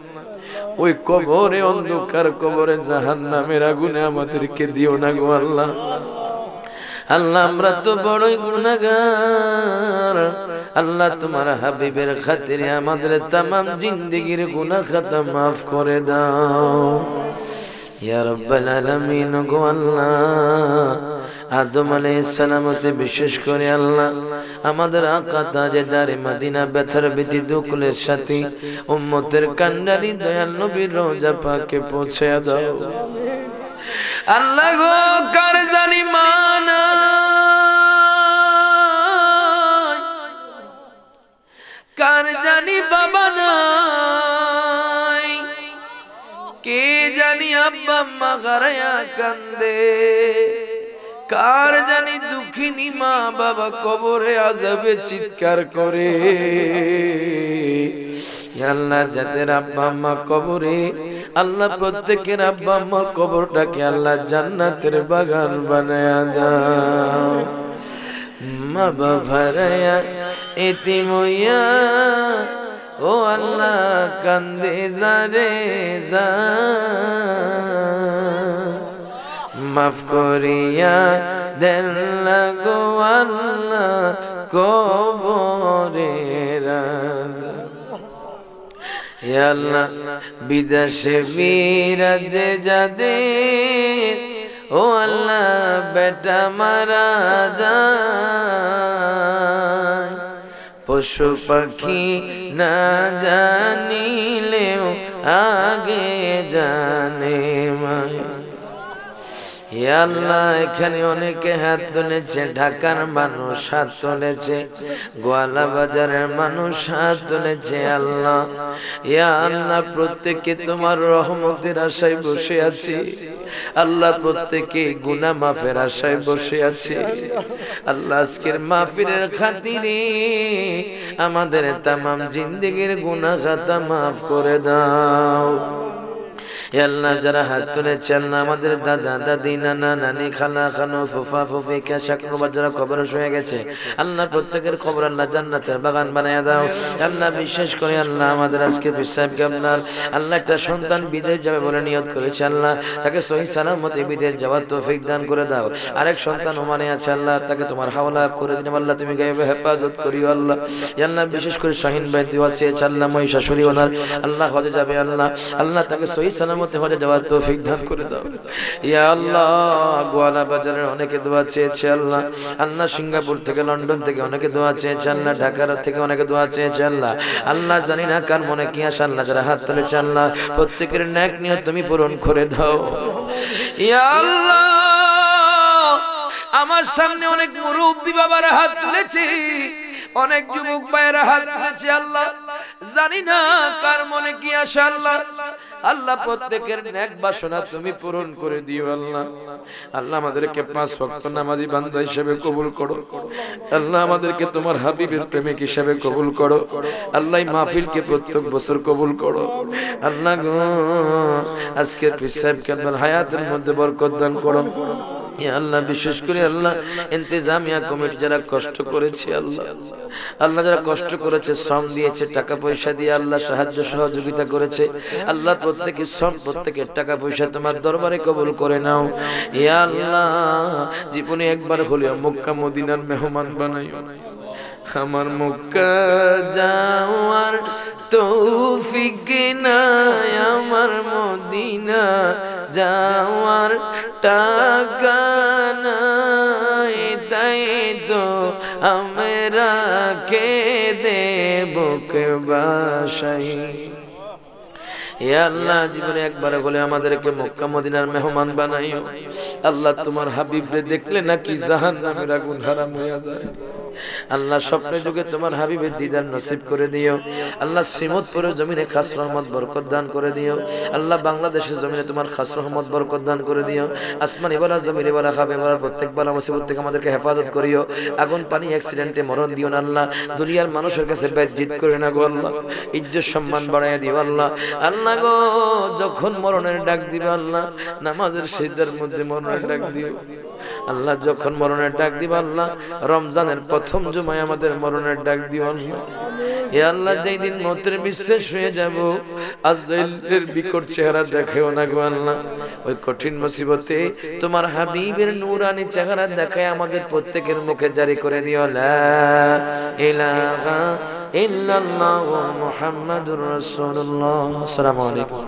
ওই কবরে অন্ধকার কবরে জাহান্নামের আগুনে আমাদেরকে দিও না গো আল্লাহ আল্লাহ আমরা তো বড়ই গুনাহগার আল্লাহ তোমার হাবিবের খাতিরে আমাদের तमाम জিন্দেগীর গুনাহ খাতা maaf করে দাও ইয়া রাব্বাল আলামিন গো আল্লাহ আদম আলাইহিস সালামতে বিশেষ করে আল্লাহ আমাদের আকা তাজদারে মদিনা ব্যথার ব্যথি দুকুলের সাথে উম্মতের কান্ডারি দয়াল নবীর রওজা পাকে পৌঁছে দাও আল্লাহ গো কার জানি মানা কার জানি বাবা নাই কে জানি আব্বা আম্মা গারায়া কান্দে কার জানি দুঃখিনী মা বাবা কবরে আযাবে চিৎকার করে আল্লাহ যাদের আব্বা আম্মা কবরে আল্লাহ প্রত্যেকের আব্বা আম্মার কবরটাকে আল্লাহ জান্নাতের বাগান বানায়া দাও মা বাবারা এতিম হইয়া ও আল্লাহ কান্দে যারে যা মাফ করিয়া দেন লাগো আল্লাহ কবরে রাজা ইয়া আল্লাহ বিদেশে বিরাজে যাদের ও আল্লাহ বেটা মারা যায় পশু পাখি না জানিলেও আগে জানে মায়া ইয়া আল্লাহ এখানে অনেকে হাত তুলেছে ঢাকার মানুষ হাত তুলেছে গোয়ালা বাজারের মানুষ হাত তুলেছে আল্লাহ ইয়া আল্লাহ প্রত্যেকে তোমার রহমতের আশায় বসে আছে আল্লাহ প্রত্যেকে গুনাহ মাফের আশায় বসে আছে আল্লাহ আজকের মাহফিলের খাতিরে আমাদের तमाम জিন্দেগীর গুনাহ খাতা মাফ করে দাও আল্লাহ যারা হাত তুলেছে আল্লাহ আমাদের দাদা দাদি নানা নানি খালা খানু ফুফা ফুফি কাশা কুরবা যারা কবরে শুয়ে গেছে আল্লাহ প্রত্যেকের কবর আল্লাহ জান্নাতের বাগান বানায়া দাও আল্লাহ বিশেষ করে আল্লাহ আমাদের আজকে বিশ্বকে আপনার আল্লাহ একটা সন্তান বিদেশ যাবে বলে নিয়ত করেছে আল্লাহ তাকে সহি সালামতে বিদেশ যাওয়ার তৌফিক দান করে দাও আরেক সন্তান ওমানে আছে আল্লাহ তাকে তোমার হাওলা করে দিন আল্লাহ তুমি গায়েবে হেফাজত করিও আল্লাহ আল্লাহ বিশেষ করে শাহিন ভাই দোয়া চেয়েছে আল্লাহ মহিষাসুরী ওনার আল্লাহ হজে যাবে আল্লাহ আল্লাহ তাকে সহি সালামতে হজে যাওয়ার তৌফিক দান করে দাও ইয়া আল্লাহ গোয়ালা বাজারের অনেকে দোয়া চেয়েছে আল্লাহ আল্লাহ সিঙ্গাপুর থেকে লন্ডন থেকে অনেকে দোয়া চেয়েছে আল্লাহ ঢাকার থেকে অনেকে দোয়া চেয়েছে আল্লাহ আল্লাহ জানি না কার মনে কি আসে আল্লাহ যারা হাত তুলেছে আল্লাহ প্রত্যেকের নেক নিয়ত তুমি পূরণ করে দাও ইয়া আল্লাহ আমার সামনে অনেক মুরব্বি বাবারা হাত তুলেছে অনেক যুবক ভাইয়েরা হাত তুলেছে আল্লাহ জানি না কার মনে কি আসে আল্লাহ আল্লাহ প্রত্যেকের নেক বাসনা তুমি পূরণ করে দিও আল্লাহ আল্লাহ আমাদেরকে 5 ওয়াক্ত নামাজি বান্দা হিসেবে কবুল করো আল্লাহ আমাদেরকে তোমার হাবিবের প্রেমিক হিসেবে কবুল করো আল্লাহ এই মাহফিলকে প্রত্যেক বছর কবুল করো আল্লাহ গো আজকে পীর সাহেবকে আপনার হায়াতের মধ্যে বরকত দান করো ইয়া আল্লাহ বিশেষ করে আল্লাহ ইন্তেজামিয়া কমিটি যারা কষ্ট করেছে আল্লাহ আল্লাহ যারা কষ্ট করেছে শ্রম দিয়েছে টাকা পয়সা দিয়ে আল্লাহ সাহায্য সহযোগিতা করেছে আল্লাহ প্রত্যেকের শ্রম প্রত্যেকের টাকা পয়সা তোমার দরবারে কবুল করে নাও ইয়া আল্লাহ জীবনে একবার হলেও মক্কা মদিনার মেহমান বানাইও আমার মক্কা যাওয়ার তৌফিক নাই আমার মদিনা যাওয়ার টাকা নাই তাই তো আমরা কে দেব কে বাসাই ইয়া আল্লাহ জীবনে একবার বলে আমাদেরকে মক্কা মদিনার মেহমান বানাইও আল্লাহ তোমার হাবিবরে দেখলে নাকি জাহান্নামের আগুন হারাম হয়ে যায় আল্লাহ স্বপ্নে যুগে তোমার হাবিবের দিদার নসিব করে দিও আল্লাহ শ্রীমতপুরের জমিনে খাস রহমত বরকত দান করে দিও আল্লাহ বাংলাদেশের জমিনে তোমার খাস রহমত বরকত দান করে দিও আসমানি ওয়ালা জমিনে ওয়ালা খাবে ওয়ালা প্রত্যেক বালা মুসিবত থেকে আমাদেরকে হেফাজত করিও আগুন পানি অ্যাক্সিডেন্টে মরণ দিও না আল্লাহ দুনিয়ার মানুষের কাছে বেজ্জিত করে না গো আল্লাহ ইজ্জত সম্মান বাড়াইয়া দিও আল্লাহ আল্লাহ গো যখন মরণের ডাক দিবে আল্লাহ নামাজের সিজদার মধ্যে মরণের ডাক দিও আল্লাহ যখন মরণের ডাক দিবে আল্লাহ রমজানের প্রথম জুমায় আমাদের মরণের ডাক দিও আল্লাহ এ আল্লাহ যেই দিন মৌতের বিশ্বাস হয়ে যাব আজরাইলের বিকট চেহারা দেখেও না গো আল্লাহ ওই কঠিন মুসিবতে তোমার হাবিবের নূরানি চেহারা দেখায় আমাদের প্রত্যেকের মুখে জারি করে দিও লা ইলাহা ইল্লাল্লাহু মুহাম্মাদুর রাসূলুল্লাহ আসসালামু আলাইকুম